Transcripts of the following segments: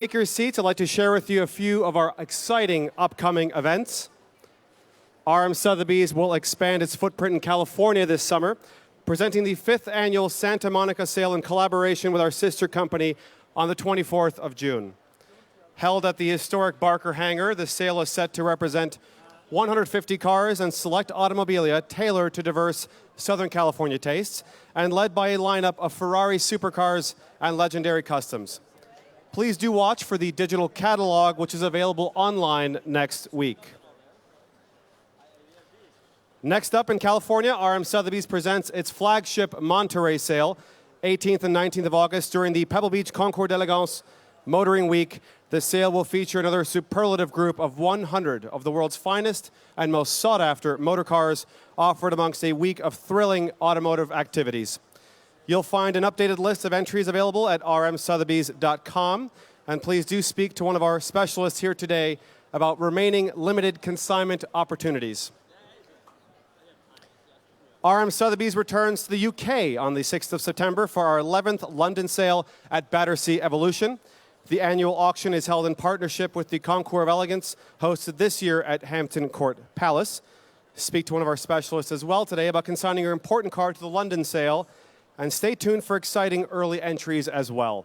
Take your seats. I'd like to share with you a few of our exciting upcoming events. RM Sotheby's will expand its footprint in California this summer, presenting the 5th annual Santa Monica sale in collaboration with our sister company on the 24th of June. Held at the historic Barker Hangar, the sale is set to represent 150 cars and select automobilia tailored to diverse Southern California tastes and led by a lineup of Ferrari supercars and legendary customs. Please do watch for the digital catalog, which is available online next week. Next up in California, RM Sotheby's presents its flagship Monterey sale, 18th and 19th of August during the Pebble Beach Concours d'Elegance Motoring Week. The sale will feature another superlative group of 100 of the world's finest and most sought-after motor cars offered amongst a week of thrilling automotive activities. You'll find an updated list of entries available at rmsotheby's.com. And please do speak to one of our specialists here today about remaining limited consignment opportunities. RM Sotheby's returns to the UK on the 6th of September for our 11th London sale at Battersea Evolution. The annual auction is held in partnership with the Concours of Elegance, hosted this year at Hampton Court Palace. Speak to one of our specialists as well today about consigning your important car to the London sale. And stay tuned for exciting early entries as well.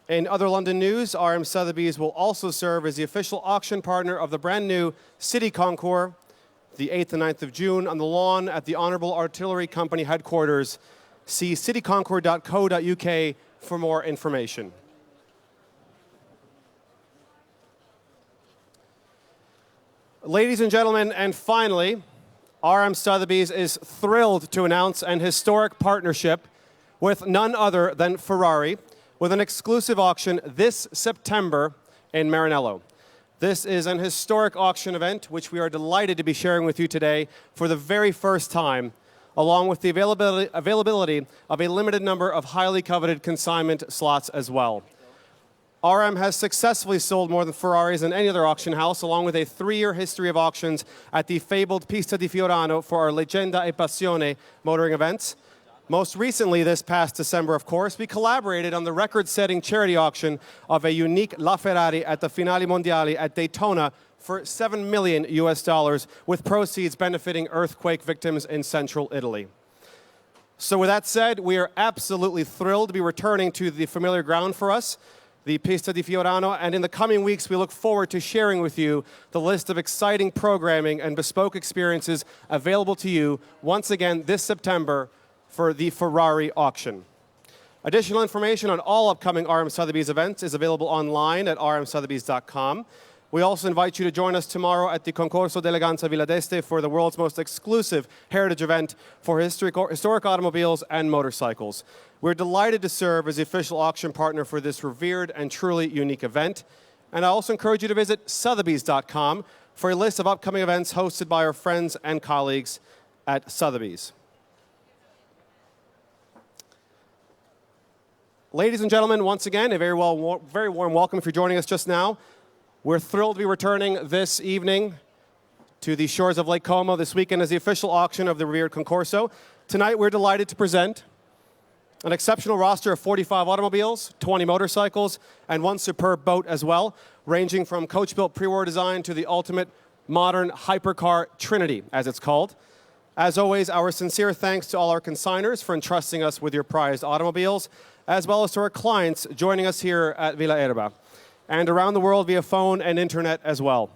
In other London news, RM Sotheby's will also serve as the official auction partner of the brand new City Concours, the 8th and 9th of June on the lawn at the Honourable Artillery Company headquarters. See cityconcours.co.uk for more information. Ladies and gentlemen, and finally, RM Sotheby's is thrilled to announce an historic partnership with none other than Ferrari with an exclusive auction this September in Maranello. This is an historic auction event which we are delighted to be sharing with you today for the very first time, along with the availability of a limited number of highly coveted consignment slots as well. RM has successfully sold more than Ferraris than any other auction house, along with a 3-year history of auctions at the fabled Pista di Fiorano for our Leggenda e Passione motoring events. Most recently, this past December, of course, we collaborated on the record-setting charity auction of a unique La Ferrari at the Finali Mondiali at Daytona for $7 million US, with proceeds benefiting earthquake victims in central Italy. So with that said, we are absolutely thrilled to be returning to the familiar ground for us, the Pista di Fiorano, and in the coming weeks, we look forward to sharing with you the list of exciting programming and bespoke experiences available to you once again this September for the Ferrari auction. Additional information on all upcoming RM Sotheby's events is available online at rmsotheby's.com. We also invite you to join us tomorrow at the Concorso d'Eleganza Villa d'Este for the world's most exclusive heritage event for historic automobiles and motorcycles. We're delighted to serve as the official auction partner for this revered and truly unique event. And I also encourage you to visit sotheby's.com for a list of upcoming events hosted by our friends and colleagues at Sotheby's. Ladies and gentlemen, once again, a very warm welcome if you're joining us just now. We're thrilled to be returning this evening to the shores of Lake Como this weekend as the official auction of the revered Concorso. Tonight, we're delighted to present an exceptional roster of 45 automobiles, 20 motorcycles, and 1 superb boat as well, ranging from coach-built pre-war design to the ultimate modern hypercar trinity, as it's called. As always, our sincere thanks to all our consigners for entrusting us with your prized automobiles, as well as to our clients joining us here at Villa Erba, and around the world via phone and internet as well.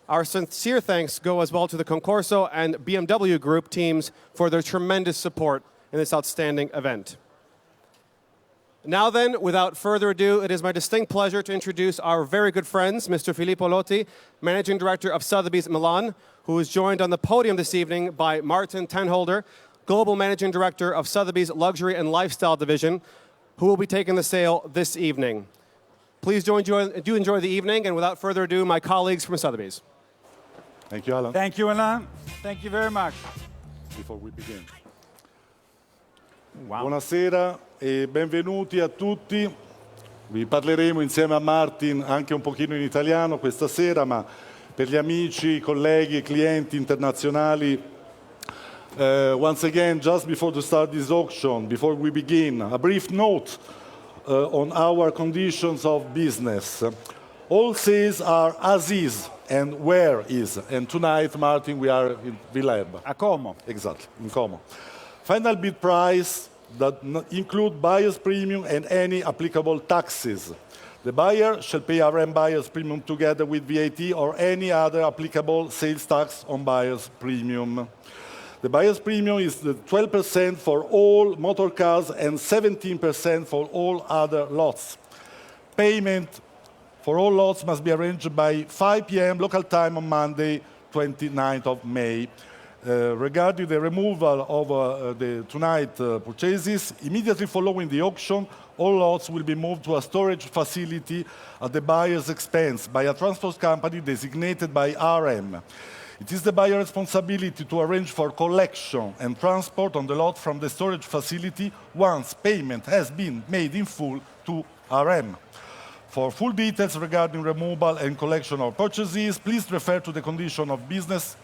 Our sincere thanks go as well to the Concorso and BMW Group teams for their tremendous support in this outstanding event. Now then, without further ado, it is my distinct pleasure to introduce our very good friends, Mr. Filippo Lotti, Managing Director of Sotheby's Milan, who is joined on the podium this evening by Martin Tenholder, Global Managing Director of Sotheby's Luxury and Lifestyle Division, who will be taking the sale this evening. Please do enjoy the evening, and without further ado, my colleagues from Sotheby's. Thank you, Alan. Thank you, Alan. Thank you very much. Before we begin. Wow. Buonasera e benvenuti a tutti. Vi parleremo insieme a Martin anche un pochino in italiano questa sera, ma per gli amici, colleghi e clienti internazionali, once again, just before to start this auction, before we begin, a brief note on our conditions of business. All sales are as is and where is. And tonight, Martin, we are in Villa Erba. A Como. Exactly, in Como. Final bid price that include buyer's premium and any applicable taxes. The buyer shall pay RM buyer's premium together with VAT or any other applicable sales tax on buyer's premium. The buyer's premium is the 12% for all motor cars and 17% for all other lots. Payment for all lots must be arranged by 5 p.m. local time on Monday, 29th of May. Regarding the removal of the tonight purchases, immediately following the auction, all lots will be moved to a storage facility at the buyer's expense by a transport company designated by RM. It is the buyer's responsibility to arrange for collection and transport on the lot from the storage facility once payment has been made in full to RM. For full details regarding removal and collection of purchases, please refer to the condition of business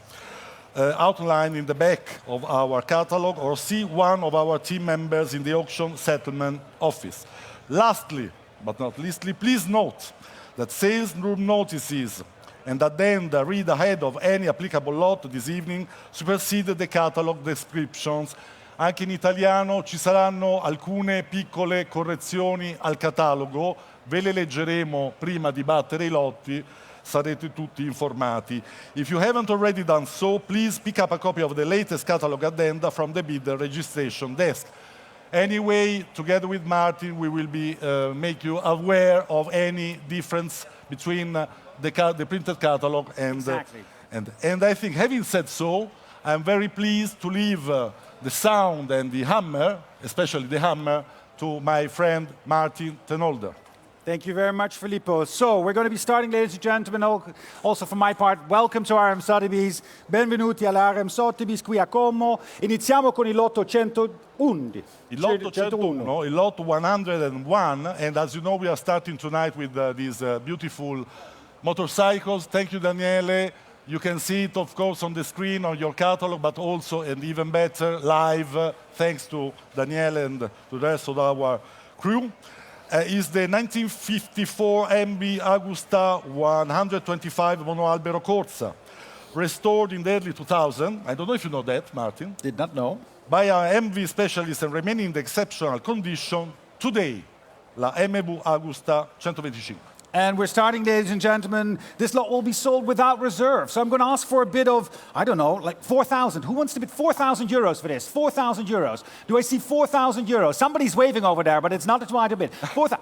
outlined in the back of our catalog or see one of our team members in the auction settlement office. Lastly, but not leastly, please note that sales room notices and addenda read ahead of any applicable lot this evening supersede the catalog descriptions. Anche in italiano ci saranno alcune piccole correzioni al catalogo, ve le leggeremo prima di battere I lotti, sarete tutti informati. If you haven't already done so, please pick up a copy of the latest catalog addenda from the bidder registration desk. Anyway, together with Martin, we will make you aware of any difference between the printed catalog and... Exactly. And I think, having said so, I'm very pleased to leave the sound and the hammer, especially the hammer, to my friend Martin Tenolder. Thank you very much, Filippo. So, we're going to be starting, ladies and gentlemen, also from my part, welcome to RM Sotheby's. Benvenuti all'RM Sotheby's qui a Como. Iniziamo con il lotto 111. Il lotto 101, il lotto 101, and as you know, we are starting tonight with these beautiful motorcycles. Thank you, Daniele. You can see it, of course, on the screen, on your catalog, but also, and even better, live, thanks to Daniele and the rest of our crew. Is the 1954 MB Agusta 125 Monoalbero Corsa, restored in the early 2000. I don't know if you know that, Martin. Did not know. By our MV specialist and remaining in the exceptional condition, today, la MV Agusta 125. And we're starting, ladies and gentlemen. This lot will be sold without reserve. So I'm going to ask for a bid of, I don't know, like 4,000. Who wants to bid 4,000 euros for this? 4,000 euros. Do I see 4,000 euros? Somebody's waving over there, but it's not the time to bid.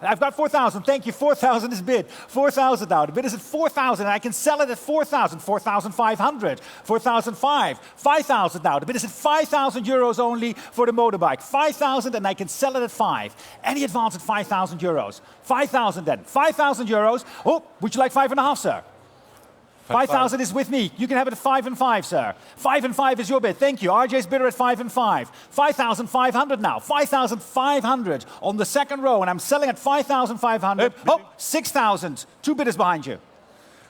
I've got 4,000. Thank you. 4,000 is bid. 4,000 now. The bid is at 4,000, and I can sell it at 4,000, 4,500, 4,005, 5,000 now. The bid is at 5,000 euros only for the motorbike. 5,000, and I can sell it at 5. Any advance at 5,000 euros? 5,000 then. 5,000 euros. Oh, would you like 5.5, sir? 5,000 is with me. You can have it at 5 and 5, sir. 5 and 5 is your bid. Thank you. RJ's bidder at 5 and 5. 5,500 now. 5,500 on the second row, and I'm selling at 5,500. Oh, 6,000. Two bidders behind you.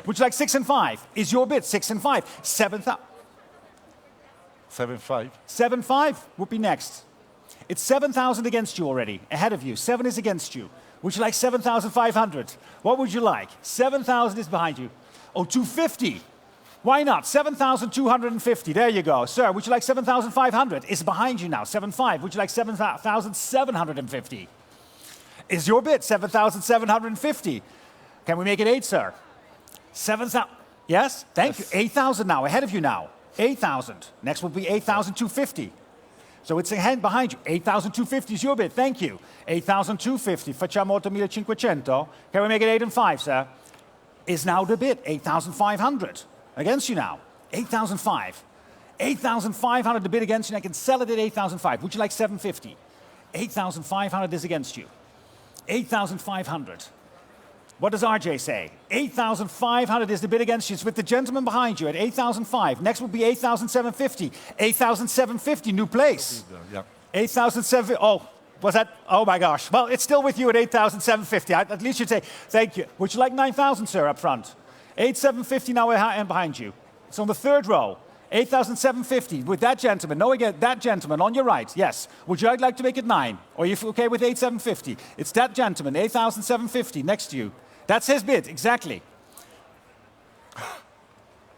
Would you like 6 and 5? Is your bid 6 and 5? 7,000. 7.5. 7.5 would be next. It's 7,000 against you already. Ahead of you. 7 is against you. Would you like 7,500? What would you like? 7,000 is behind you. Oh, 250. Why not? 7,250. There you go. Sir, would you like 7,500? It's behind you now. 7,500. Would you like 7,750? Is your bid 7,750? Can we make it 8, sir? 7,000. Yes? Thank you. 8,000 now. Ahead of you now. 8,000. Next will be 8,250. So it's a hand behind you. 8,250 is your bid. Thank you. 8,250. Facciamo 8,500. Can we make it 8 and 5, sir? Is now the bid. 8,500. Against you now. 8,005. 8,500 the bid against you, and I can sell it at 8,005. Would you like 750? 8,500 is against you. 8,500. What does RJ say? 8,500 is the bid against you. It's with the gentleman behind you at 8,005. Next will be 8,750. 8,750, new place. Yeah. 8,750. Oh, was that? Oh my gosh. Well, it's still with you at 8,750. At least you'd say, thank you. Would you like 9,000, sir, up front? 8,750 now and behind you. It's on the third row. 8,750 with that gentleman. No, again, that gentleman on your right. Yes. Would you like to make it 9? Or are you okay with 8,750? It's that gentleman, 8,750 next to you. That's his bid, exactly.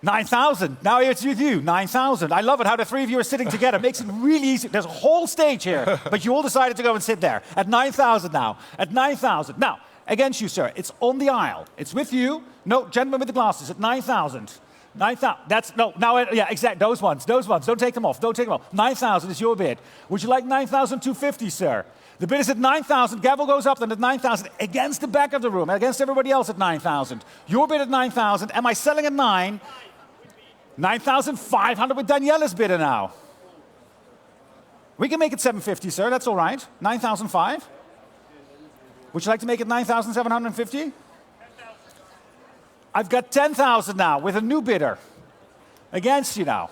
9,000. Now it's with you. 9,000. I love it how the three of you are sitting together. It makes it really easy. There's a whole stage here, but you all decided to go and sit there. At 9,000 now. At 9,000. Now, against you, sir. It's on the aisle. It's with you. No, gentleman with the glasses at 9,000. 9,000. That's, no, now, yeah, exactly. Those ones. Don't take them off. Don't take them off. 9,000 is your bid. Would you like 9,250, sir? The bid is at 9,000. Gavel goes up then at 9,000 against the back of the room, against everybody else at 9,000. Your bid at 9,000. Am I selling at 9? 9,500 with Daniela's bidder now. We can make it 750, sir. That's all right. 9,005. Would you like to make it 9,750? I've got 10,000 now with a new bidder. Against you now.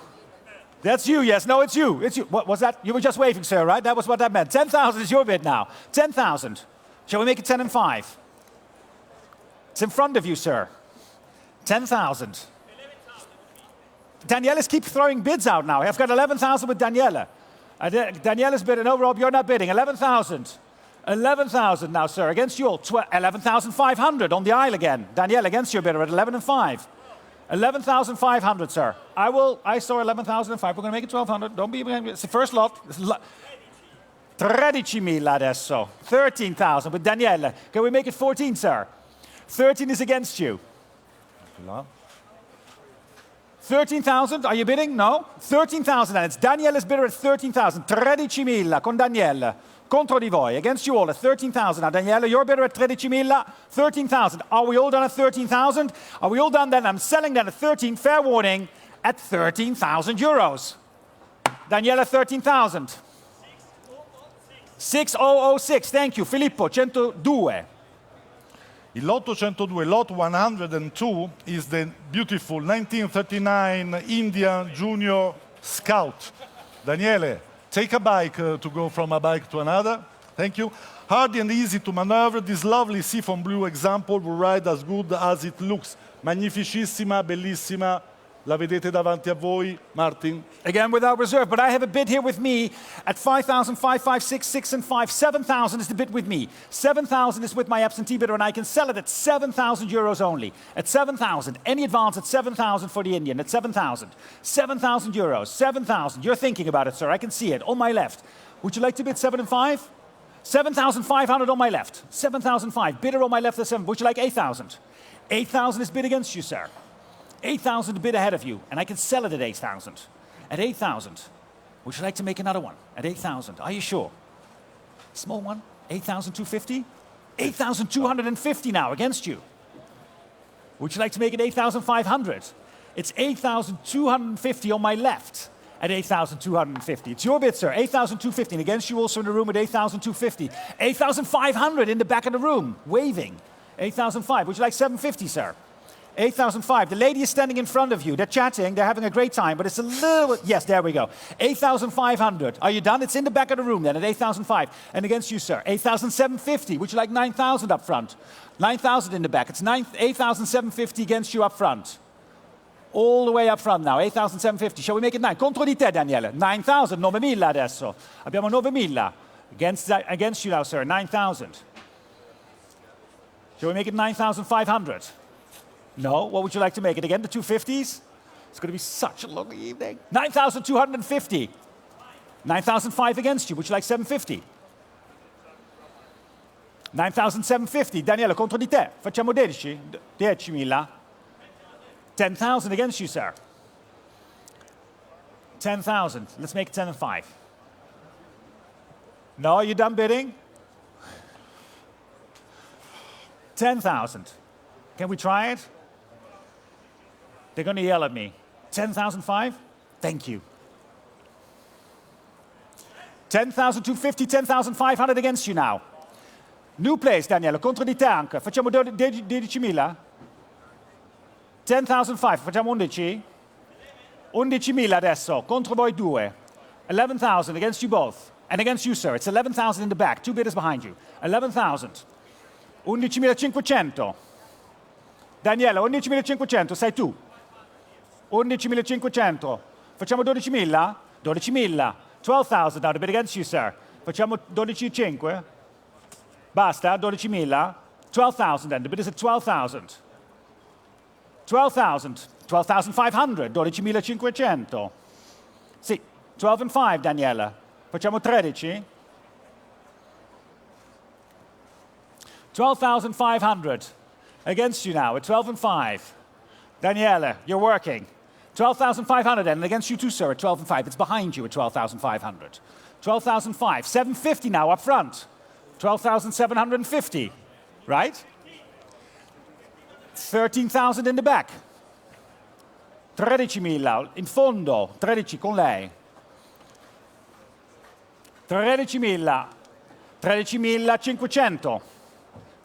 That's you, yes. No, it's you. It's you. What was that? You were just waving, sir, right? That was what that meant. 10,000 is your bid now. 10,000. Shall we make it 10 and 5? It's in front of you, sir. 10,000. Daniela's keep throwing bids out now. I've got 11,000 with Daniela. Daniela's bidding. No, Rob, you're not bidding. 11,000. 11,000 now, sir. Against you all. 11,500 on the aisle again. Daniela, against your bidder at 11 and 5. 11,500, sir. I saw 11,005. We're going to make it 1,200. Don't be... It's the first lot. 13,000 adesso. 13,000 with Daniela. Can we make it 14, sir? 13 is against you. No. 13,000, are you bidding? No? 13,000 and it's Daniela's bidder at 13,000. 13,000 con Daniela. Contro di voi, against you all at 13,000. Now Daniela, your bidder at 13,000. 13,000. Are we all done at 13,000? Are we all done then? I'm selling that at 13, fair warning, at 13,000 euros. Daniela, 13,000. 6006, thank you. Filippo, 102. Il lotto 102, lot 102, is the beautiful 1939 Indian Junior Scout. Daniele, take a bike to go from a bike to another. Thank you. Hardy and easy to maneuver, this lovely seafoam blue example will ride as good as it looks. Magnificissima, bellissima. La vedete davanti a voi, Martin? Again, without reserve, but I have a bid here with me at 5,000, 5, 5, 6, 6, and 5. 7,000 is the bid with me. 7,000 is with my absentee bidder, and I can sell it at 7,000 euros only. At 7,000. Any advance at 7,000 for the Indian, at 7,000. 7,000 euros, 7,000. You're thinking about it, sir. I can see it on my left. Would you like to bid 7 and 5? 7,500 on my left. 7,005. Bidder on my left at 7. Would you like 8,000? 8,000 is bid against you, sir. 8,000 a bid ahead of you, and I can sell it at 8,000. At 8,000. Would you like to make another one? At 8,000. Are you sure? Small one? 8,250? 8,250 now against you. Would you like to make it 8,500? It's 8,250 on my left at 8,250. It's your bid, sir. 8,250. And against you also in the room at 8,250. 8,500 in the back of the room, waving. 8,005. Would you like 750, sir? 8,005. The lady is standing in front of you. They're chatting. They're having a great time, but it's a little... Yes, there we go. 8,500. Are you done? It's in the back of the room then at 8,005. And against you, sir, 8,750. Would you like 9,000 up front? 9,000 in the back. It's 8,750 against you up front. All the way up front now. 8,750. Shall we make it 9? Contro di te, Daniele. 9,000. 9,000 adesso. Abbiamo 9,000. Against you now, sir. 9,000. Shall we make it 9,500? No? What would you like to make it again? The 250s? It's going to be such a long evening. 9,250. 9,005 against you. Would you like 750? 9,750. Daniele, contro di te. Facciamo 10? 10,000. 10,000 against you, sir. 10,000. Let's make it 10 and 5. No, are you done bidding? 10,000. Can we try it? They're going to yell at me. 10,005? Thank you. 10,250, 10,500 against you now. New place, Daniele, contro di te anche. Facciamo 12,000? 10,500, facciamo 11? 11,000 adesso, contro voi due. 11,000 against you both. And against you, sir. It's 11,000 in the back, 2 bidders behind you. 11,000. 11,500. Daniela, 11.500, sei tu. 11.500. Facciamo 12.000? 12.000. 12,000 now, the bid against you, sir. Facciamo 12.5? Basta, 12.000. 12,000 then, the bid is at 12,000. 12,000. 12,500. 12.500. Sì, 12,5, Daniela. Facciamo 13? 12,500. Against you now at 12,5. Daniela, you're working. 12,500 then, and against you too, sir, at 12,5. It's behind you at 12,500. 12,500. 750 now up front. 12,750. Right? 13,000 in the back. 13.000 in fondo. 13 con lei. 13.000. 13.500.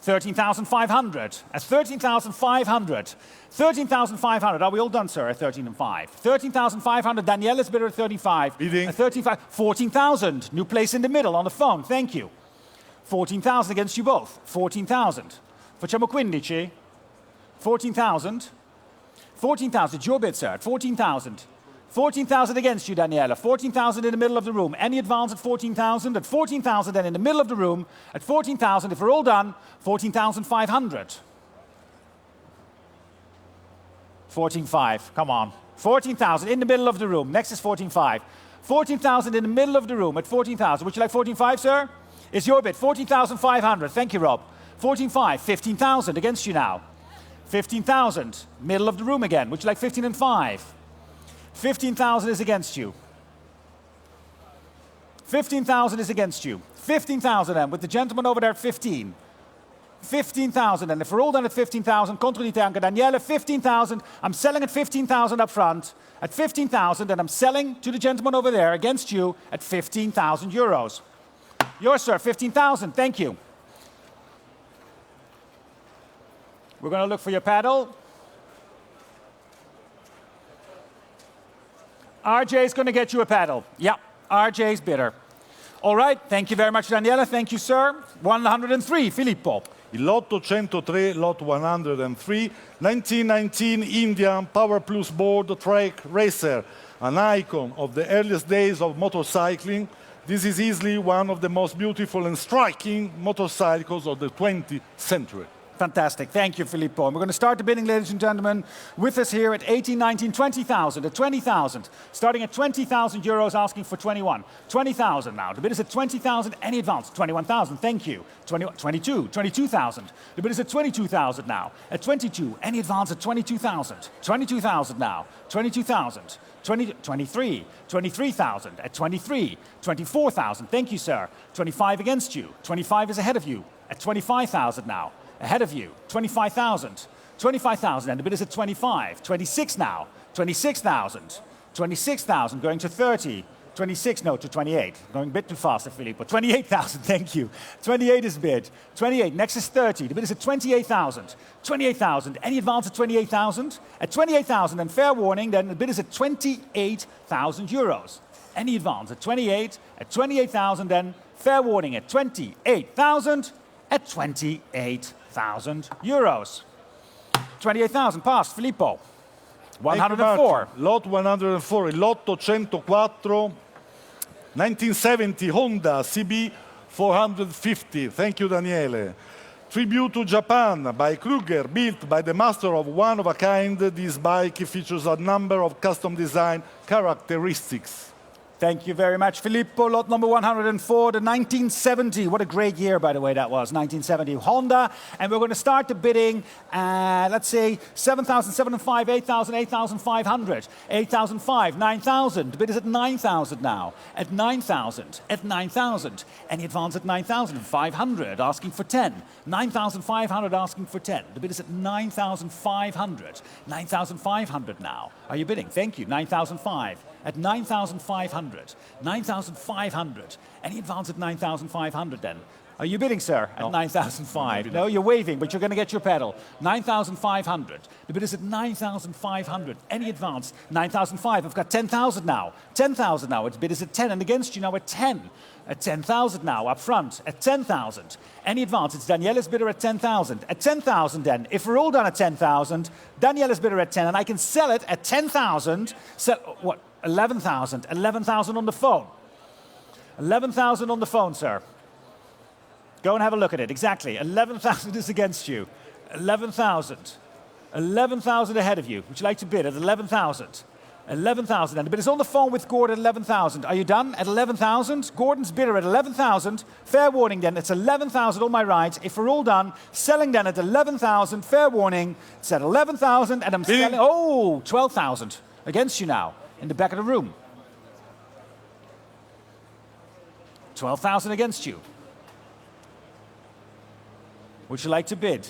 13,500. At 13,500. 13,500. Are we all done, sir? At 13 and 5. 13,500. Daniela's bidder at 35. Bidding. At 35. 14,000. New place in the middle on the phone. Thank you. 14,000 against you both. 14,000. Facciamo 15. 14,000. 14,000. It's your bid, sir. At 14,000. 14,000 against you, Daniela. 14,000 in the middle of the room. Any advance at 14,000? At 14,000 then in the middle of the room. At 14,000, if we're all done, 14,500. 14,500. Come on. 14,000 in the middle of the room. Next is 14,500. 14,000 in the middle of the room at 14,000. Would you like 14,500, sir? It's your bid. 14,500. Thank you, Rob. 14,500. 15,000 against you now. 15,000. Middle of the room again. Would you like 15 and 5? 15,000 is against you. 15,000 is against you. 15,000 then, with the gentleman over there at 15. 15,000, and if we're all done at 15,000, contro di te anche Daniele, 15,000. I'm selling at 15,000 up front. At 15,000, and I'm selling to the gentleman over there against you at 15,000 euros. Yours, sir, 15,000. Thank you. We're going to look for your paddle. RJ's going to get you a paddle. Yeah, RJ's bidder. All right, thank you very much, Daniela. Thank you, sir. 103, Filippo. Il lotto 103, lot 103, 1919 Indian Power Plus Board Track Racer, an icon of the earliest days of motorcycling. This is easily one of the most beautiful and striking motorcycles of the 20th century. Fantastic. Thank you, Filippo. And we're going to start the bidding, ladies and gentlemen, with us here at 18, 19, 20,000, at 20,000. Starting at 20,000 euros, asking for 21. 20,000 now. The bid is at 20,000. Any advance? 21,000. Thank you. 22. 22,000. The bid is at 22,000 now. At 22. Any advance at 22,000. 22,000 now. 22,000. 23. 23,000. At 23. 24,000. Thank you, sir. 25 against you. 25 is ahead of you. At 25,000 now. Ahead of you, 25,000. 25,000, and the bid is at 25. 26 now, 26,000. 26,000, going to 30. 26, no, to 28. Going a bit too fast, Filippo. 28,000, thank you. 28 is bid. 28, next is 30. The bid is at 28,000. 28,000, any advance at 28,000? At 28,000, and fair warning, then the bid is at 28,000 euros. Any advance at 28, at 28,000, then fair warning at 28,000, at 28,000 euros. 28,000 passed, Filippo. 104. Lot 104, il lotto 104, 1970 Honda CB 450. Thank you, Daniele. Tribute to Japan by Kruger, built by the master of one of a kind. This bike features a number of custom design characteristics. Thank you very much, Filippo. Lot number 104, the 1970. What a great year, by the way, that was, 1970 Honda. And we're going to start the bidding at, let's say, 7,705, 8,000, 8,500, 8,005, 9,000. The bid is at 9,000 now. At 9,000, at 9,000. Any advance at 9,500, asking for 10. 9,500, asking for 10. The bid is at 9,500. 9,500 now. Are you bidding? Thank you. 9,500. At 9,500. 9,500. Any advance at 9,500 then? Are you bidding, sir, at 9,005? No, you're waving, but you're going to get your pedal. 9,500. The bid is at 9,500. Any advance? 9,005. I've got 10,000 now. 10,000 now. Its bid is at 10, and against you now at 10. At 10,000 now, up front, at 10,000. Any advance? It's Daniela's bidder at 10,000. At 10,000 then, if we're all done at 10,000, Daniela's bidder at 10, and I can sell it at 10,000. Sell, what, 11,000? 11,000 on the phone. 11,000 on the phone, sir. Go and have a look at it. Exactly. 11,000 is against you. 11,000. 11,000 ahead of you. Would you like to bid at 11,000? 11,000. And the bid is on the phone with Gordon at 11,000. Are you done at 11,000? Gordon's bidder at 11,000. Fair warning then. It's 11,000 on my right. If we're all done, selling then at 11,000. Fair warning. It's at 11,000 and I'm selling. Oh, 12,000 against you now in the back of the room. 12,000 against you. Would you like to bid?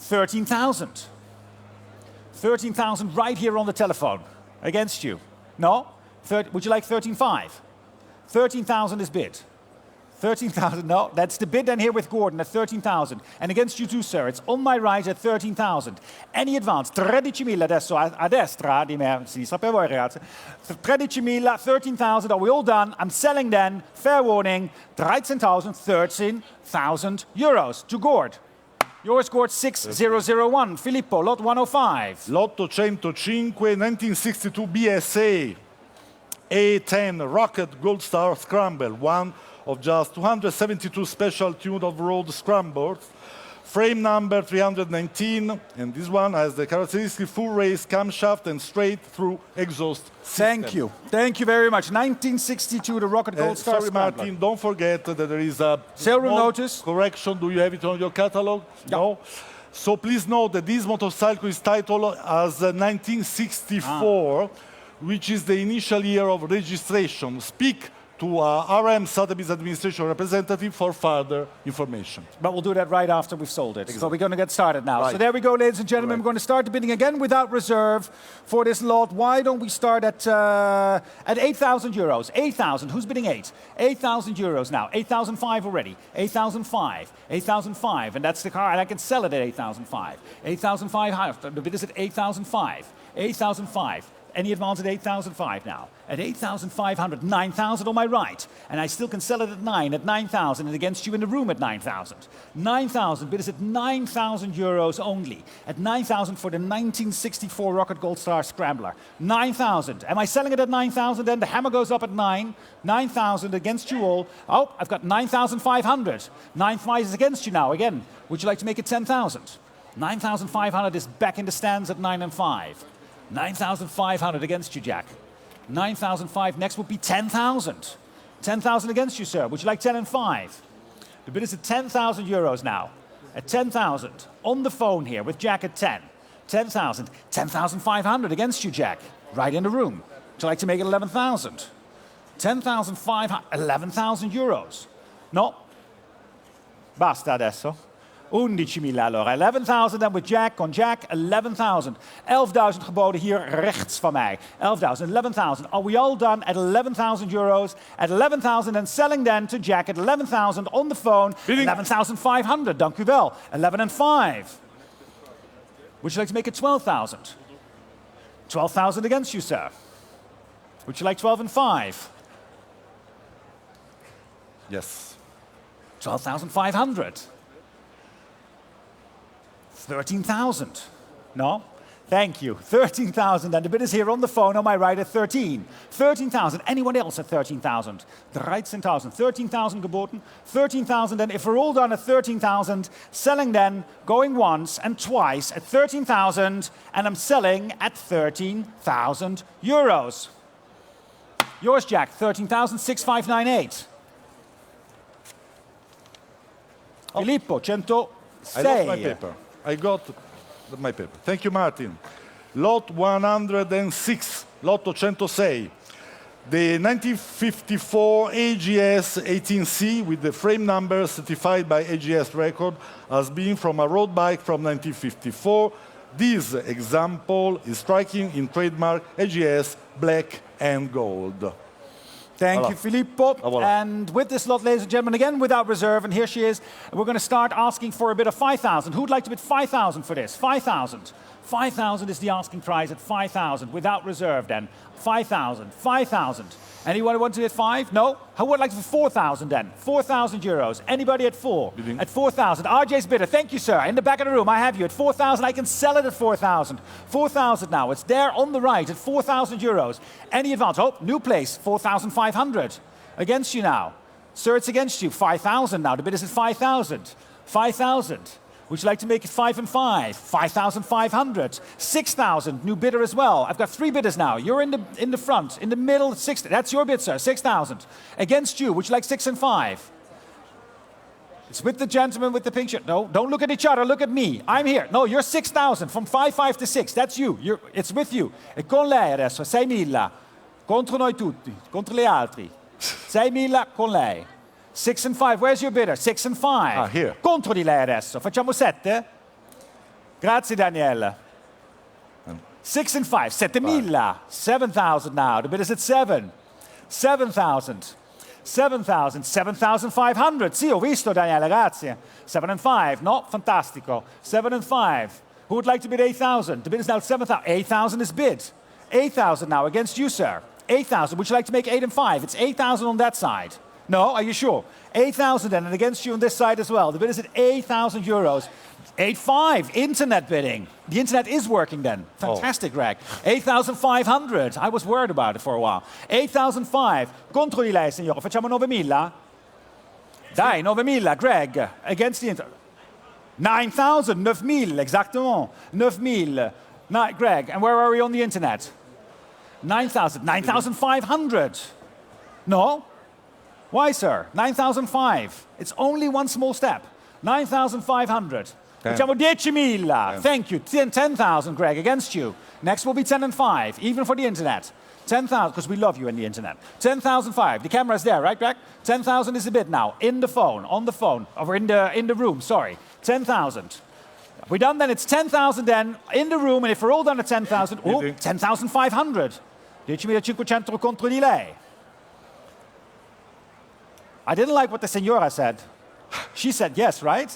13,000. 13,000 right here on the telephone. Against you. No? Would you like 13,500? 13,000 is bid. 13,000, no, that's the bid then here with Gordon at 13,000. And against you too, sir, it's on my right at 13,000. Any advance? 13.000 adesso a destra, di me a sinistra per voi ragazzi. 13.000, 13,000, are we all done? I'm selling then, fair warning, 13,000 euros to Gord. Yours scored 6001. Filippo, lot 105. Lot 105, 1962 BSA. A10 Rocket Gold Star Scramble, one of just 272 special tuned off-road scramblers. Frame number 319, and this one has the characteristic full race camshaft and straight-through exhaust system. Thank you. Thank you very much. 1962, the Rocket Gold Star Sorry, Scrambler. Martin, don't forget that there is a sale room small notice. correction. Do you have it on your catalog? Yeah. No? So please note that this motorcycle is titled as 1964, which is the initial year of registration. Speak to RM Sotheby's administration representative for further information. But we'll do that right after we've sold it. So we're going to get started now. Right. So there we go, ladies and gentlemen. We're going to start the bidding again without reserve for this lot. Why don't we start at 8,000 euros? 8,000. Who's bidding 8? 8,000 euros now. 8,005 already. 8,005. 8,005. And that's the car. And I can sell it at 8,005. 8,005. The bid is at 8,005. 8,005. Any advance at 8,005 now. At 8,500, 9,000 on my right. And I still can sell it at 9,000, and against you in the room at 9,000. 9,000, bid is at 9,000 euros only. At 9,000 for the 1964 Rocket Gold Star Scrambler. 9,000. Am I selling it at 9,000 then? The hammer goes up at 9. 9,000 against you all. Oh, I've got 9,500. 9,500 is against you now again. Would you like to make it 10,000? 9,500 is back in the stands at 9 and 5. 9,500 against you, Jack. 9,005. Next would be 10,000. 10,000 against you, sir. Would you like 10 and 5? The bid is at 10,000 euros now. At 10,000. On the phone here with Jack at 10. 10,000. 10,500 against you, Jack. Right in the room. Would you like to make it 11,000? 10,500. 11,000 euros. No. Basta adesso. 11.000 allora. 11,000 dan with Jack, on Jack, 11,000. 11,000 geboden hier rechts van mij. 11,000, 11,000. Are we all done at 11,000 euros? At 11,000 and selling then to Jack at 11,000 on the phone. 11,500, dank u wel. 11 and 5. Would you like to make it 12,000? 12,000 against you, sir. Would you like 12 and 5? Yes. 12,500. 13,000. No? Thank you. 13,000. And the bid is here on the phone on my right at 13. 13,000. Anyone else at 13,000? 13,000. 13,000 geboten. 13,000. And if we're all done at 13,000, selling then, going once and twice at 13,000. And I'm selling at 13,000 euros. Yours, Jack. 13,6598. Filippo, 106. I lost my paper. I got my paper. Thank you, Martin. Lot 106, Lot 106. The 1954 AGS 18C with the frame number certified by AGS record as being from a road bike from 1954. This example is striking in trademark AGS black and gold. Thank you, Filippo. Voilà. And with this lot, ladies and gentlemen, again without reserve, and here she is. We're going to start asking for a bid of 5,000. Who'd like to bid 5,000 for this? 5,000. 5,000 is the asking price at 5,000 without reserve. Then 5,000. 5,000. Anyone want to bid 5? No. Who would like to bid 4,000 then? 4,000 euros. Anybody at 4? Bidding. At 4,000. RJ's bidder. Thank you, sir. In the back of the room, I have you at 4,000. I can sell it at 4,000. 4,000 now. It's there on the right at 4,000 euros. Any advance? Oh, new place. 4,500. Against you now. Sir, it's against you. 5,000 now. The bid is at 5,000. 5,000. Would you like to make it 5 and 5? 5,500. 6,000. New bidder as well. I've got 3 bidders now. You're in the front, in the middle. 6. That's your bid, sir. 6,000. Against you. Would you like 6 and 5? It's with the gentleman with the pink shirt. No, don't look at each other. Look at me. I'm here. No, you're 6,000. From 5 to 6. That's you. It's with you. E con lei adesso. 6.000. Contro noi tutti. Contro gli altri. 6.000 con lei. 6 and 5. Where's your bidder? 6 and 5. Ah, here. Contro di lei adesso. Facciamo 7? Grazie, Daniele. 6 and 5. 7.000. 7,000 now. The bid is at 7. 7,000. 7,000. 7,500. Sì, ho visto, Daniele. Grazie. 7 and 5. No? Fantastico. 7 and 5. Who would like to bid 8,000? The bid is now 7,000. 8,000 is bid. 8,000 now against you, sir. 8,000. Would you like to make 8 and 5? It's 8,000 on that side. No, are you sure? 8,000 then, and against you on this side as well. The bid is at 8,000 euros. 8,500, internet bidding. The internet is working then. Fantastic, Greg. 8,500. I was worried about it for a while. 8,500. Contro di lei, signore. Facciamo 9.000? Dai, 9.000, Greg. Against the internet. 9,000, 9,000, exactement. 9,000. Greg, and where are we on the internet? 9,000. 9,500. No? Why, sir? 9,500. It's only one small step. 9,500. Facciamo 10.000. Thank you. 10,000, Greg, against you. Next will be 10 and 5, even for the internet. 10,000, because we love you in the internet. 10,005. The camera's there, right, Greg? 10,000 is the bid now. In the phone, on the phone, or in the room, sorry. 10,000. We're done then, it's 10,000 then, in the room, and if we're all done at 10,000, oh, 10,500. 10.500 contro di lei. I didn't like what the signora said. She said yes, right?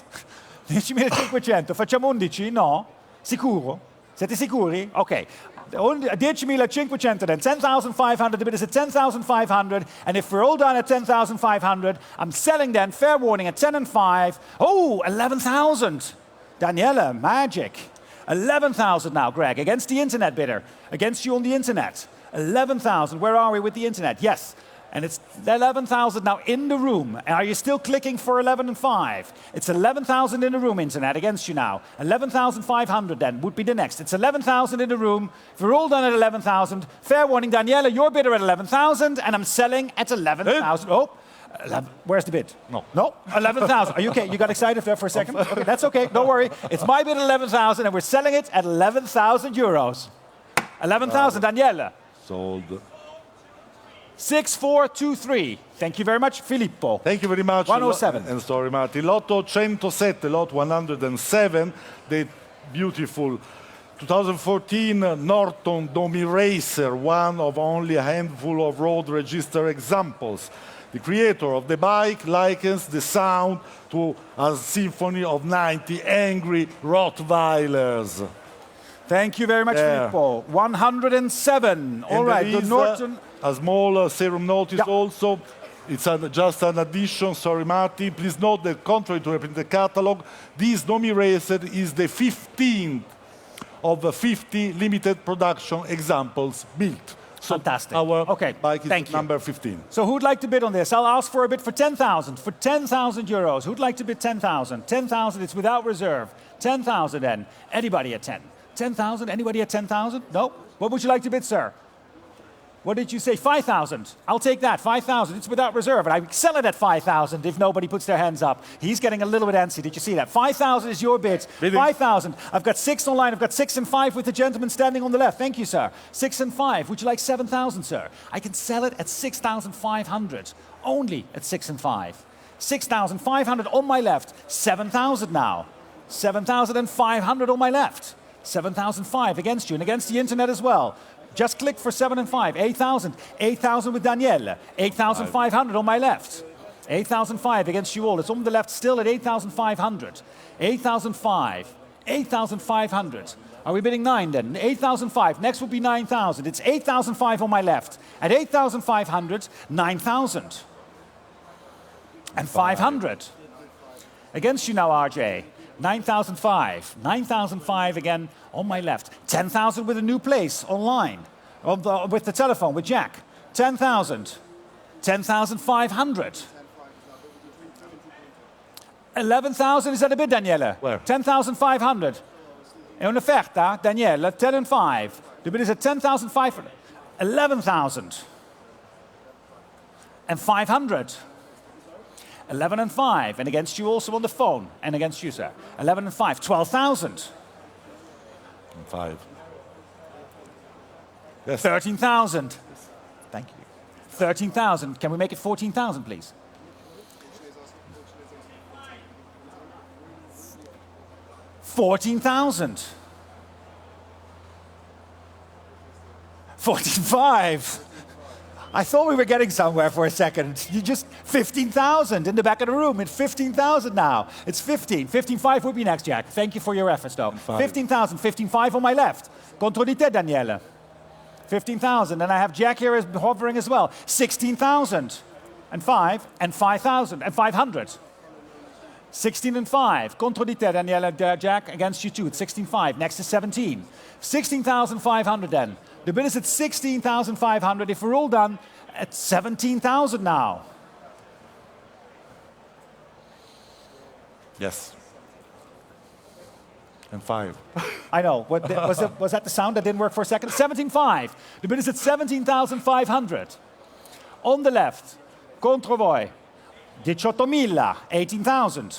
10.500. Facciamo 11? No? Sicuro? Siete sicuri? Ok. 10.500 then. 10,500. The bid is at 10,500. And if we're all done at 10,500, I'm selling then, fair warning, at 10 and 5. Oh, 11,000. Daniela, magic. 11,000 now, Greg, against the internet bidder. Against you on the internet. 11,000. Where are we with the internet? Yes. And it's 11,000 now in the room. Are you still clicking for 11 and 5? It's 11,000 in the room, internet, against you now. 11,500 then would be the next. It's 11,000 in the room. If we're all done at 11,000, fair warning, Daniela, your bidder at 11,000, and I'm selling at 11,000. Oh, where's the bid? No, 11,000. Are you okay? You got excited there for a second? Okay, that's okay, don't worry. It's my bid at 11,000, and we're selling it at 11,000 euros. 11,000, Daniela. Sold. 6423. Thank you very much, Filippo. Thank you very much. 107. And sorry, Martin. Lot 107, lot 107, the beautiful 2014 Norton Domi Racer, one of only a handful of road register examples. The creator of the bike likens the sound to a symphony of 90 angry Rottweilers. Thank you very much, Filippo. 107. All right, the Norton. A small serum notice also. It's just an addition. Sorry, Martin. Please note that contrary to the catalog, this Domi Racer is the 15th of 50 limited production examples built. So fantastic. Our bike is Thank you. number 15. So who'd like to bid on this? I'll ask for a bid for 10,000. For 10,000 euros. Who'd like to bid 10,000? 10,000, it's without reserve. 10,000 then. Anybody at 10? 10,000? Anybody at 10,000? No? What would you like to bid, sir? What did you say? 5,000. I'll take that. 5,000. It's without reserve. And I sell it at 5,000 if nobody puts their hands up. He's getting a little bit antsy. Did you see that? 5,000 is your bid. 5,000. I've got 6 online. I've got 6 and 5 with the gentleman standing on the left. Thank you, sir. 6 and 5. Would you like 7,000, sir? I can sell it at 6,500. Only at 6 and 5. 6,500 on my left. 7,000 now. 7,500 on my left. 7,005 against you and against the internet as well. Just click for 7 and 5. 8,000. 8,000 with Daniele. 8,500 on my left. 8,005 against you all. It's on the left still at 8,500. 8,005. 8,500. Are we bidding 9 then? 8,005. Next will be 9,000. It's 8,005 on my left. At 8,500, 9,000. And 500. Against you now, RJ. 9,005. 9,005 again on my left. 10,000 with a new place online. With the telephone, with Jack. 10,000. 10,500. 11,000 is that a bid, Daniele? Where? 10,500. È un'offerta, Daniele, 10 and 5. The bid is at 10,500. 11,000. And 500. 11 and 5. And against you also on the phone. And against you, sir. 11 and 5. 12,000. 5. Yes. 13,000. Thank you. 13,000. Can we make it 14,000, please? 14,000. 14,500. I thought we were getting somewhere for a second. You just 15,000 in the back of the room. It's 15,000 now. It's 15. 15,500 would be next, Jack. Thank you for your efforts, though. 15,000. 15,500 on my left. Contro di te, Daniele. 15,000. And I have Jack here hovering as well. 16,000. And 5. And 5,000. And 500. 16 and 5. Contro di te, Daniele, Jack, against you two. It's 16,500. Next is 17. 16,500 then. The bid is at 16,500. If we're all done, at 17,000 now. Yes. And 5. I know. Was that the sound that didn't work for a second? 17,500. The bid is at 17,500. On the left, contro voi. 18,000. 18,000.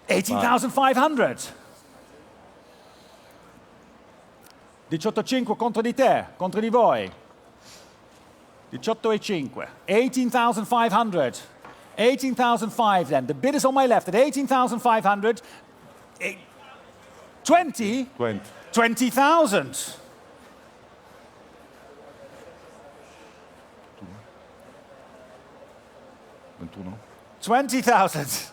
18,500. 18,500 contro di te, contro di voi. 18,500. 18,500. 18,500 then. The bid is on my left at 18,500. 20? 20. 20,000. 20,000.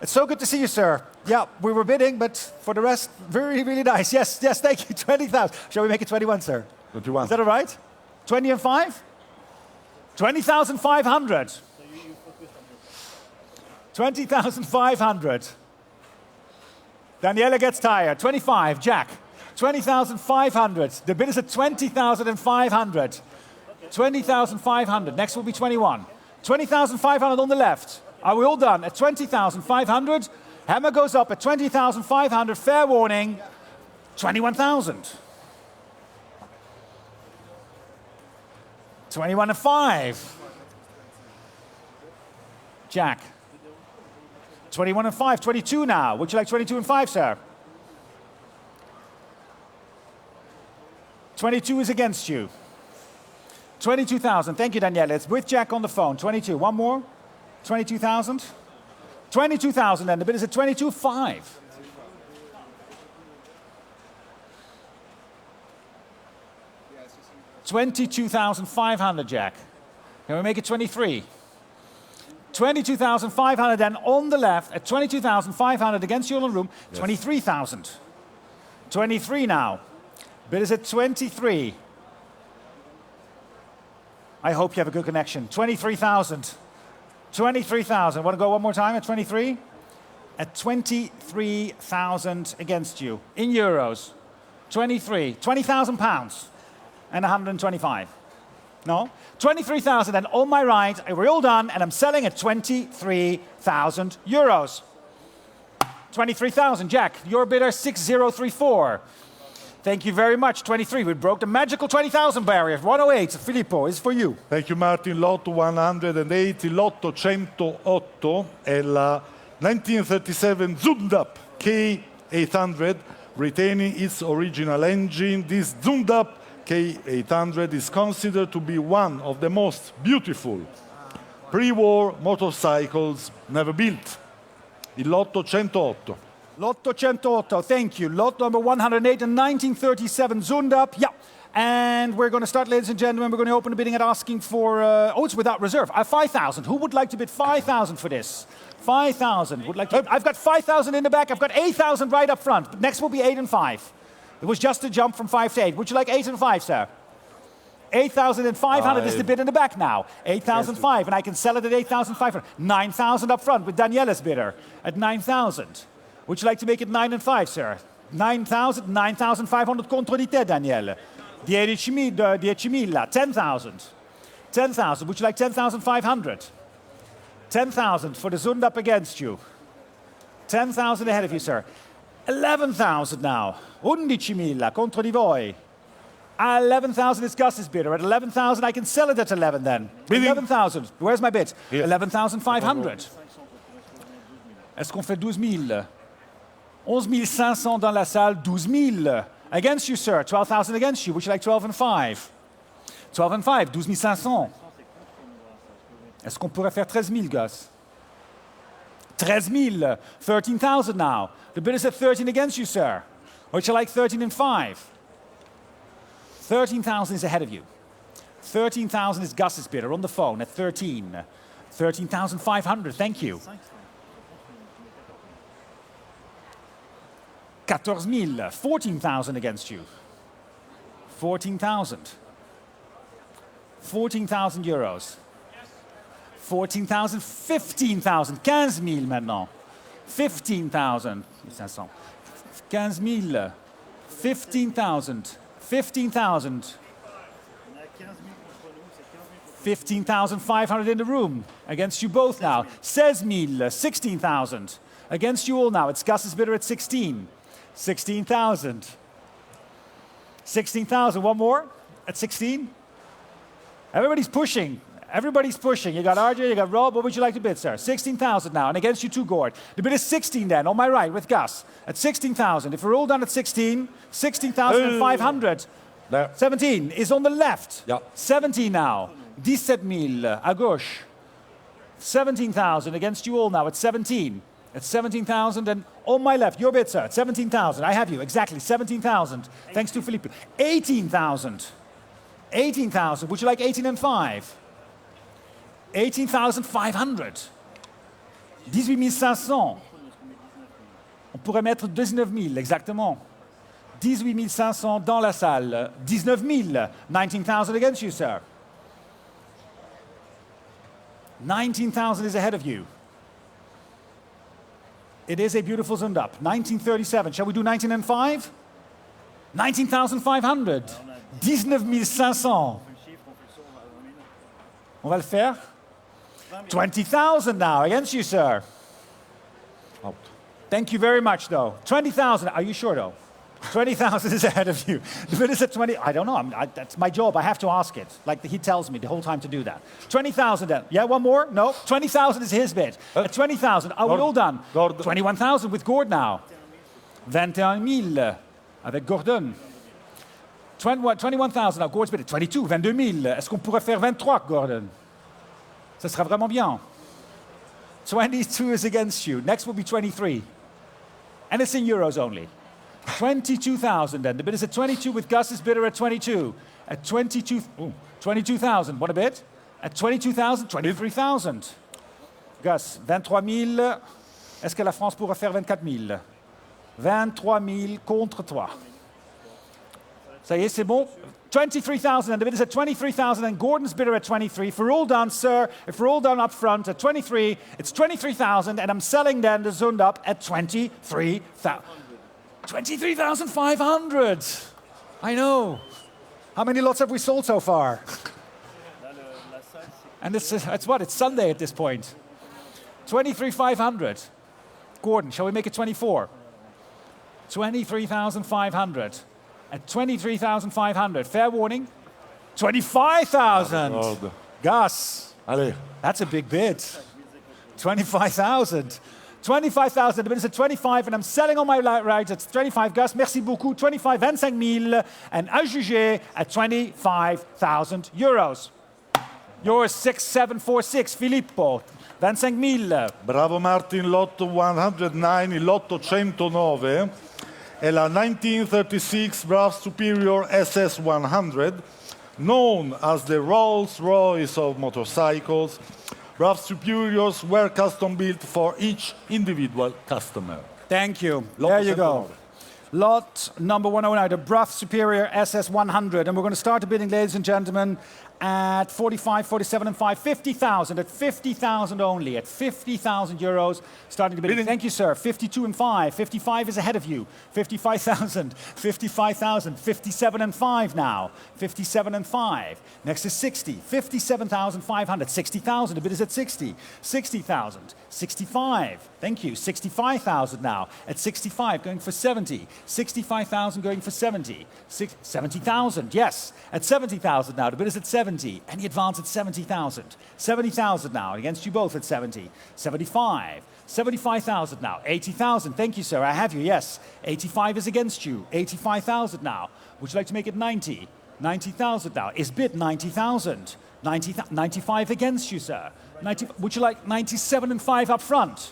It's so good to see you, sir. Yeah, we were bidding, but for the rest, very, really nice. Yes, yes, thank you. 20,000. Shall we make it 21, sir? 21. Is that all right? 20 and 5? 20,500. 20,500. Daniele gets tired. 25, Jack. 20,500. The bid is at 20,500. 20,500. Next will be 21. 20,500 on the left. Are we all done? At 20,500. Hammer goes up at 20,500. Fair warning. 21,000. 21 and 5. Jack. 21 and 5. 22 now. Would you like 22 and 5, sir? 22 is against you. 22,000. Thank you, Daniele. It's with Jack on the phone. 22. One more. 22,000. 22,000 then. The bid is at 22,500. 22,500, Jack. Can we make it 23? 22,500 then on the left at 22,500 against you all in the room. Yes. 23,000. 23 now. Bid is at 23. I hope you have a good connection. 23,000. 23,000. Want to go one more time at 23? At 23,000 against you in euros. 23. 20,000 pounds and 125. No? 23,000 and on my right, we're all done and I'm selling at 23,000 euros. 23,000, Jack. Your bidder 6034. Thank you very much. 23. We broke the magical 20,000 barrier. 108. Filippo is for you. Thank you, Martin. Lot 180. Lotto 108 è la 1937 zoomed up K800, retaining its original engine. This zoomed up K800 is considered to be one of the most beautiful pre-war motorcycles never built. Il Lotto 108. Lotto 108, thank you. Lot number 108 and 1937, Zundap. Yeah. And we're going to start, ladies and gentlemen. We're going to open the bidding at asking for, oh, it's without reserve. 5,000. Who would like to bid 5,000 for this? 5,000. Would like to. I've got 5,000 in the back. I've got 8,000 right up front. Next will be 8 and 5. It was just a jump from 5 to 8. Would you like 8 and 5, sir? 8,500 is the bid in the back now. 8,005, and I can sell it at 8,500. 9,000 up front with Daniela's bidder at 9,000. Would you like to make it 9 and 5, sir? 9,000, 9,500 contro di te, Daniele. 10.000, 10,000. 10,000, would you like 10,500? 10,000 for the Zund up against you. 10,000 ahead of you, sir. 11,000 now. 11.000 contro di voi. 11,000 is Gus's bidder. At 11,000, I can sell it at 11 then. 11,000. Where's my bid? 11,500. Est-ce qu'on fait 12,000? 11,500 dans la salle, 12,000. Against you, sir. 12,000 against you. Would you like 12 and 5? 12 and 5, 12,500. Est-ce qu'on pourrait faire 13,000, Gus? 13,000. 13,000 now. The bid is at 13 against you, sir. Would you like 13 and 5? 13,000 is ahead of you. 13,000 is Gus's bidder on the phone at 13. 13,500, thank you. 14,000. 14,000 against you. 14,000. 14,000 euros. 14,000, 15,000. 15,000 maintenant. 15,000. 15,000. 15,000. 15,000. 15,500 in the room. Against you both now. 16,000. 16,000. Against you all now. It's Gus's bidder at 16. 16,000. 16,000. One more at 16. Everybody's pushing. Everybody's pushing. You got RJ, you got Rob. What would you like to bid, sir? 16,000 now. And against you two, Gord. The bid is 16 then, on my right with Gus. At 16,000. If we're all done at 16, 16,500. No. 17 is on the left. Yeah. 17 now. 17,000 à gauche. 17,000 against you all now at 17. At 17,000 and on my left, your bid, sir. At 17,000. I have you. Exactly. 17,000. Thanks to Philippe. 18,000. 18,000. Would you like 18 and 5? 18,500. 18,500. On pourrait mettre 19,000, exactement. 18,500 dans la salle. 19,000. 19,000 against you, sir. 19,000 is ahead of you. It is a beautiful zoomed up. 1937. Shall we do 19 and 5? 19,500. 19,500. On va le faire? 20,000 now against you, sir. Out. Thank you very much, though. 20,000. Are you sure, though? 20,000 is ahead of you. The bid is at 20. I don't know. That's my job. I have to ask it. Like he tells me the whole time to do that. 20,000 then. Yeah, one more? No. 20,000 is his bid. At 20,000. Are we all done? 21,000 with Gord now. 21,000 avec Gordon. 21,000 now. Gord's bid at 22. 22,000. Est-ce qu'on pourrait faire 23, Gordon? Ça sera vraiment bien. 22 is against you. Next will be 23. And it's in euros only. 22,000 then. The bid is at 22 with Gus's bidder at 22. At 22,000. What a bid? At 22,000, 23,000. Gus, 23,000. Est-ce que la France pourra faire 24,000? 23,000 contre toi. Ça y est, c'est bon. 23,000, and the bid is at 23,000, and Gordon's bidder at 23. If we're all done, sir, if we're all done up front at 23, it's 23,000, and I'm selling then the Zund up at 23,000. 23,500. I know. How many lots have we sold so far? And it's what? It's Sunday at this point. 23,500. Gordon, shall we make it 24? 23,500. At 23,500. Fair warning. 25,000. Gus. Allez. That's a big bid. 25,000. 25,000. The bid is at 25, and I'm selling on my right at 25. Gus, merci beaucoup. 25,000. And à juger at 25,000 euros. Yours 6746, Filippo. 25 000. Bravo Martin, lotto 109, il lotto 109 è la 1936 Brave Superior SS100, known as the Rolls-Royce of motorcycles. Brave Superiors were custom built for each individual customer. Thank you. Lotto There you go. 109. Lot number 109, the Bruff Superior SS100. And we're going to start the bidding, ladies and gentlemen, at 45, 47 and 5, 50,000, at 50,000 only, at 50,000 euros, starting the bidding. Bidding. Thank you, sir. 52 and 5, 55 is ahead of you, 55,000, 55,000, 57 and 5 now, 57 and 5. Next is 60, 57,500, 60,000, the bid is at 60, 60,000, 65, thank you, 65,000 now, at 65, going for 70, 65,000 going for 70, 70,000, yes, at 70,000 now, the bid is at 70. Any advance at 70,000. 70,000 now, against you both at 70. 75. 75,000 now. 80,000. Thank you, sir. I have you, yes. 85 is against you. 85,000 now. Would you like to make it 90? 90,000 now. Is bid 90,000. 95 against you, sir. 90, would you like 97 and 5 up front?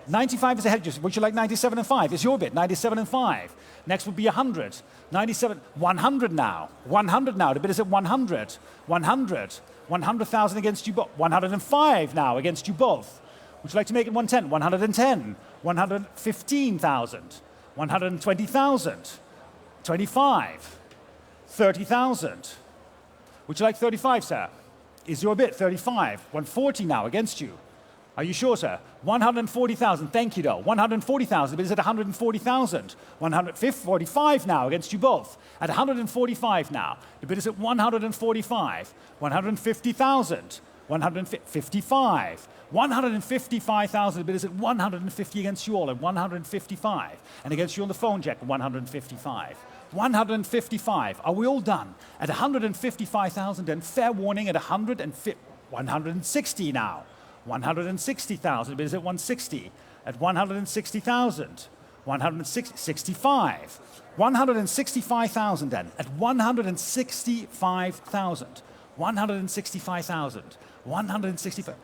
95 is ahead of you. Would you like 97 and 5? Is your bid 97 and 5? Next would be 100. 97, 100 now. 100 now. The bid is at 100. 100. 100,000 against you both. 105 now against you both. Would you like to make it 110? 110. 115,000. 120,000. 25. 30,000. Would you like 35, sir? Is your bid 35? 140 now against you. Are you sure, sir? 140,000. Thank you, though. 140,000. The bid is at 140,000. 145 now against you both. At 145 now. The bid is at 145. 150,000. 155. 155,000. The bid is at 150 against you all. At 155. And against you on the phone, Jack. 155. 155. Are we all done? At 155,000, then fair warning at 160 now. 160,000, but is it 160? At 160,000. 165. 165,000 then. At 165,000. 165,000. 165.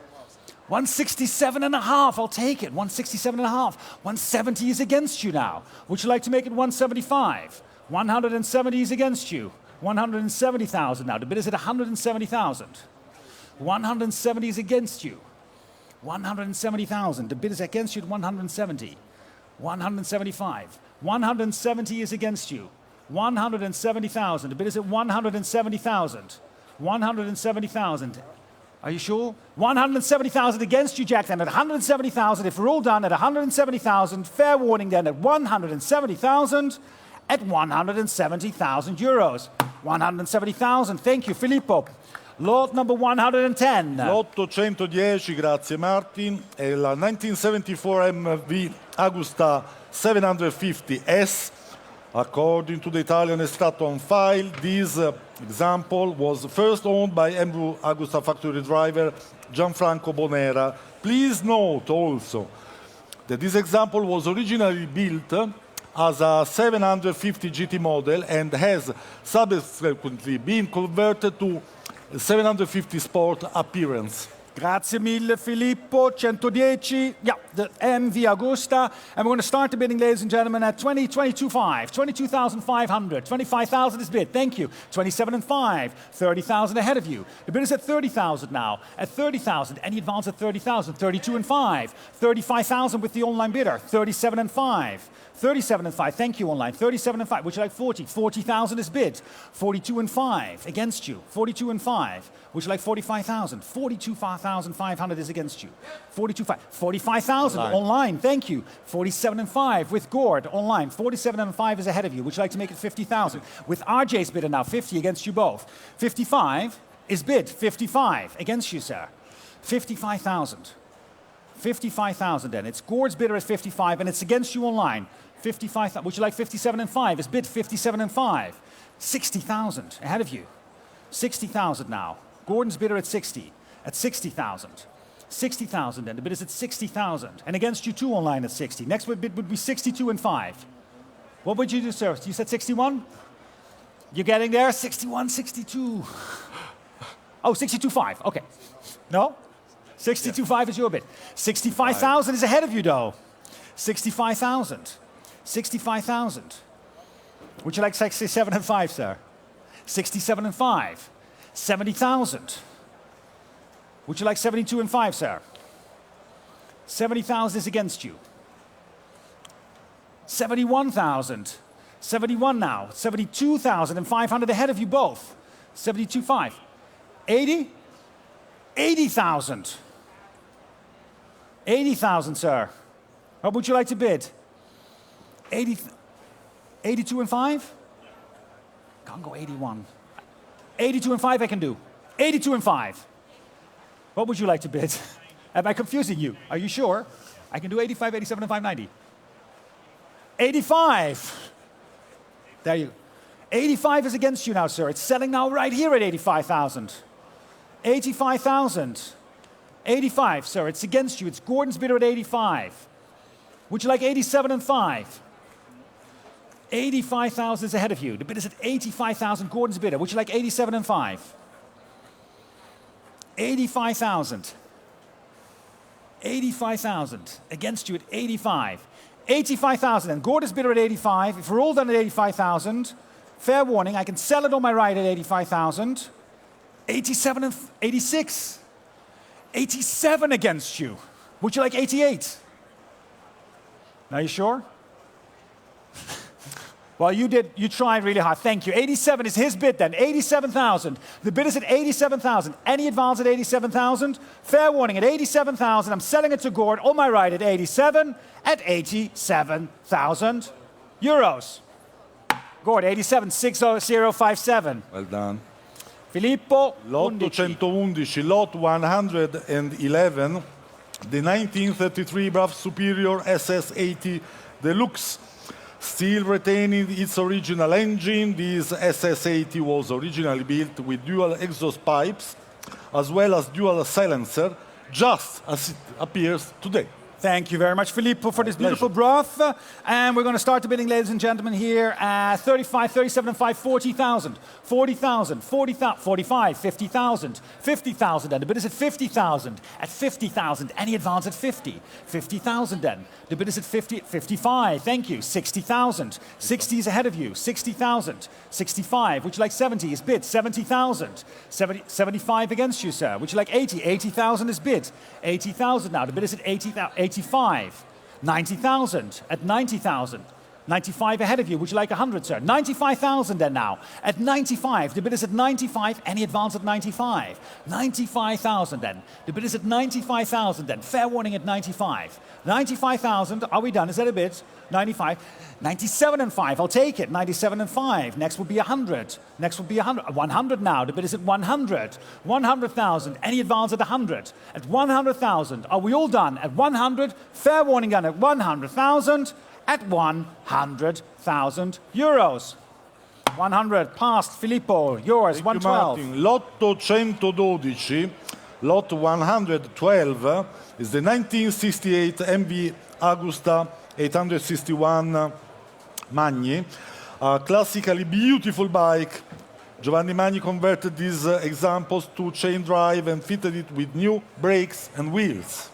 167 and a half, I'll take it. 167 and a half. 170 is against you now. Would you like to make it 175? 170 is against you. 170,000 now. The bid is at 170,000. 170 is against you. 170,000. The bid is against you at 170. 175. 170 is against you. 170,000. The bid is at 170,000. 170,000. Are you sure? 170,000 against you, Jack, then at 170,000. If we're all done at 170,000, fair warning then at 170,000 at 170,000 euros. 170,000. Thank you, Filippo. Lot number 110. Lotto 110, grazie Martin, è la 1974 MV Agusta 750S. According to the Italian extract on file, this example was first owned by MV Agusta factory driver Gianfranco Bonera. Please note also that this example was originally built as a 750 GT model and has subsequently been converted to 750 Sport appearance. Grazie mille, Filippo. 110. Yeah, the MV Agusta. And we're going to start the bidding, ladies and gentlemen, at 22,500. 22,500. 25,000 is bid. Thank you. 27 and 5. 30,000 ahead of you. The bid is at 30,000 now. At 30,000. Any advance at 30,000. 32 and 5. 35,000 with the online bidder. 37 and 5. 37 and 5. Thank you, online. 37 and 5. Would you like 40? 40,000 is bid. 42 and 5 against you. 42 and 5. Would you like 45,000? 42,500 is against you. 42,500. 45,000 online. Thank you. 47 and 5 with Gord online. 47 and 5 is ahead of you. Would you like to make it 50,000? With RJ's bidder now, 50 against you both. 55 is bid. 55 against you, sir. 55,000. 55,000 then. It's Gord's bidder at 55 and it's against you online. 55,000. Would you like 57 and 5? It's bid 57 and 5. 60,000 ahead of you. 60,000 now. Gordon's bidder at 60. At 60,000. 60,000 then. The bid is at 60,000. And against you two online at 60. Next bid would be 62 and 5. What would you do, sir? You said 61? You're getting there? 61, 62. Oh, 62.5. Okay. No? 62.5 is your bid. 65,000 is ahead of you, though. 65,000. 65,000. Would you like 67 and 5, sir? 67 and 5. 70,000. Would you like 72 and 5, sir? 70,000 is against you. 71,000. 71 now. 72,500 ahead of you both. 72.5. 80? 80,000. 80,000, sir. What would you like to bid? 82 and 5? Can't go 81. 82 and 5 I can do. 82 and 5. What would you like to bid? Am I confusing you? Are you sure? I can do 85, 87 and 590. 85. There you go. 85 is against you now, sir. It's selling now right here at 85,000. 85,000. 85, sir. It's against you. It's Gordon's bidder at 85. Would you like 87 and 5? 85,000 is ahead of you. The bid is at 85,000. Gordon's bidder. Would you like 87 and 5? 85,000. 85,000. Against you at 85. 85,000 and Gordon's bidder at 85. If we're all done at 85,000, fair warning, I can sell it on my right at 85,000. 87 and 86. 87 against you. Would you like 88? Now you sure? Well, you tried really hard. Thank you. 87 is his bid then. 87,000. The bid is at 87,000. Any advance at 87,000? Fair warning, at 87,000. I'm selling it to Gord on my right at 87. At 87,000 euros. Gord, 87,60057. Well done. Filippo, Lot 11. 111, lot 111, the 1933 BRAF Superior SS80 Deluxe. Still retaining its original engine, this SS80 was originally built with dual exhaust pipes as well as dual silencer, just as it appears today. Thank you very much, Filippo, for this beautiful broth. And we're going to start the bidding, ladies and gentlemen, here at 35, 37, and 5, 40,000, 40,000, 40,000, 45, 50,000, 50,000, and the bid is at 50,000. At 50,000, any advance at 50, 50,000 then. The bid is at 50, 55, thank you, 60,000. 60 is ahead of you, 60,000. 65, would you like 70 is bid, 70,000. 75 against you, sir. Would you like 80? 80,000 is bid. 80,000 now, the bid is at 85. 90,000 at 90,000. 95 ahead of you. Would you like 100, sir? 95,000 then now. At 95, the bid is at 95. Any advance at 95? 95,000 then. The bid is at 95,000 then. Fair warning at 95. 95,000. Are we done? Is that a bid? 95. 97 and 5. I'll take it. 97 and 5. Next will be 100. Next will be 100. 100 now. The bid is at 100. 100,000. Any advance at 100? At 100,000. Are we all done? At 100. Fair warning done at 100,000. At 100,000 euros. 100 passed. Filippo, yours. Thank you, 112. Martin. Lot 112, lot 112 is the 1968 MV Agusta 861 Magni, a classically beautiful bike. Giovanni Magni converted these examples to chain drive and fitted it with new brakes and wheels.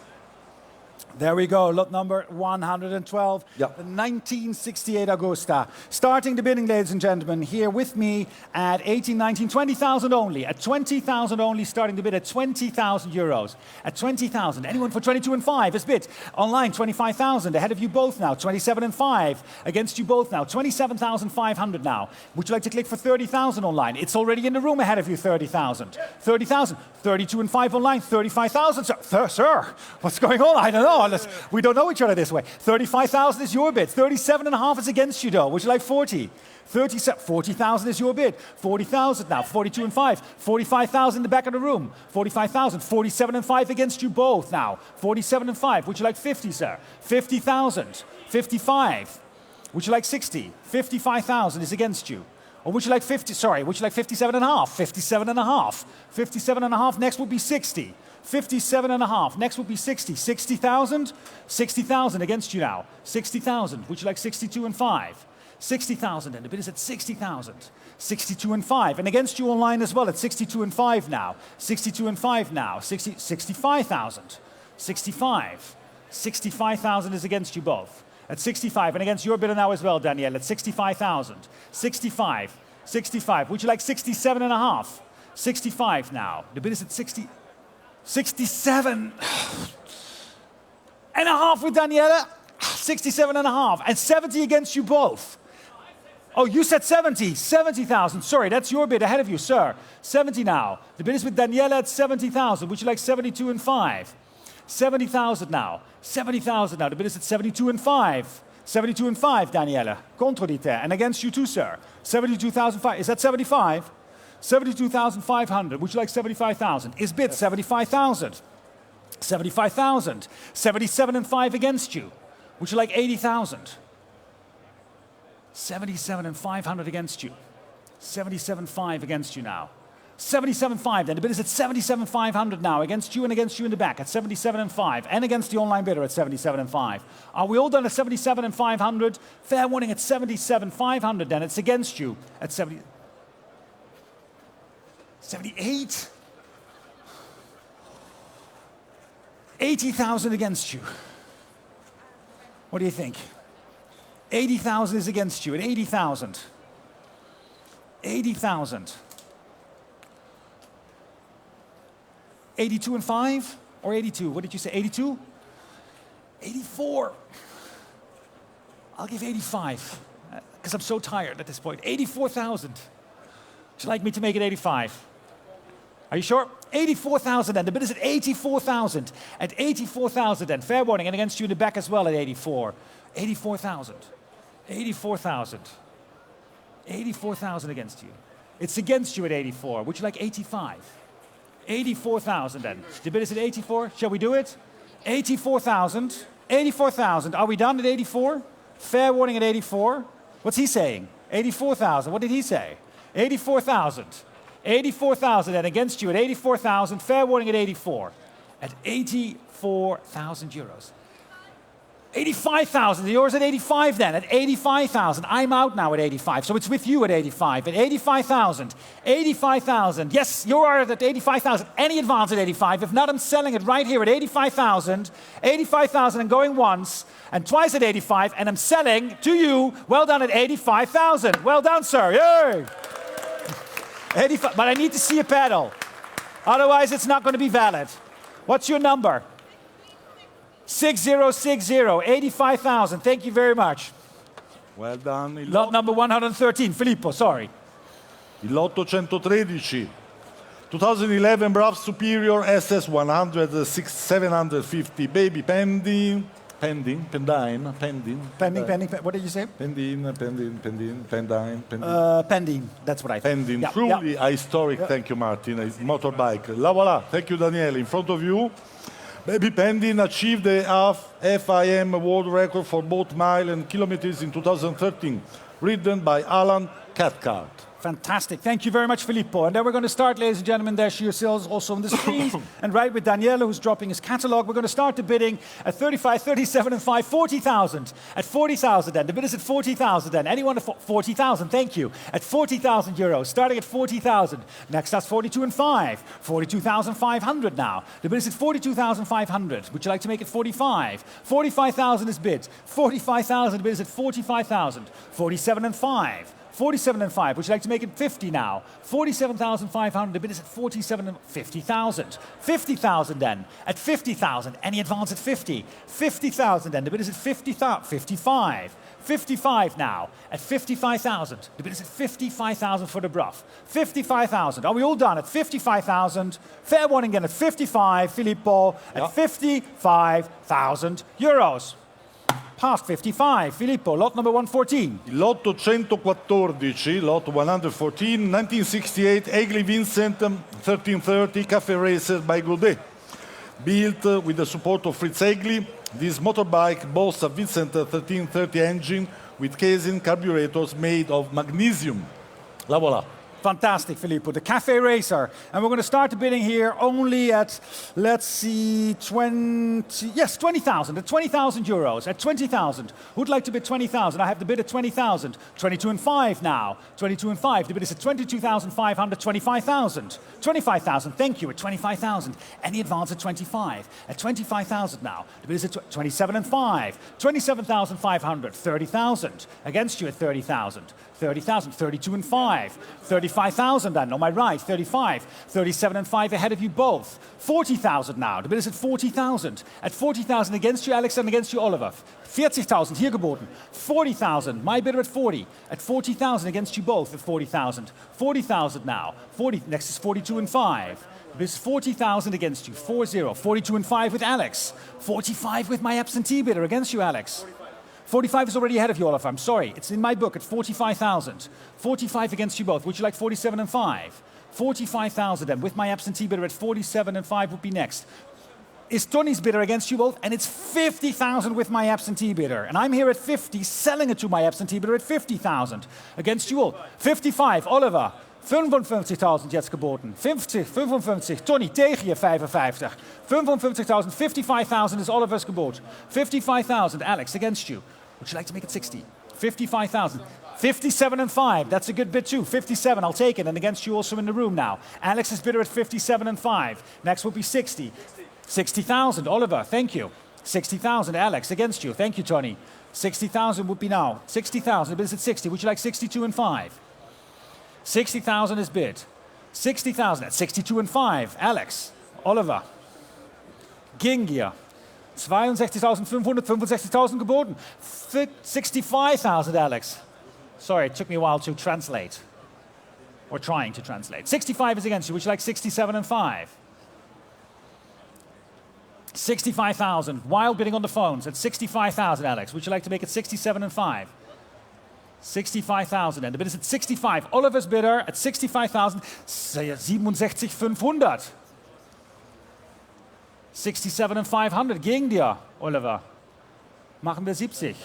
There we go, lot number 112, Yeah. the 1968 Agusta. Starting the bidding, ladies and gentlemen, here with me at 18, 19, 20,000 only. At 20,000 only, starting the bid at 20,000 euros. At 20,000, anyone for 22 and 5 is bid. Online, 25,000, ahead of you both now. 27 and 5, against you both now. 27,500 now. Would you like to click for 30,000 online? It's already in the room ahead of you, 30,000. 30,000, 32 and 5 online, 35,000. Sir, what's going on? I don't know. We don't know each other this way. 35,000 is your bid. 37 and a half is against you, though. Would you like 40? 40,000 is your bid. 40,000 now. 42 and 5. 45,000 in the back of the room. 45,000. 47 and 5 against you both now. 47 and 5. Would you like 50, sir? 50,000. 55. Would you like 60? 55,000 is against you. Or would you like 50? Sorry, would you like 57 and a half? 57 and a half. 57 and a half. Next would be 60. 57 and a half. Next would be 60. 60,000. 60,000 against you now. 60,000. Would you like 62 and 5? 60,000 then. The bid is at 60,000. 62 and 5. And against you online as well at 62 and 5 now. 62 and 5 now. 65,000. 65. 65,000 is against you both. At 65. And against your bidder now as well, Danielle, at 65,000. 65. 65. Would you like 67 and a half? 65 now. The bid is at 60. 67 and a half with Daniela. 67 and a half. And 70 against you both. Oh, you said 70. 70,000. Sorry, that's your bid ahead of you, sir. 70 now. The bid is with Daniela at 70,000. Would you like 72 and 5? 70,000 now. 70,000 now. The bid is at 72 and 5. 72 and 5, Daniela. Controdite. And against you too, sir. 72,005. Is that 75? 72,500. Would you like 75,000? Is bid 75,000. 75,000. 77 and 5 against you. Would you like 80,000? 77 and 500 against you. 77.5 against you now. 77.5 then. The bid is at 77,500 now against you and against you in the back at 77 and 5 and against the online bidder at 77 and 5. Are we all done at 77 and 500? Fair warning at 77,500 then. It's against you at 78. 80,000 against you. What do you think? 80,000 is against you at 80,000. 80,000. 82 and 5 or 82? What did you say? 82? 84. I'll give 85 because I'm so tired at this point. 84,000. Would you like me to make it 85? Are you sure? 84,000 then. The bid is at 84,000. At 84,000 then. Fair warning. And against you in the back as well at 84. 84,000. 84,000. 84,000 against you. It's against you at 84. Would you like 85? 84,000 then. The bid is at 84. Shall we do it? 84,000. 84,000. Are we done at 84? Fair warning at 84. What's he saying? 84,000. What did he say? 84,000. 84,000 and against you at 84,000. Fair warning at 84. At 84,000 euros. 85,000. Yours at 85 then. At 85,000. I'm out now at 85. So it's with you at 85. At 85,000. 85,000. Yes, you are at 85,000. Any advance at 85. If not, I'm selling it right here at 85,000. 85,000 and going once and twice at 85. And I'm selling to you. Well done at 85,000. Well done, sir. Yay! 85, but I need to see a pedal. Otherwise, it's not going to be valid. What's your number? 6060, 85,000. Thank you very much. Well done. Lot number 113. Filippo, sorry. Il lotto 113. 2011 Brav Superior SS 100 750 baby pending. Pending. What did you say? Pending. Pending. That's what I think. Pending. Yeah, Truly yeah. historic. Yeah. Thank you, Martin. It's motorbike. La voilà. Thank you, Daniele. In front of you. Baby Pending achieved the FIM world record for both mile and kilometers in 2013, ridden by Alan Cathcart. Fantastic. Thank you very much, Filippo. And then we're going to start, ladies and gentlemen. There she is also on the screen. And right with Daniele, who's dropping his catalogue. We're going to start the bidding at 35, 37, and 5, 40,000. At 40,000 then. The bid is at 40,000 then. Anyone at 40,000? Thank you. At 40,000 euros. Starting at 40,000. Next, that's 42 and 5. 42,500 now. The bid is at 42,500. Would you like to make it 45? 45,000 is bid. 45,000. The bid is at 45,000. 47 and 5. 47 and 5. Would you like to make it 50 now? 47,500. The bid is at 47 and 50,000. 50,000 then. At 50,000. Any advance at 50? 50,000 then. The bid is at 55. 55 now. At 55,000. The bid is at 55,000 for the Bruff. 55,000. Are we all done? At 55,000. Fair warning again at 55. Filippo at 55,000 euros. Past 55. Filippo, lot number 114. Il lotto 114, lot 114, 1968, Egli Vincent 1330 Cafe Racer by Godet. Built with the support of Fritz Egli, this motorbike boasts a Vincent 1330 engine with casing carburetors made of magnesium. La voilà. Fantastic, Filippo. The Cafe Racer. And we're going to start the bidding here only at, let's see, 20,000. At 20,000 euros. At 20,000. Who'd like to bid 20,000? I have the bid at 20,000. 22 and 5 now. 22 and 5. The bid is at 22,500. 25,000. 25,000. Thank you. At 25,000. Any advance at 25. At 25,000 now. The bid is at 27 and 5. 27,500. 30,000. Against you at 30,000. 30,000, 32 and 5, 35,000 then, on my right, 35, 37 and 5 ahead of you both, 40,000 now, the bid is at 40,000, at 40,000 against you Alex and against you Oliver, 40,000 hier geboten, 40,000, my bidder at 40, at 40,000 against you both at 40,000, 40,000 now, 40, next is 42 and 5, this is 40,000 against you, 40, 42 and 5 with Alex, 45 with my absentee bidder against you Alex. 45 is already ahead of you, Oliver. I'm sorry. It's in my book at 45,000. 45 against you both. Would you like 47 and 5? 45,000 and with my absentee bidder at 47 and 5 would be next. Is Tony's bidder against you both? And it's 50,000 with my absentee bidder. And I'm here at 50, selling it to my absentee bidder at 50,000. Against you all. 55, Oliver. 55.000 jetzt geboten. 50, 55. Tony, tegen je 55. 55,000, 55,000 is Oliver's gebot. 55,000, Alex, against you. Would you like to make it 60? 55,000. 57 and 5, that's a good bid too. 57, I'll take it, and against you also in the room now. Alex's bidder at 57 and 5. Next will be 60. 60,000, Oliver, thank you. 60,000, Alex, against you. Thank you, Tony. 60,000 would be now. 60,000, the bid is at 60. Would you like 62 and 5? 60,000 is bid. 60,000 at 62 and 5. Alex, Oliver. Gingier. 62.500, 65.000 geboten. 65,000, Alex. Sorry, it took me a while to translate. Or trying to translate. 65 is against you. Would you like 67 and 5? 65,000. Wild bidding on the phones at 65,000, Alex. Would you like to make it 67 and 5? 65,000 and the bid is at 65. Oliver's bidder at 65,000. 67,500. 67 and 500 gegen dir, Oliver. Machen wir 70.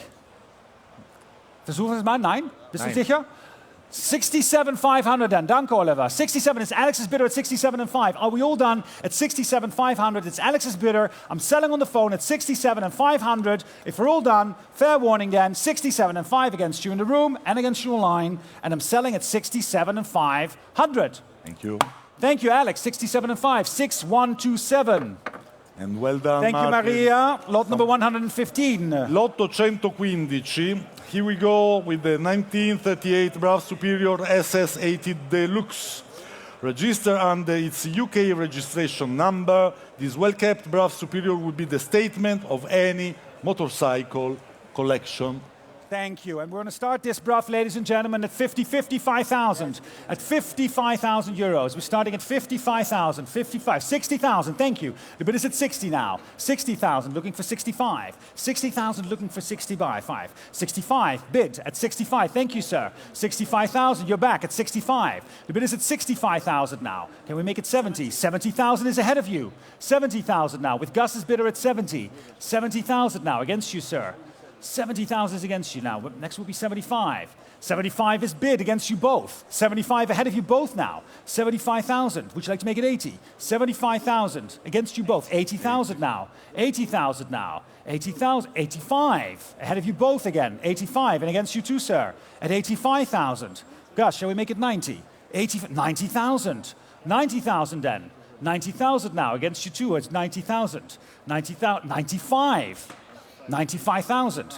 Versuchen wir es mal? Nein? Bist du sicher? 67,500 then. Danke, Oliver. 67 is Alex's bidder at 67 and 5. Are we all done at 67,500? It's Alex's bidder. I'm selling on the phone at 67 and 500. If we're all done, fair warning then, 67 and 5 against you in the room and against you online. And I'm selling at 67 and 500. Thank you. Thank you, Alex. 67 and 5. 6127. And well done, Thank you, Martin. Maria. Lot number 115. Lotto 115. Here we go with the 1938 Brav Superior SS80 Deluxe. Registered under its UK registration number, this well-kept Brav Superior will be the statement of any motorcycle collection. Thank you. And we're going to start this Brav, ladies and gentlemen, at 55,000. At 55,000 euros. We're starting at 55,000. 55. 60,000. Thank you. The bid is at 60 now. 60,000 looking for 65. 60,000 looking for 65. 65. Bid at 65. Thank you, sir. 65,000. You're back at 65. The bid is at 65,000 now. Can we make it 70? 70,000 is ahead of you. 70,000 now with Gus's bidder at 70. 70,000 now against you, sir. 70,000 is against you now. Next will be 75. 75 is bid against you both. 75 ahead of you both now. 75,000. Would you like to make it 80? 75,000 against you both. 80,000 now. 80,000 now. 80,000. 85 ahead of you both again. 85 and against you too, sir. At 85,000. Gosh, shall we make it 90? 90,000. 90,000 then. 90,000 now against you too. It's 90,000. 90,000. 95. 95,000.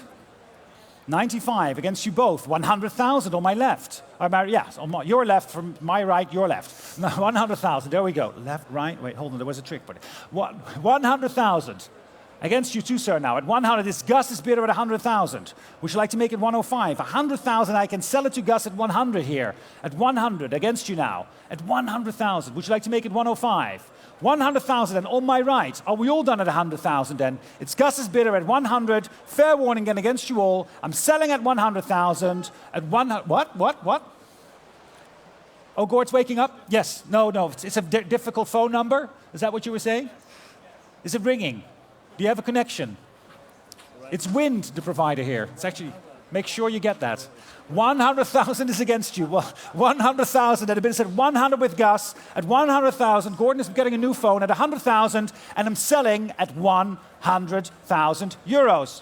95 against you both. 100,000 on my left. Yes, on your left, from my right, your left. 100,000. There we go. Left, right. Wait, hold on. There was a trick. But 100,000 against you too, sir. Now at 100, this Gus is bidder at 100,000. Would you like to make it 105? 100,000. I can sell it to Gus at 100 here. At 100 against you now. At 100,000. Would you like to make it 105? 100,000 and on my right. Are we all done at 100,000 then? It's Gus's bidder at 100. Fair warning then against you all. I'm selling at 100,000. At 100. What? Oh, Gord's waking up? Yes. No. It's a difficult phone number. Is that what you were saying? Is it ringing? Do you have a connection? It's Wind, the provider here. It's actually... Make sure you get that. 100,000 is against you. Well, 100,000 at a bid is at 100 with Gus. At 100,000, Gordon is getting a new phone at 100,000, and I'm selling at 100,000 euros.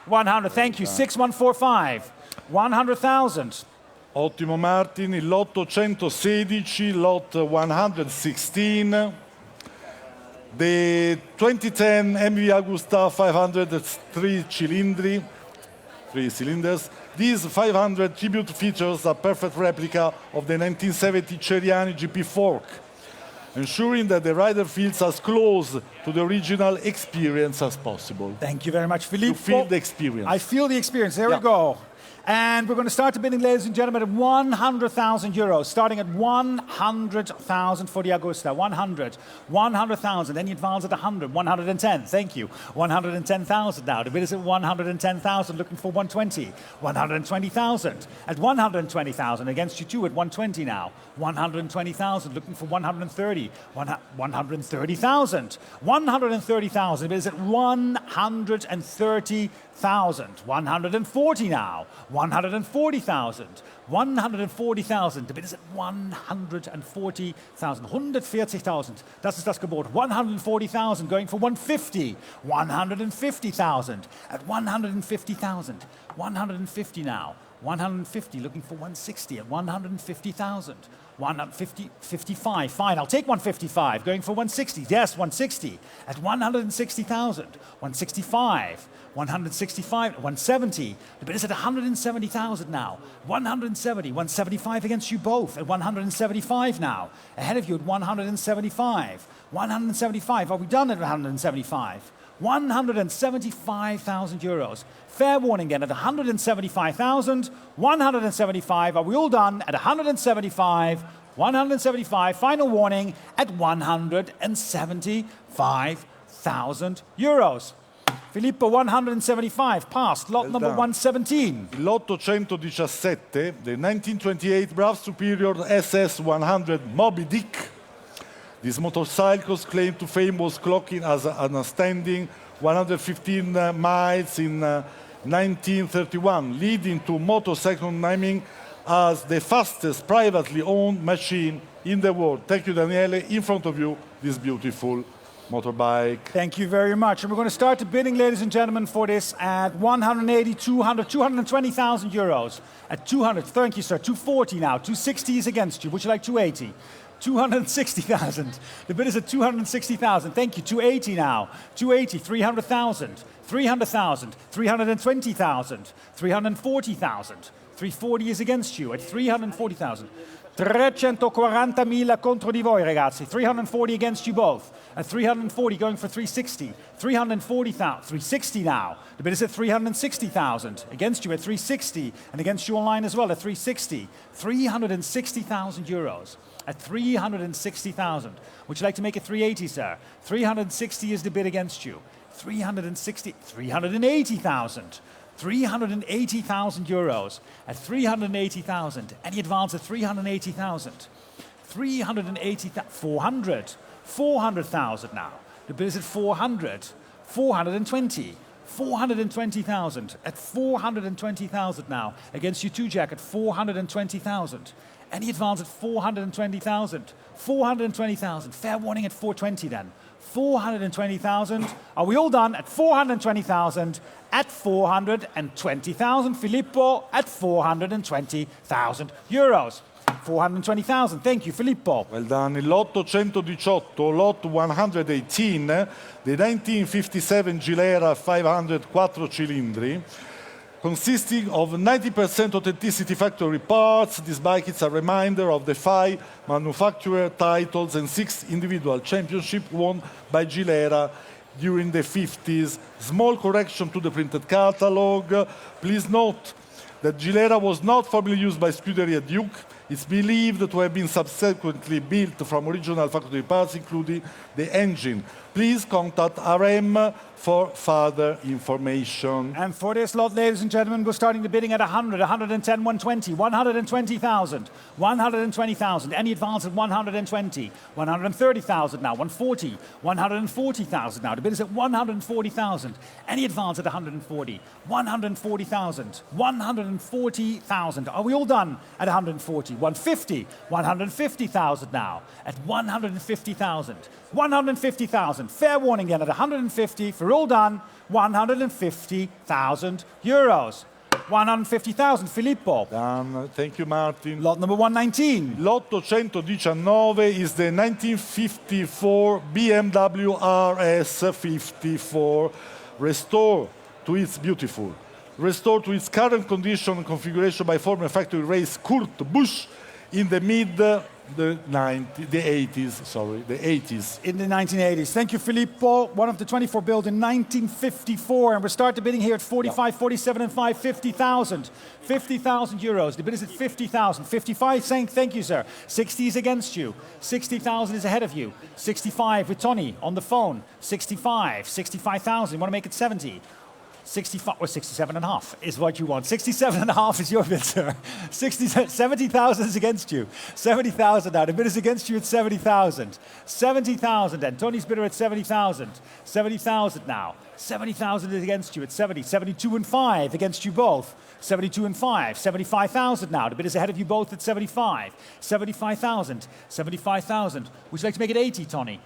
100, thank you. 6145. 100,000. Ottimo Martin, il lotto 116, lot 116. The 2010 MV Agusta 500 3 cylinders. These 500 tribute features a perfect replica of the 1970 Ceriani GP fork, ensuring that the rider feels as close to the original experience as possible. Thank you very much, Filippo. You feel the experience. I feel the experience. There Yeah. we go. And we're going to start the bidding, ladies and gentlemen, at 100,000 euros, starting at 100,000 for the Agusta. 100,000. Then you advance at 100, 110. Thank you. 110,000 now. The bid is at 110,000, looking for 120. 120,000. At 120,000, against you two at 120 now. 120,000, looking for 130. 130,000. 130,000. The bid is at 130,000. 140 now. 140,000. 140,000. The bid is at 140,000. 140,000. Das ist das Gebot. 140,000 going for 150. 150,000. At 150,000. 150 now. 150 looking for 160 at 150,000. 155. Fine, I'll take 155. Going for 160. Yes, 160 at 160,000. 165. 165, 170. The bid is at 170,000 now. 170, 175 against you both at 175 now. Ahead of you at 175. 175, are we done at 175? 175,000 euros. Fair warning then at 175,000. 175, are we all done at 175? 175, final warning at 175,000 euros. Filippo, 175, passed. Lot number done. 117. Il lotto 117, the 1928 Brav Superior SS 100 Moby Dick. This motorcycle's claim to fame was clocking as an outstanding 115 miles in 1931, leading to motorcycle naming as the fastest privately owned machine in the world. Thank you, Daniele. In front of you, this beautiful motorbike. Thank you very much. And we're going to start the bidding, ladies and gentlemen, for this at 180, 200, 220,000 euros. At 200, thank you, sir. 240 now. 260 is against you. Would you like 280? 260,000. The bid is at 260,000. Thank you. 280 now. 280, 300,000. 300,000. 320,000. 340,000. 340 is against you at 340,000. 340.000 contro di voi, ragazzi. 340 against you both. At 340, going for 360. 340,000. 360 now. The bid is at 360,000. Against you at 360. And against you online as well at 360. 360,000 euros. At 360,000. Would you like to make it 380, sir? 360 is the bid against you. 360. 380,000. 380,000 euros at 380,000. Any advance at 380,000. 380,000. 400. 400,000 now. The bid is at 400. 420. 420,000 at 420,000 now. Against you two, Jack, at 420,000. Any advance at 420,000. 420,000. Fair warning at 420 then. 420,000. Are we all done at 420,000? At 420,000. Filippo at 420,000 euros. 420,000. Thank you, Filippo. Well done. Il lotto 118, lot 118, the 1957 Gilera 500 4 cilindri, consisting of 90% authenticity factory parts. This bike is a reminder of the 5 manufacturer titles and 6 individual championships won by Gilera during the 50s. Small correction to the printed catalog. Please note that Gilera was not formerly used by Scuderia Duke. It's believed to have been subsequently built from original factory parts, including the engine. Please contact RM for further information. And for this lot, ladies and gentlemen, we're starting the bidding at 100, 110, 120, 120,000, 120,000. Any advance at 120, 130,000 now, 140, 140,000 now. The bid is at 140,000. Any advance at 140, 140,000, 140,000. Are we all done at 140? 150, 150,000 now at 150,000. 150,000. Fair warning then at 150. For all done, 150,000 euros. 150,000. Filippo. Done. Thank you, Martin. Lot number 119. L'819 is the 1954 BMW RS 54 restored to its current condition and configuration by former factory race Kurt Busch in the the 80s. In the 1980s. Thank you, Filippo. One of the 24 built in 1954. And we start the bidding here at 45, 47 and 5, 50,000. 50,000 euros. The bid is at 50,000. 55 saying thank you, sir. 60 is against you. 60,000 is ahead of you. 65 with Tony on the phone. 65. 65,000. You want to make it 70. 65 or 67 and a half is what you want. 67 and a half is your bid, sir. 70,000 is against you. 70,000 now. The bid is against you at 70,000. 70,000 then. Tony's bidder at 70,000. 70,000 now. 70,000 is against you at 70. 72 and 5 against you both. 72 and 5. 75,000 now. The bid is ahead of you both at 75. 75,000. 75,000. Would you like to make it 80, Tony?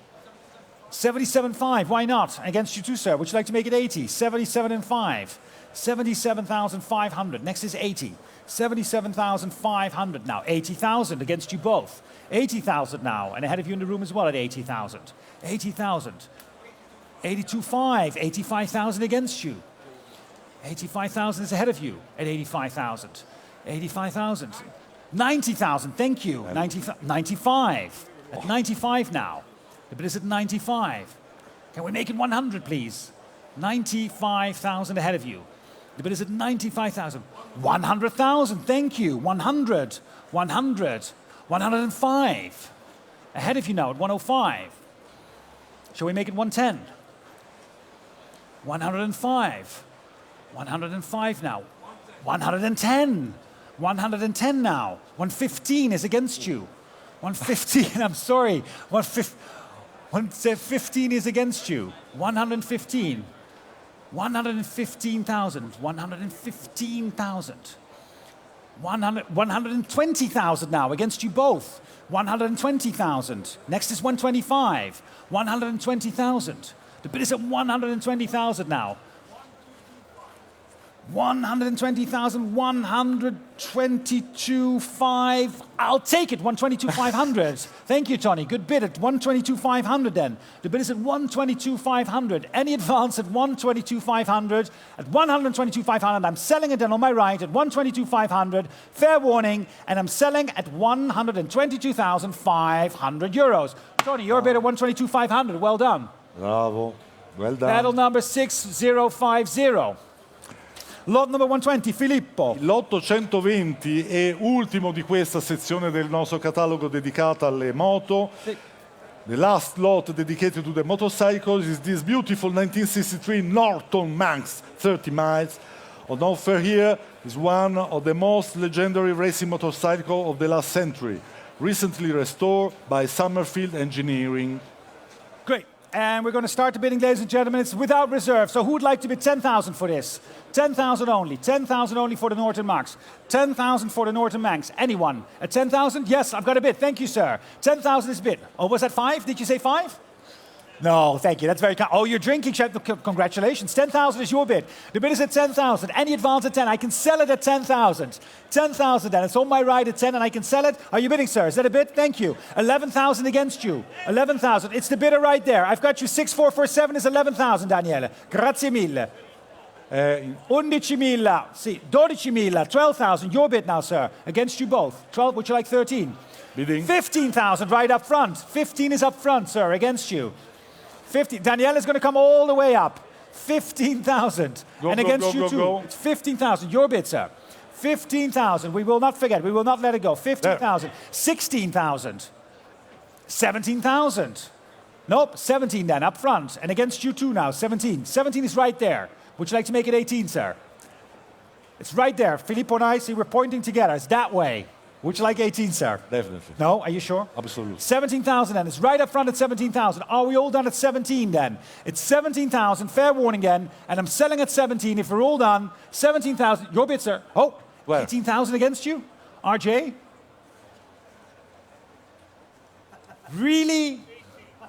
77.5, why not? Against you too, sir. Would you like to make it 80? 77 and 5. 77,500. Next is 80. 77,500 now. 80,000 against you both. 80,000 now. And ahead of you in the room as well at 80,000. 80,000. 82.5. 85,000 against you. 85,000 is ahead of you at 85,000. 85,000. 90,000, thank you. 95. At 95 now. The bid is at 95. Can we make it 100, please? 95,000 ahead of you. The bid is at 95,000. 100,000, thank you. 100, 100, 105. Ahead of you now at 105. Shall we make it 110? 105. 105 now. 110. 110 now. 115 is against you. 115, I'm sorry. 115 is against you. 115. 115,000. 115,000. 120,000 now against you both. 120,000. Next is 125. 120,000. The bid is at 120,000 now. 120,000, 122,500. I'll take it, 122,500. Thank you, Tony. Good bid at 122,500 then. The bid is at 122,500. Any advance at 122,500. At 122,500, I'm selling it then on my right at 122,500. Fair warning, and I'm selling at 122,500 euros. Tony, your bid at 122,500. Well done. Bravo. Well done. Battle number 6050. Lot number 120, Filippo. L'820 è ultimo di questa sezione del nostro catalogo dedicata alle moto. Sì. The last lot dedicated to the motorcycles is this beautiful 1963 Norton Manx 30 miles. On offer here is one of the most legendary racing motorcycles of the last century, recently restored by Summerfield Engineering. Great. And we're going to start the bidding, ladies and gentlemen. It's without reserve. So who would like to bid 10,000 for this? 10,000 only. 10,000 only for the Norton Manx. 10,000 for the Norton Manx. Anyone? At 10,000? Yes, I've got a bid. Thank you, sir. 10,000 is bid. Oh, was that 5? Did you say 5? No, thank you. That's very kind. Oh, you're drinking, chef. Congratulations. 10,000 is your bid. The bid is at 10,000. Any advance at 10. I can sell it at 10,000. 10,000 then. It's on my right at 10 and I can sell it. Are you bidding, sir? Is that a bid? Thank you. 11,000 against you. 11,000. It's the bidder right there. I've got you. 6447 is 11,000, Daniele. Grazie mille. 11,000. Sì. 12,000. 12,000. Your bid now, sir. Against you both. 12. Would you like 13? Bidding. 15,000 right up front. 15 is up front, sir. Against you. 50. Danielle is going to come all the way up. 15,000. And against you too. It's 15,000. Your bid, sir. 15,000. We will not forget. We will not let it go. 15,000. 16,000. 17,000. Nope, 17 then, up front. And against you too now, 17. 17 is right there. Would you like to make it 18, sir? It's right there. Filippo and I, see, we're pointing together. It's that way. Would you like 18, sir? Definitely. No? Are you sure? Absolutely. 17,000 then. It's right up front at 17,000. Are we all done at 17 then? It's 17,000. Fair warning again. And I'm selling at 17. If we're all done, 17,000. Your bid, sir. Oh, Where? 18,000 against you? RJ? Really?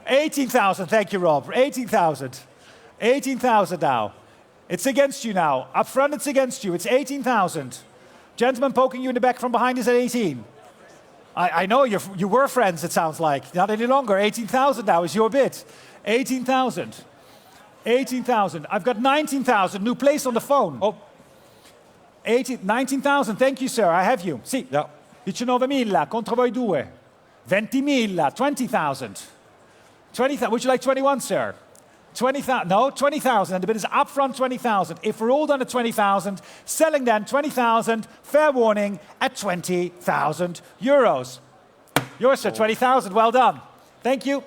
18,000. Thank you, Rob. 18,000. 18,000 now. It's against you now. Up front, it's against you. It's 18,000. Gentleman poking you in the back from behind is at 18. I know you were friends, it sounds like. Not any longer. 18,000 now is your bid. 18,000. 18,000. I've got 19,000. New place on the phone. Oh, 19,000. Thank you, sir. I have you. Sì. yeah. 19.000 contro voi due. 20.000. 20,000. 20,000. Would you like 21, sir? 20,000. No, 20,000. And the bid is up front 20,000. If we're all done at 20,000, selling then 20,000. Fair warning at 20,000 euros. Yours, sir. 20,000. Well done. Thank you.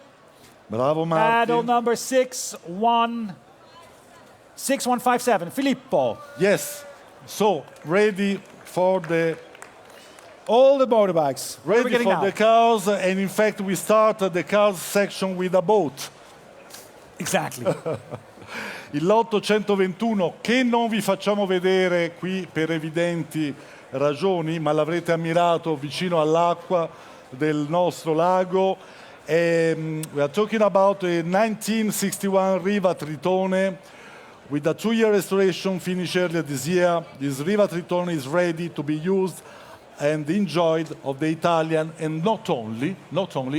Bravo Battle Martin. number 6157. Filippo. Yes. So, ready for the All the motorbikes. What are we ready getting for now? the cars, and in fact we start the cars section with a boat. Exactly. Il lotto 121 che non vi facciamo vedere qui per evidenti ragioni, ma l'avrete ammirato vicino all'acqua del nostro lago. We are talking about a 1961 Riva Tritone with a 2-year restoration finished earlier this year. This Riva Tritone is ready to be used and enjoyed of the Italian and not only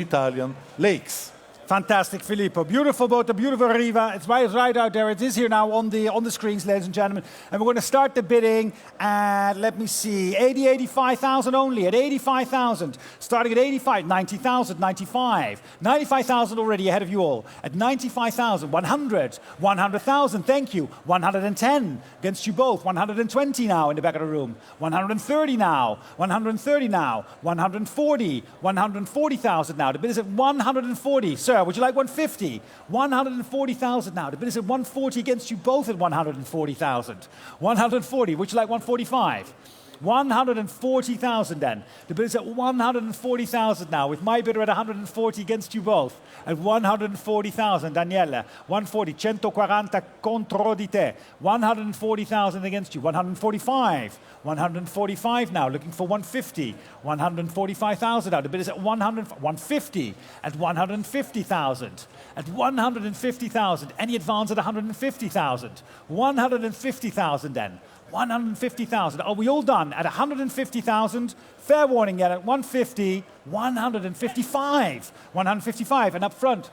Italian lakes. Fantastic, Filippo. Beautiful boat, a beautiful Riva. It's right out there. It is here now on the screens, ladies and gentlemen. And we're going to start the bidding at, let me see, 85,000 only, at 85,000. Starting at 85, 90,000, 95. 95,000 already ahead of you all. At 95,000, 100, 100,000, thank you. 110 against you both. 120 now in the back of the room. 130 now. 130 now. 140. 140,000 now. The bid is at 140. Sir, would you like 150? 140,000 now. The bid is at 140 against you both at 140,000. 140. Would you like 145? 140,000 then. The bid is at 140,000 now, with my bidder at 140 against you both. At 140,000, Daniele. 140, 140 contro di te. 140,000 against you. 145. 145 now, looking for 150. 145,000 now. The bid is at 150. At 150,000. At 150,000. Any advance at 150,000. 150,000 then. 150,000. Are we all done? At 150,000. Fair warning yet at 150. 155. 155. En up front.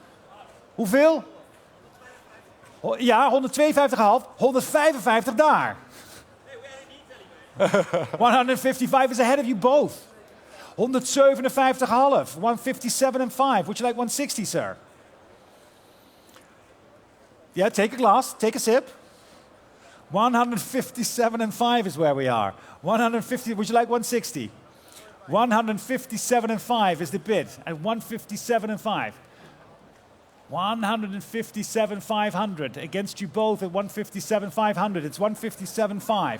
Hoeveel? Ja, 152,5. 155 daar. 155 is ahead of you both. 157,5. 157,5. Would you like 160, sir? Yeah, take a glass. Take a sip. 157,5 is where we are. 150, would you like 160? 157,5 is the bid at 157,5. 157,500 against you both at 157,500. It's 157,5.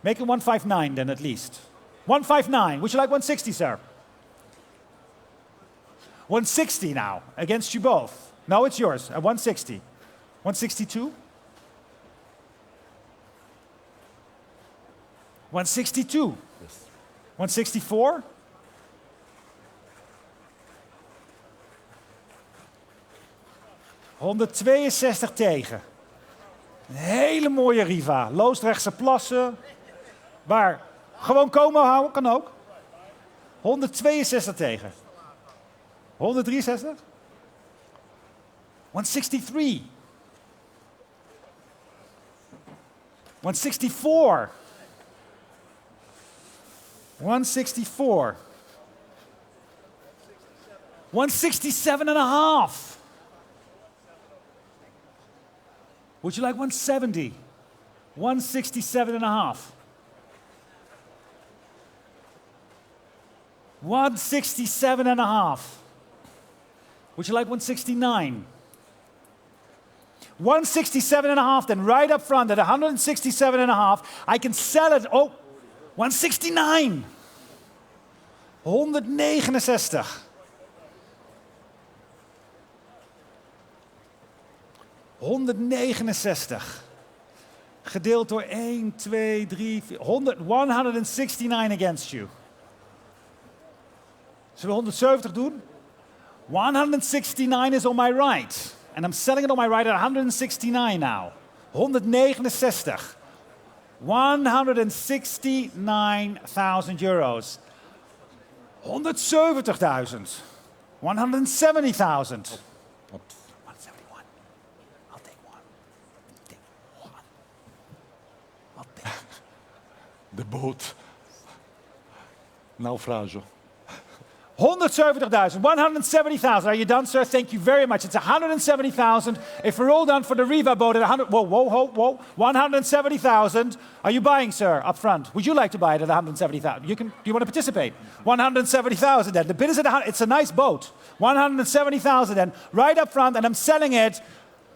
Make it 159 then at least. 159. Would you like 160, sir? 160 now against you both. No, it's yours at 160. 162? 162? Yes. 164? ...162 tegen. Een hele mooie Riva. Loosdrechtse plassen. Waar? Gewoon komen houden, kan ook. 162 tegen. 163? 163. 164. 164. 167 and a half. Would you like 170? 167 and a half. 167.5. Would you like 169? 167.5, then right up front at 167.5. I can sell it. Oh, 169. 169. Gedeeld door 1, 2, 3, 4. 169 against you. Zullen we 170 doen? 169 is on my right. And I'm selling it on my right at 169 now. 169. 169,000 euros. 170,000. 170,000. 171. I'll take one. Take one. I'll take one. The boat. Naufragio. 170,000, 170,000. Are you done, sir? Thank you very much. It's 170,000. If we're all done for the Riva boat at 100, whoa. 170,000. Are you buying, sir, up front? Would you like to buy it at 170,000? Do you want to participate? 170,000 then. The bid is at 100. It's a nice boat. 170,000 then, right up front, and I'm selling it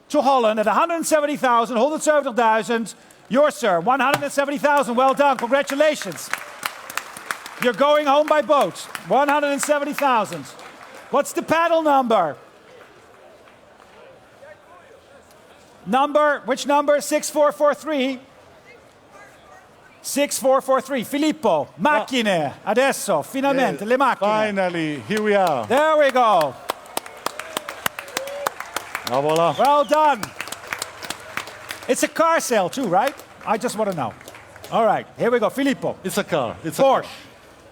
to Holland at 170,000, 170,000. Yours, sir, 170,000. Well done. Congratulations. You're going home by boat. 170,000. What's the paddle number? Which number? 6443. 6443. Filippo, macchine. Adesso, finalmente, le macchine. Finally, here we are. There we go. Ah, voilà. Well done. It's a car sale too, right? I just want to know. All right, here we go. Filippo. It's a car. It's a Porsche. car.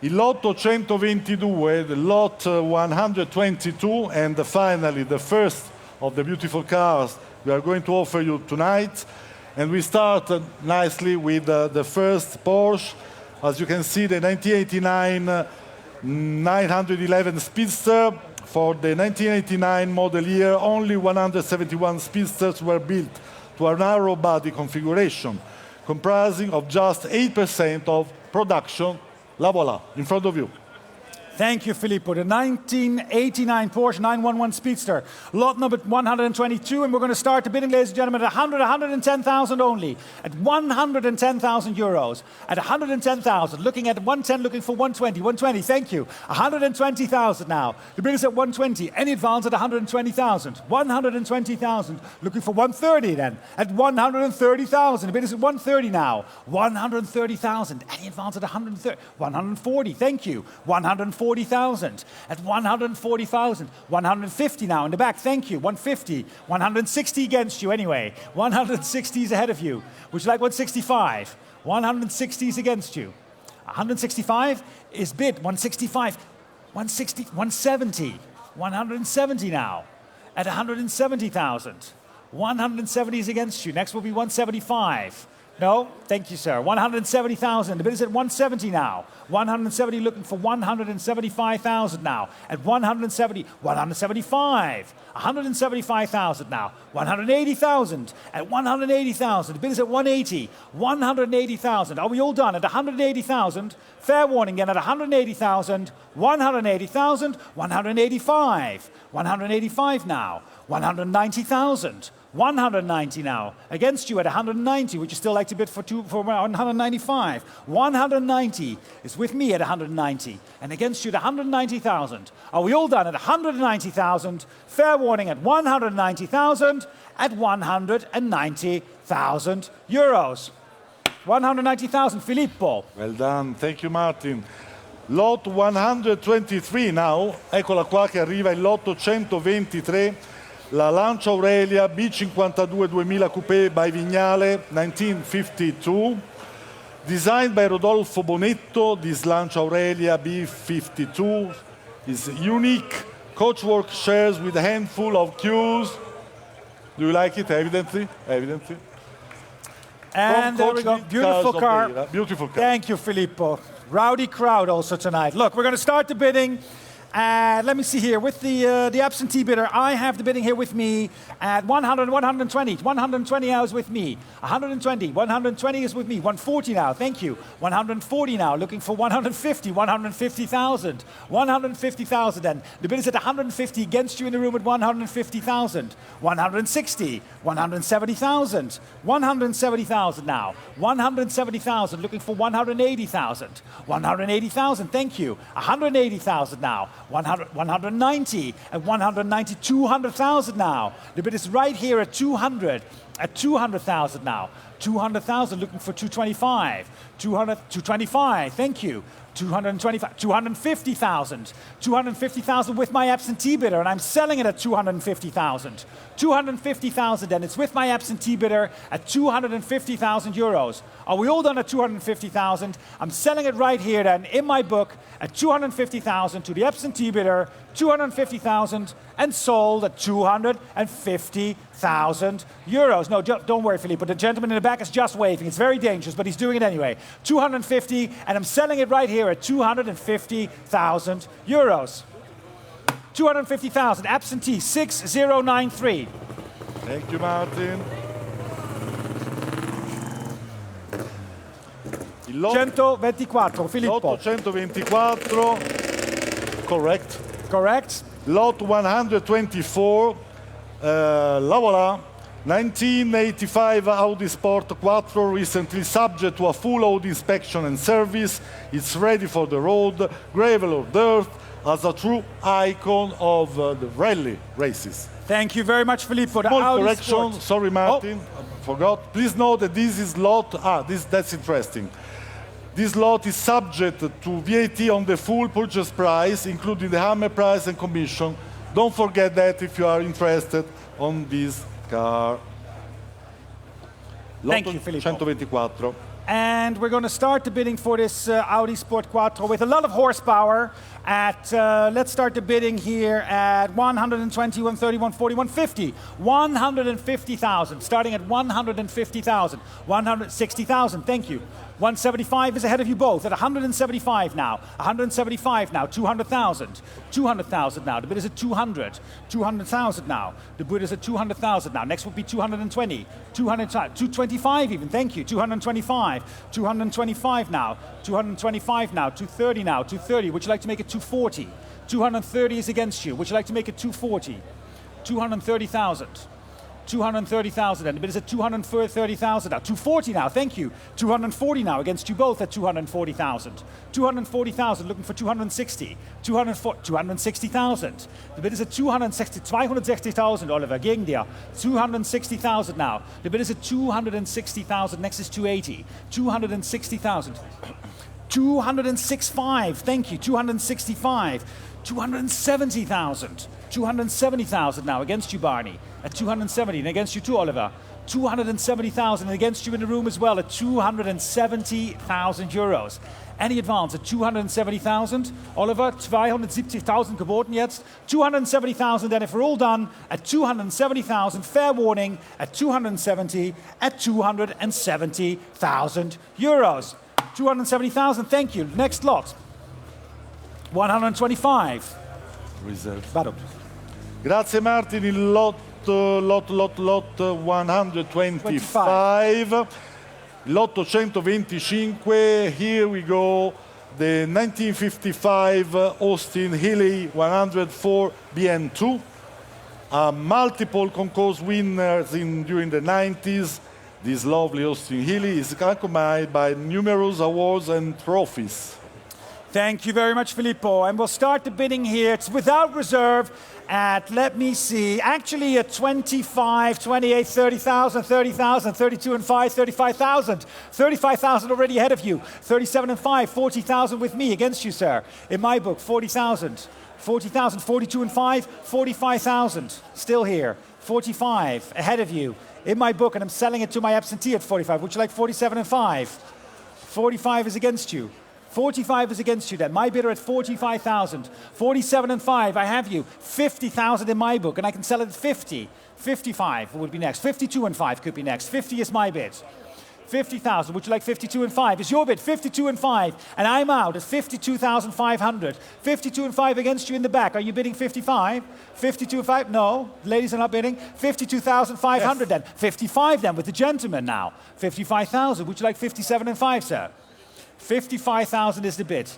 Il lotto 122, the lot 122, and finally the first of the beautiful cars we are going to offer you tonight. And we start nicely with the first Porsche. As you can see, the 1989 911 Speedster. For the 1989 model year, only 171 Speedsters were built to a narrow body configuration, comprising of just 8% of production. La voilà, in front of you. Thank you, Filippo. The 1989 Porsche 911 Speedster, lot number 122, and we're going to start the bidding, ladies and gentlemen, at 110,000 only, at 110,000 euros, at 110,000, looking at 110, looking for 120, 120, thank you, 120,000 now. The bid is at 120, any advance at 120,000, 120,000, looking for 130 then, at 130,000, the bid is at 130 now, 130,000, any advance at 130, 140, thank you, 140,000 at 140,000, 150 now in the back, thank you, 150, 160 against you anyway, 160 is ahead of you. Would you like 165? 160 is against you. 165 is bid, 165, 160, 170, 170 now at 170,000. 170 is against you. Next will be 175. No, thank you, sir. 170,000. The bid is at 170 now. 170 looking for 175,000 now. At 170, 175. 175,000 now. 180,000. At 180,000. The bid is at 180. 180,000. Are we all done? At 180,000. Fair warning again at 180,000. 180,000. 185. 185 now. 190,000. 190 now. Against you at 190. Would you still like to bid for 195? 190 is with me at 190. And against you at 190,000. Are we all done at 190,000? Fair warning at 190,000 at 190,000 euros. 190,000, Filippo. Well done, thank you Martin. Lot 123 now, eccola qua che arriva il lotto 123. La Lancia Aurelia B52 2000 Coupé by Vignale 1952. Designed by Rodolfo Bonetto, this Lancia Aurelia B52 is unique. Coachwork shares with a handful of cues. Do you like it? Evidently. And there we go. Beautiful car. Beautiful car. Thank you, Filippo. Rowdy crowd also tonight. Look, we're going to start the bidding. Let me see here. With the absentee bidder, I have the bidding here with me at 100, 120. 120 now is with me. 120. 120 is with me. 140 now. Thank you. 140 now. Looking for 150. 150,000. 150,000 then. The bid is at 150 against you in the room at 150,000. 160. 170,000. 170,000 now. 170,000. Looking for 180,000. 180,000. Thank you. 180,000 now. 190 and 190, 200,000 now. The bid is right here at 200, at 200,000 now. 200,000 looking for 225. 225, thank you. 225, 250,000. 250,000 with my absentee bidder, and I'm selling it at 250,000. 250,000, and it's with my absentee bidder at 250,000 euros. Are we all done at 250,000? I'm selling it right here then in my book at 250,000 to the absentee bidder, 250,000, and sold at 250,000 euros. No, don't worry, Philippe, but the gentleman in the back is just waving. It's very dangerous, but he's doing it anyway. 250, and I'm selling it right here at 250,000 euros. 250,000, absentee 6093. Thank you, Martin. Il lot 124, Filippo. 824, correct. Correct. Lot 124, Lavola, 1985 Audi Sport Quattro, recently subject to a full Audi inspection and service. It's ready for the road, gravel or dirt, as a true icon of the rally races. Thank you very much, Filippo. The Small Audi correction, Sport. sorry Martin, I forgot. Please note that this is lot, that's interesting. This lot is subject to VAT on the full purchase price, including the hammer price and commission. Don't forget that if you are interested on this car. Thank Lotto you, Filippo. 124. And we're going to start the bidding for this Audi Sport Quattro with a lot of horsepower. Let's start the bidding here at 120, 130, 140, 150. 150,000, starting at 150,000. 160,000, thank you. 175 is ahead of you both at 175 now. 175 now, 200,000. 200,000 now. The bid is at 200. 200,000 now. The bid is at 200,000 now. Next would be 220. 225 even, thank you. 225. 225 now. 225 now. 230 now. 230. Would you like to make it 240? 230 is against you. Would you like to make it 240? 230,000. 230,000, and the bid is at 230,000 now. 240 now, thank you. 240 now, against you both at 240,000. 240,000, looking for 260. 260,000. The bid is at 260,000, Oliver, gegen dir. 260,000 now. The bid is at 260,000, next is 280. 260,000. 265, thank you. 265. 270,000. 270,000 now, against you, Barney, at 270, and against you too, Oliver. 270,000, and against you in the room as well at 270,000 euros. Any advance at 270,000? Oliver, 270,000 geboten jetzt. 270,000, then if we're all done at 270,000, fair warning, at 270, at 270,000 euros. 270,000, thank you. Next lot. 125. Reserve. Vado. Grazie Martin, il lot 125. Lotto 125, here we go. The 1955 Austin Healey 104 BN2. Multiple concourse winners during the 90s. This lovely Austin Healey is accompanied by numerous awards and trophies. Thank you very much, Filippo. And we'll start the bidding here. It's without reserve at, let me see, actually at 25, 28, 30,000, 30,000, 32 and 5, 35,000. 35,000 already ahead of you. 37 and 5, 40,000 with me against you, sir. In my book, 40,000. 40,000, 42 and 5, 45,000. Still here. 45 ahead of you. In my book, and I'm selling it to my absentee at 45. Would you like 47 and 5? 45 is against you. 45 is against you then. My bidder at 45,000. 47 and 5, I have you. 50,000 in my book, and I can sell it at 50. 55 would be next. 52 and 5 could be next. 50 is my bid. 50,000. Would you like 52 and 5? It's your bid, 52 and 5. And I'm out at 52,500. 52 and 5 against you in the back. Are you bidding 55? 52 and 5? No. Ladies are not bidding. 52,500 then. 55 then with the gentleman now. 55,000. Would you like 57 and 5, sir? 55,000 is the bid.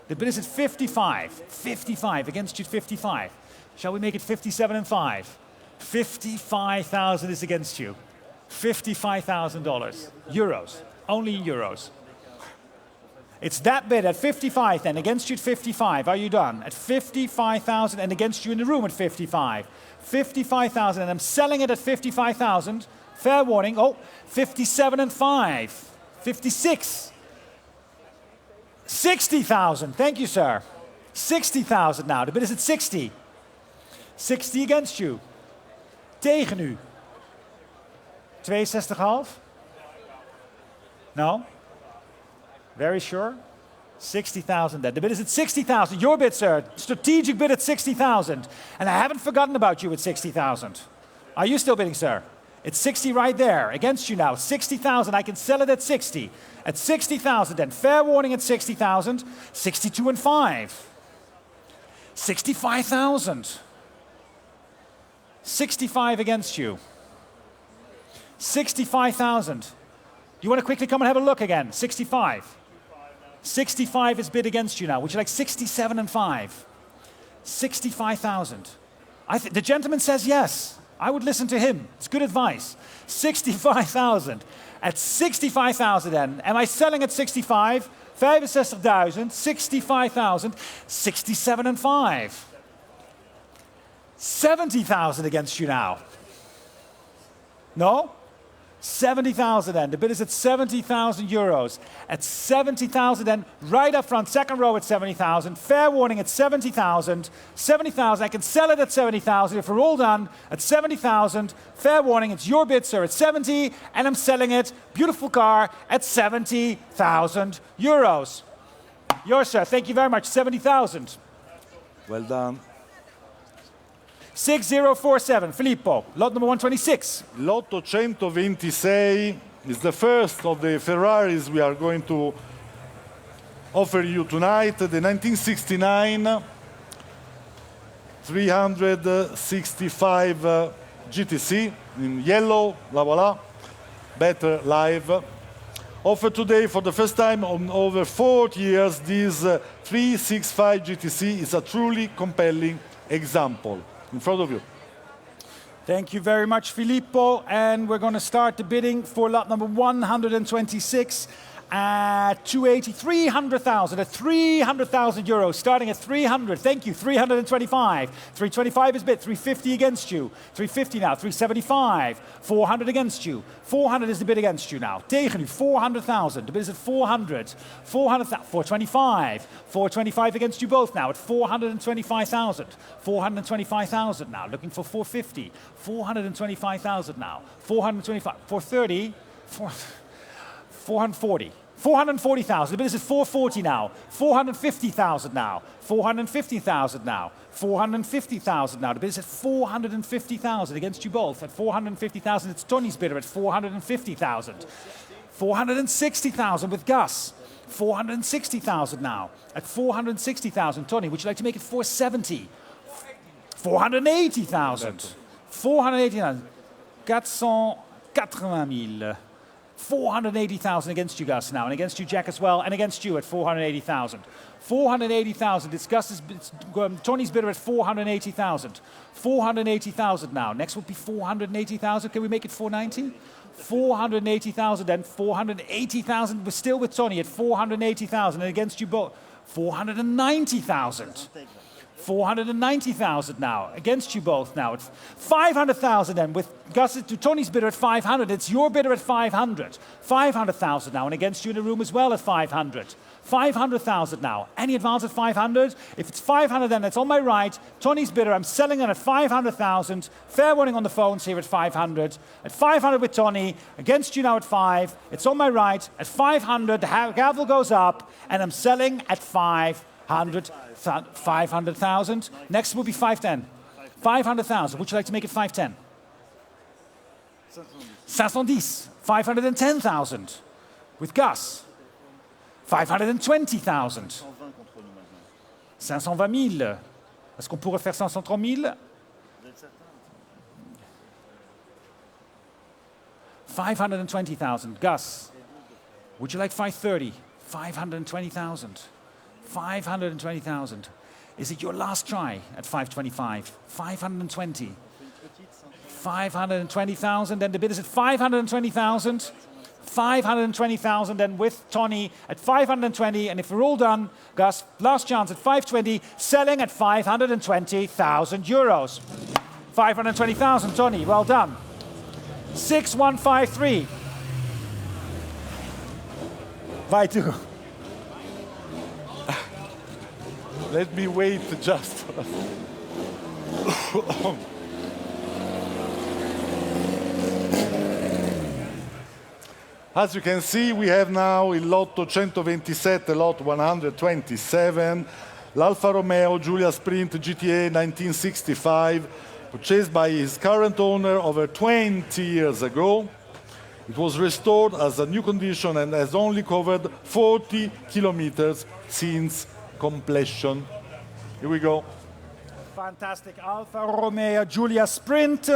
The bid is at 55. 55 against you at 55. Shall we make it 57 and 5? 55,000 is against you. $55,000. Euros. Only in euros. It's that bid at 55 then. Against you at 55. Are you done? At 55,000 and against you in the room at 55. 55,000 and I'm selling it at 55,000. Fair warning. Oh, 57 and 5. 56. 60,000. Thank you, sir. 60,000 now. The bid is at 60. 60 against you. Tegen u. 62,5? No? Very sure? 60,000 then. The bid is at 60,000. Your bid, sir. Strategic bid at 60,000. And I haven't forgotten about you at 60,000. Are you still bidding, sir? It's 60 right there. Against you now. 60,000. I can sell it at 60. At 60,000 then. Fair warning at 60,000. 62 and 5. 65,000. 65 against you. 65,000. You want to quickly come and have a look again? 65. 65 is bid against you now. Would you like 67 and 5? 65,000. The gentleman says yes. I would listen to him. It's good advice. 65,000. At 65,000 then. Am I selling at 65? 65,000. 65,000. 67 and 5. 70,000 against you now. No? 70,000 then. The bid is at 70,000 euros. At 70,000 then, right up front, second row at 70,000. Fair warning at 70,000. 70,000, I can sell it at 70,000. If we're all done, at 70,000. Fair warning, it's your bid, sir, at 70. And I'm selling it, beautiful car, at 70,000 euros. Yours, sir. Thank you very much. 70,000. Well done. 6047, Filippo, lot number 126. L'826 is the first of the Ferraris we are going to offer you tonight. The 1969 365 GTC in yellow, la voilà, better live. Offered today for the first time in over 40 years, this 365 GTC is a truly compelling example. In front of you. Thank you very much, Filippo. And we're going to start the bidding for lot number 126 at 280, 300,000, at 300,000 euros, starting at 300. Thank you, 325. 325 is bid, 350 against you. 350 now, 375. 400 against you. 400 is the bid against you now. Tegen u, 400,000. The bid is at 400. 425. 425 against you both now at 425,000. 425,000 now, looking for 450. 425,000 now. 425, 430. 440. 440,000. The bid is at 440 now. 450,000 now. 450,000 now. 450,000 now. The bid is at 450,000 against you both. At 450,000, it's Tony's bidder at 450,000. 460,000 with Gus. 460,000 now. At 460,000, Tony, would you like to make it 470? 480,000. 480,000. 480,000. 480,000 against you, Gus, now, and against you, Jack, as well, and against you at 480,000. 480,000. It's Tony's bidder at 480,000. 480,000 now. Next would be 480,000. Can we make it 490? 480,000, then 480,000. We're still with Tony at 480,000, and against you both, 490,000. 490,000 now, against you both now. It's 500,000 then, with Gus to Tony's bidder at 500. It's your bidder at 500. 500,000 now, and against you in the room as well at 500. 500,000 now. Any advance at 500? If it's 500, then it's on my right. Tony's bidder, I'm selling it at 500,000. Fair warning on the phones here at 500. At 500 with Tony, against you now at 5. It's on my right. At 500, the gavel goes up, and I'm selling at 500,000. Next will be 510. 500,000. Would you like to make it 510? 510. 510,000. with Gus. 520,000. 520 000. Est-ce qu'on pourrait faire 530 000? 520,000. Gus, would you like 530? 520,000. 520,000. Is it your last try at 525? 520. 520,000, then the bid is at 520,000. 520,000, then with Tony at 520, and if we're all done, Gus, last chance at 520, selling at 520,000 euros. 520,000, Tony, well done. 6153. Vai tu. Let me wait just. As you can see, we have now il lotto 127, lot 127, l'Alfa Romeo Giulia Sprint GTA 1965, purchased by his current owner over 20 years ago. It was restored as a new condition and has only covered 40 kilometers since completion. Here we go. Fantastic Alfa Romeo Giulia Sprint.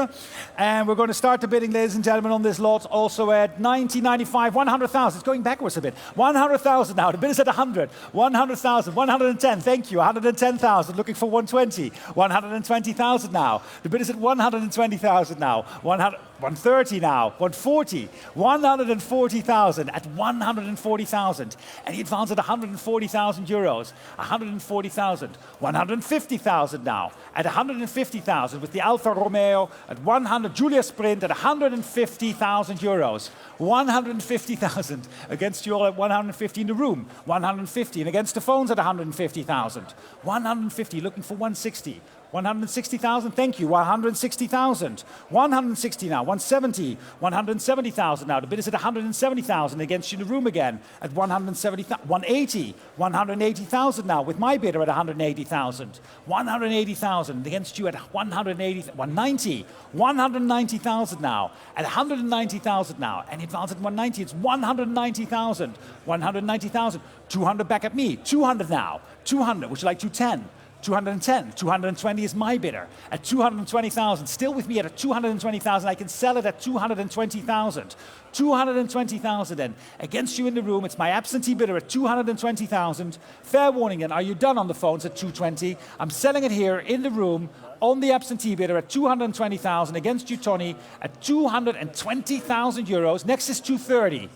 And we're going to start the bidding, ladies and gentlemen, on this lot also at 90,95, 100,000. It's going backwards a bit. 100,000 now. The bid is at 100. 100,000. 110. Thank you. 110,000. Looking for 120. 120,000 now. The bid is at 120,000 now. 130 now. 140. 140,000 at 140,000. And he advanced at 140,000 euros. 140,000. 150,000 now. At 150,000 with the Alfa Romeo at 100, Giulia Sprint at 150,000 euros. 150,000 against you all at 150 in the room. 150 and against the phones at 150,000. 150 looking for 160. 160,000, thank you. 160,000. 160 now. 170. 170,000 now. The bid is at 170,000 against you in the room again at 170,000. 180. 180,000 now with my bidder at 180,000. 180,000 against you at 180. 190. 190,000 now. At 190,000 now. And advance at 190. It's 190,000. 190,000. 200 back at me. 200 now. 200. Would you like 210? 210. 220 is my bidder. At 220,000, still with me at 220,000, I can sell it at 220,000. 220,000 then. Against you in the room, it's my absentee bidder at 220,000. Fair warning then, are you done on the phones at 220? I'm selling it here in the room on the absentee bidder at 220,000. Against you, Tony, at 220,000 euros. Next is 230.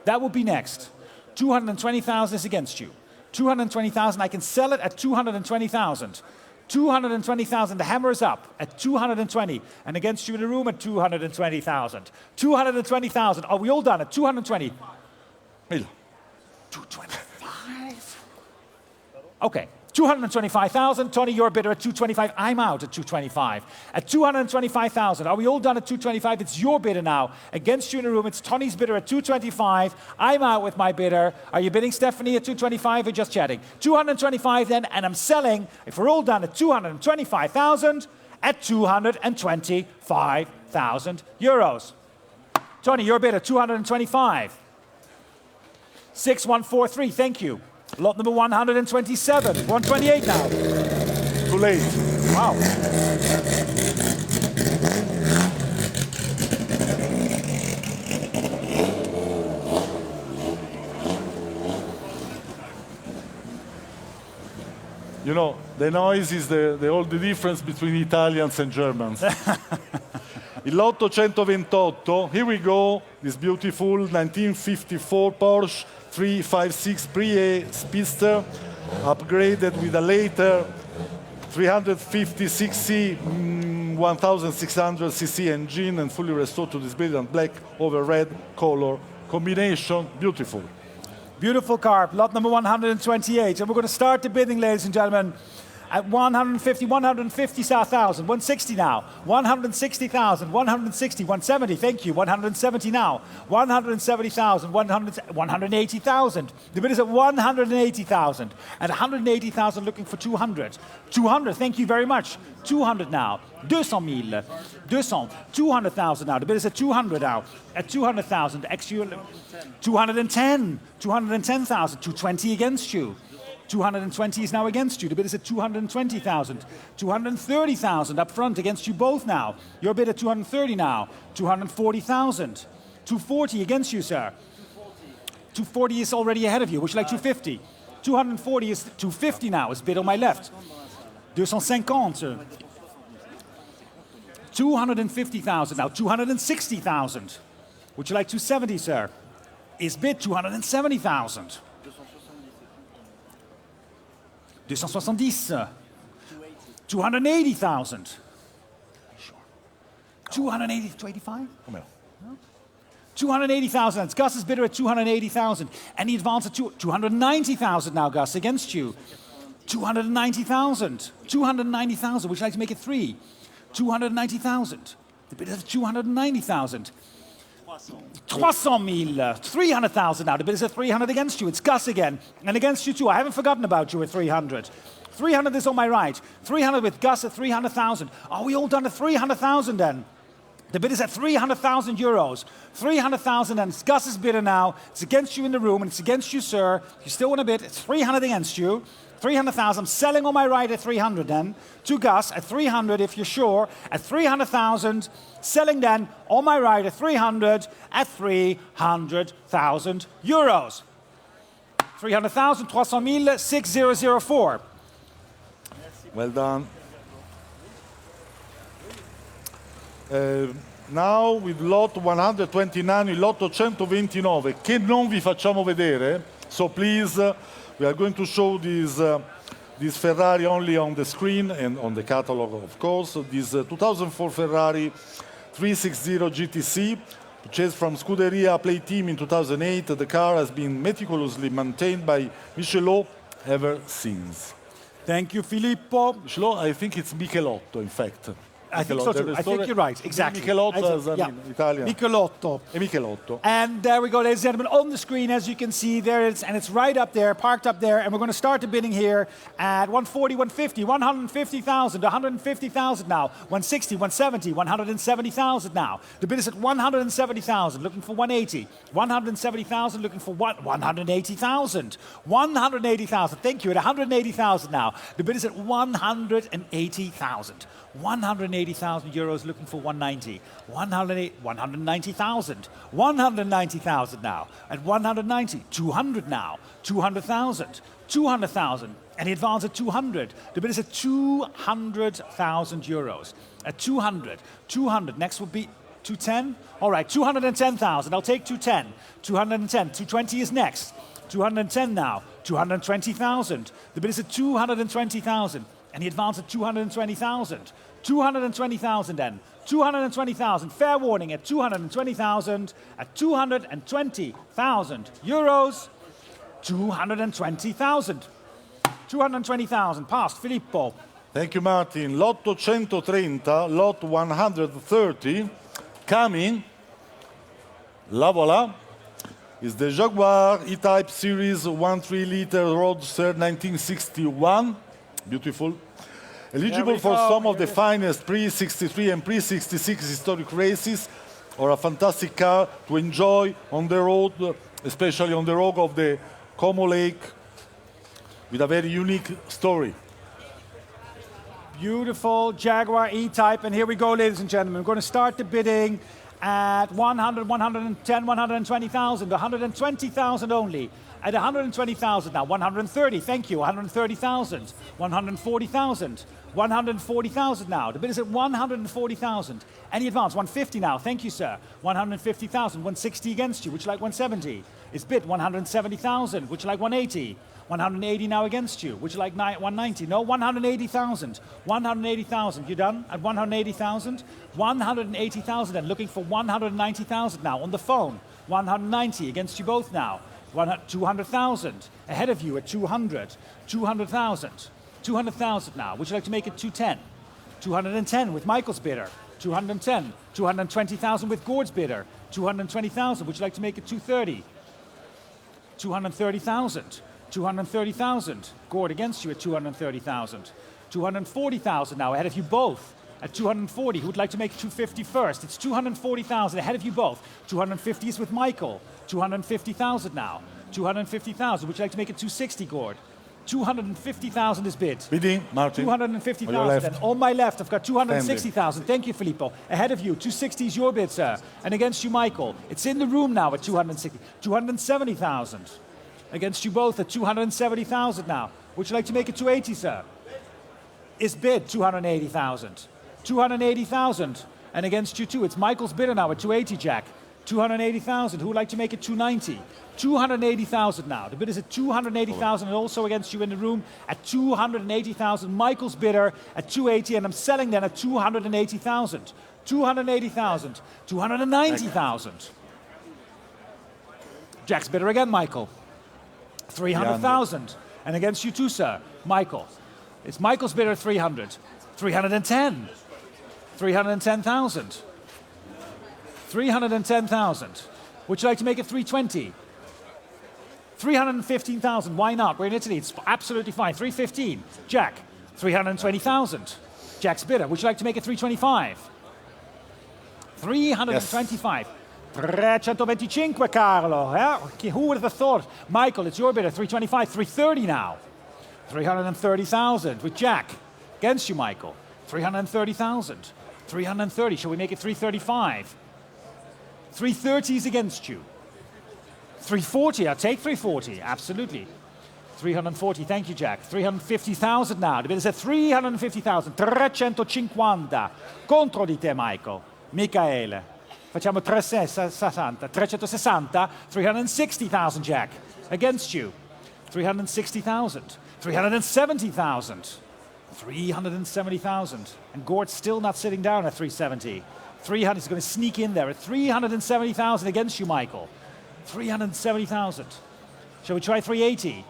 That will be next. 220,000 is against you. 220,000, I can sell it at 220,000. 220,000, the hammer is up at 220. And against you in the room at 220,000. 220,000, are we all done at 220? 225. Okay, 225,000. Tony, your bidder at 225. I'm out at 225. At 225,000. Are we all done at 225? It's your bidder now. Against you in the room, it's Tony's bidder at 225. I'm out with my bidder. Are you bidding, Stephanie, at 225 or just chatting? 225 then, and I'm selling, if we're all done, at 225,000 at 225,000 euros. Tony, your bidder, 225. 6143, thank you. Lot number 127, 128 now. Too late. Wow. You know, the noise is all the difference between Italians and Germans. Il lotto 128, here we go, this beautiful 1954 Porsche 356 Pre-A Speedster, upgraded with a later 356C 1600cc engine and fully restored to this brilliant black over red color combination. Beautiful. Beautiful car, lot number 128. And we're going to start the bidding, ladies and gentlemen. at 150, 150,000, 160 now, 160,000, 160, 170, thank you, 170 now, 170,000, 180,000. The bid is at 180,000. At 180,000, looking for 200. 200, thank you very much. 200 now, 200,000, 200, 200,000 now. The bid is at 200 now. At 200,000, 210, 210,000, 220 against you. 220 is now against you. The bid is at 220,000. 230,000 up front against you both now. Your bid at 230 now. 240,000. 240 against you, sir. 240 is already ahead of you. Would you like 250? 240 is 250 now. Is bid on my left. 250. 250,000 now. 260,000. Would you like 270, sir? Is bid 270,000. 270. 280,000. 280, 285? Come here. 280,000. It's Gus's bidder at 280,000. And he advances to 290,000 now, Gus, against you. 290,000. 290,000. Would you like to make it 3? 290,000. The bidder is at 290,000. 300,000. 300,000 now. The bid is at 300 against you. It's Gus again. And against you too. I haven't forgotten about you at 300. 300 is on my right. 300 with Gus at 300,000. Are we all done at 300,000 then? The bid is at 300,000 euros. 300,000 and it's Gus's bidder now. It's against you in the room and it's against you, sir. You still want to bid? It's 300 against you. 300,000. I'm selling on my right at 300 then. To Gus at 300 if you're sure. At 300,000. Selling then on my right at 300 at 300,000 euros. 300,000, 300,000, 6004. Well done. Now with lot 129, il lotto 129 che non vi facciamo vedere, so please we are going to show this Ferrari only on the screen and on the catalog, of course. This 2004 Ferrari 360 GTC, purchased from Scuderia Play Team in 2008. The car has been meticulously maintained by Michelot ever since. Thank you, Filippo. Michelot, I think it's Michelotto, in fact. I think so too. I think you're right. Exactly. Michelotto as Italian. Michelotto. E Michelotto. And there we go, ladies and gentlemen, on the screen, as you can see, there it is, and it's right up there, parked up there, and we're going to start the bidding here at 140, 150, 150,000, 150,000 now, 160, 170, 170,000 now. The bid is at 170,000, looking for 180, 170,000, looking for 180,000, 180,000. Thank you. At 180,000 now. The bid is at 180,000. 180,000 euros, looking for 190. 190,000. 190,000 now. At 190, 200 now. 200,000. 200,000. And he advances at 200. The bid is at 200,000 euros. At 200. 200. Next would be 210. All right, 210,000. I'll take 210. 210. 220 is next. 210 now. 220,000. The bid is at 220,000. And he advanced at 220,000. 220,000 then. 220,000. Fair warning at 220,000. At 220,000 euros. 220,000. 220,000. Passed. Filippo. Thank you, Martin. Lot 130, lot 130, coming, la voilà, is the Jaguar E-Type Series 1.3-liter Roadster 1961. Beautiful. Eligible for some of the finest pre-63 and pre-66 historic races, or a fantastic car to enjoy on the road, especially on the road of the Como Lake, with a very unique story. Beautiful Jaguar E-Type. And here we go, ladies and gentlemen. We're going to start the bidding at 100, 110, 120,000, 120,000 only. At 120,000 now, 130, thank you, 130,000, 140,000, 140,000 now. The bid is at 140,000. Any advance? 150 now, thank you, sir. 150,000, 160 against you. Would you like 170? It's bid 170,000. Would you like 180? 180 now against you. Would you like 190? No, 180,000. 180,000. You done at 180,000? 180,000 and looking for 190,000 now on the phone. 190 against you both now. 200,000 ahead of you at 200. 200,000. 200,000 now. Would you like to make it 210? 210 with Michael's bidder. 210. 220,000 with Gord's bidder. 220,000. Would you like to make it 230? 230,000. 230,000. Gord against you at 230,000. 240,000 now, ahead of you both. At 240, who would like to make 250 first? It's 240,000, ahead of you both. 250 is with Michael. 250,000 now. 250,000, would you like to make it 260, Gord? 250,000 is bid. Bidding, Martin. 250,000. And on my left, I've got 260,000. Thank you, Filippo. Ahead of you, 260 is your bid, sir. And against you, Michael. It's in the room now at 260. 270,000. Against you both at 270,000 now. Would you like to make it 280, sir? Is bid 280,000. 280,000. And against you too, it's Michael's bidder now at 280, Jack. 280,000. Who would like to make it 290? 280,000 now. The bid is at 280,000 and also against you in the room at 280,000. Michael's bidder at 280 and I'm selling then at 280,000. 280,000. 290,000. Jack's bidder again, Michael. 300,000. And against you too, sir. Michael. It's Michael's bidder at 300. 310. 310,000. 310,000. Would you like to make it 320? 315,000. Why not? We're in Italy. It's absolutely fine. 315. Jack. 320,000. Jack's bidder. Would you like to make it 325? 325. 325, Carlo. Yeah? Who would have thought? Michael, it's your bidder. 325. 330 now. 330,000 with Jack. Against you, Michael. 330,000. 330. Shall we make it 335? 330 is against you. 340. I'll take 340. Absolutely. 340. Thank you, Jack. 350,000 now. The bid is at 350,000. 350. Contro di te, Michael. Michaele. Facciamo 360. 360. 360,000, Jack. Against you. 360,000. 370,000. 370,000. And Gord's still not sitting down at 370. 300 is going to sneak in there at 370,000 against you, Michael. 370,000. Shall we try 380?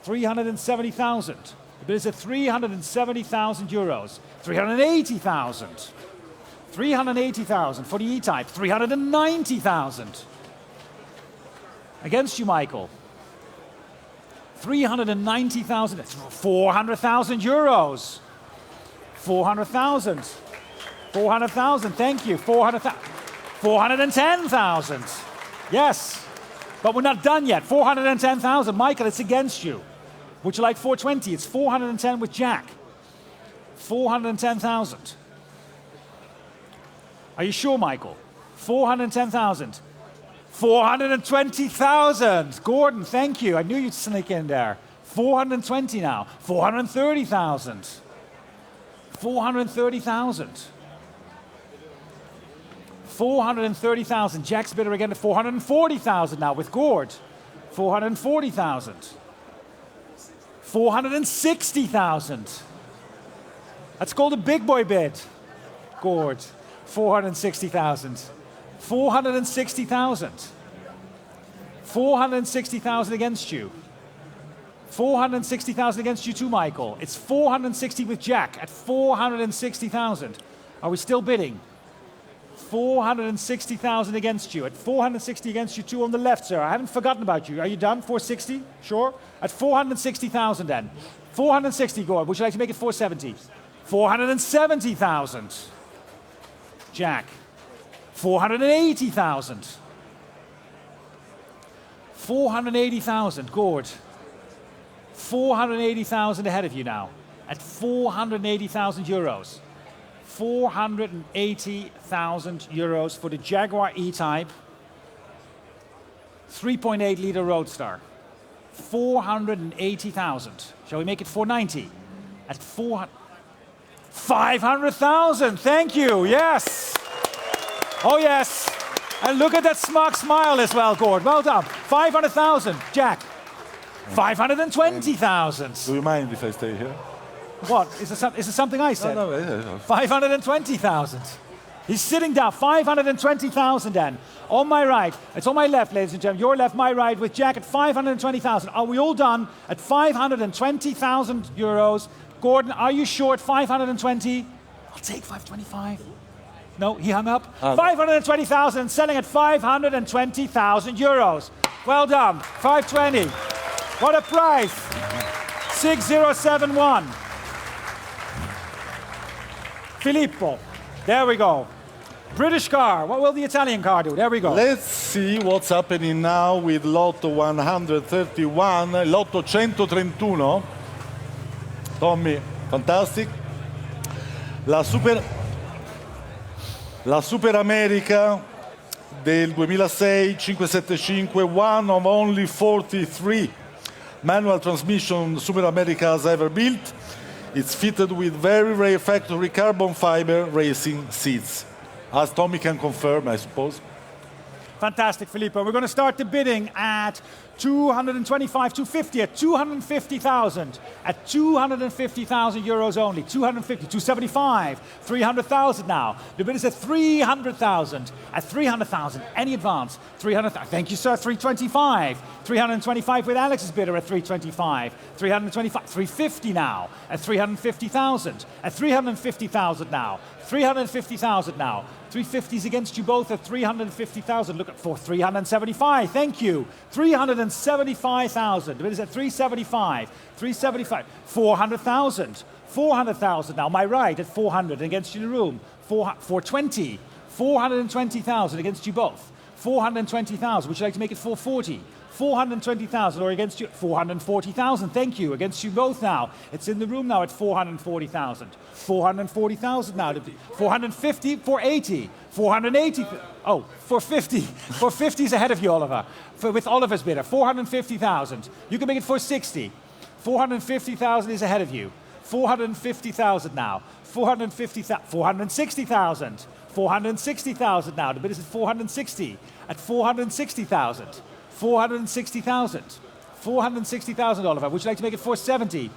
370,000. The bid is at 370,000 euros. 380,000. 380,000 for the E-Type. 390,000. Against you, Michael. 390,000. That's 400,000 euros. 400,000. 400,000. Thank you. 400,000. 410,000. Yes. But we're not done yet. 410,000. Michael, it's against you. Would you like 420? It's 410 with Jack. 410,000. Are you sure, Michael? 410,000. 420,000. Gordon, thank you. I knew you'd sneak in there. 420 now. 430,000. 430,000. 430,000. Jack's bidder again at 440,000 now with Gord. 440,000. 460,000. That's called a big boy bid. Gord. 460,000. 460,000. 460,000 against you. 460,000 against you too, Michael. It's 460 with Jack at 460,000. Are we still bidding? 460,000 against you. At 460 against you too on the left, sir. I haven't forgotten about you. Are you done? 460? Sure? At 460,000 then. 460, Gord. Would you like to make it 470? 470,000. Jack. 480,000. 480,000, Gord. 480,000 ahead of you now. At 480,000 euros. 480,000 euros for the Jaguar E-Type. 3.8 liter Roadster. 480,000. Shall we make it 490? At 500,000. Thank you. Yes. Oh, yes. And look at that smug smile as well, Gord. Well done. 500,000. Jack. 520,000. Do you mind if I stay here? What? Is it something I said? No. 520,000. He's sitting down. 520,000 then. On my right. It's on my left, ladies and gentlemen. Your left, my right, with Jack at 520,000. Are we all done at 520,000 euros? Gordon, are you sure at 520? I'll take 525. No, he hung up. 520,000 selling at 520,000 euros. Well done. 520. What a price. 6071. Filippo. There we go. British car. What will the Italian car do? There we go. Let's see what's happening now with Lotto 131, Lotto 131. Tommy, fantastic. La Super America del 2006, 575, one of only 43 manual transmission Super Americas ever built. It's fitted with very rare factory carbon fiber racing seats, as Tommy can confirm, I suppose. Fantastic, Filippo. We're going to start the bidding at 225, 250, at 250,000, at 250,000 euros only. 250, 275, 300,000 now. The bid is at 300,000. At 300,000, any advance? 300,000. Thank you, sir. 325. 325 with Alex's bidder at 325. 325, 350 now. At 350,000. At 350,000 now. 350,000 now. 350 is against you both at 350,000. Look at for 375. Thank you. 375,000. The bid is at 375. 375. 400,000. 400,000 now. My right at 400 against you in the room. 420. 420,000 against you both. 420,000. Would you like to make it 440? 420,000 or against you, 440,000. Thank you. Against you both now. It's in the room now at 440,000. 440,000 now. 450, 480, 480. Oh, 450. 450 is ahead of you, Oliver. With Oliver's bidder, 450,000. You can make it 460. 450,000 is ahead of you. 450,000 now. 450,000. 460,000. 460,000 now. The bid is at 460. At 460,000. 460,000. 460,000, Oliver. Would you like to make it 470?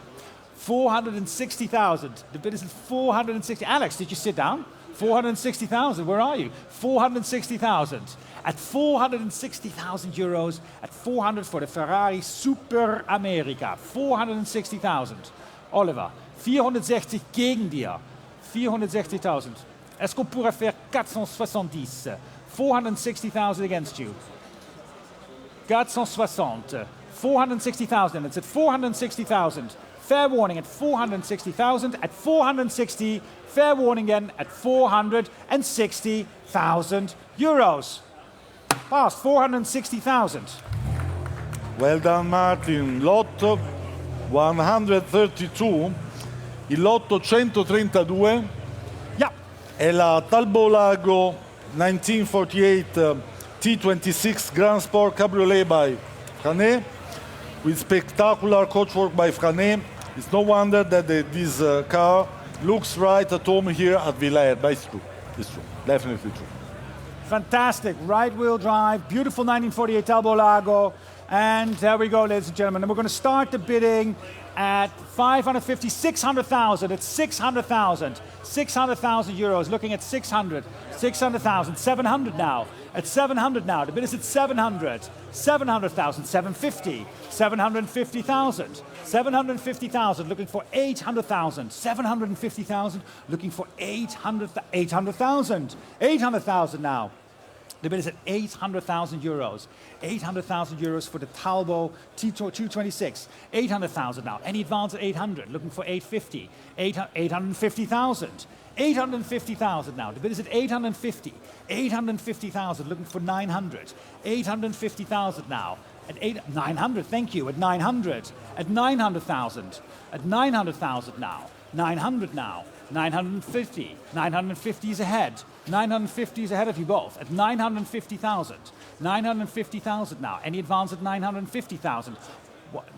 460,000. The bid is at 460. Alex, did you sit down? 460,000. Where are you? 460,000. At 460,000 euros, at 400 for the Ferrari Super America. 460,000. Oliver, 460 gegen dir. 460,000. Est-ce qu'on pourrait faire 470? 460,000 against you. 460. 460,000. It's at 460,000. Fair warning at 460,000. At 460. Fair warning again at 460,000 euros. Past 460,000. Well done, Martin. Lotto 132, il Lotto 132 Yeah. è la Talbot Lago 1948 T26 Grand Sport Cabriolet by Franet, with spectacular coachwork by Franet. It's no wonder that this car looks right at home here at Villa Erba. It's true. It's true. Definitely true. Fantastic. Right-wheel drive. Beautiful 1948 Talbot Lago. And there we go, ladies and gentlemen. And we're going to start the bidding at 550, 600,000. It's 600,000. 600,000 euros. Looking at 600. 600,000. 700 now. At 700 now. The bid is at 700. 700,000. 750. 750,000. 750,000. Looking for 800,000. 750,000. Looking for 800,000. 800,000 now. The bid is at 800,000 euros. 800,000 euros for the Talbot T226. 800,000 now. Any advance at 800? Looking for 850. 850,000. 850,000 now. The bid is at 850. 850,000. Looking for 900. 850,000 now. At 900. Thank you. At 900. At 900,000. At 900,000 now. 900 now. 950. 950 is ahead. 950 is ahead of you both. At 950,000. 950,000 now. Any advance at 950,000?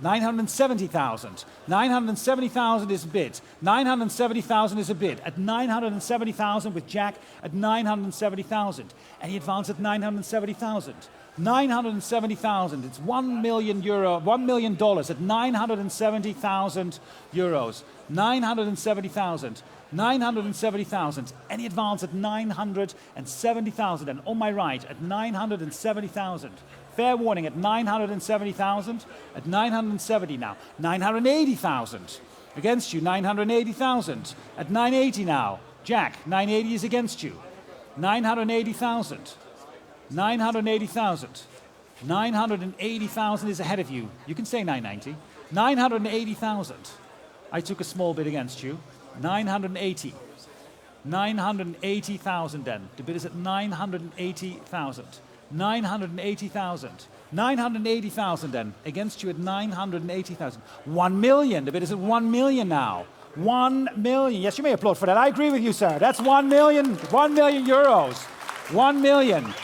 970,000. 970,000 is a bid. 970,000 is a bid. At 970,000 with Jack at 970,000. Any advance at 970,000? 970,000. It's €1 million. $1 million at 970,000 euros. 970,000. 970,000. Any advance at 970,000. And on my right at 970,000. Fair warning at 970,000. At 970 now. 980,000. Against you, 980,000. At 980 now. Jack, 980 is against you. 980,000. 980,000. 980,000 is ahead of you. You can say 990. 980,000. I took a small bit against you. 980. 980,000 then. The bid is at 980,000. 980,000. 980,000 then. Against you at 980,000. 1 million. The bid is at 1 million now. 1 million. Yes, you may applaud for that. I agree with you, sir. That's 1 million. 1 million euros. 1 million.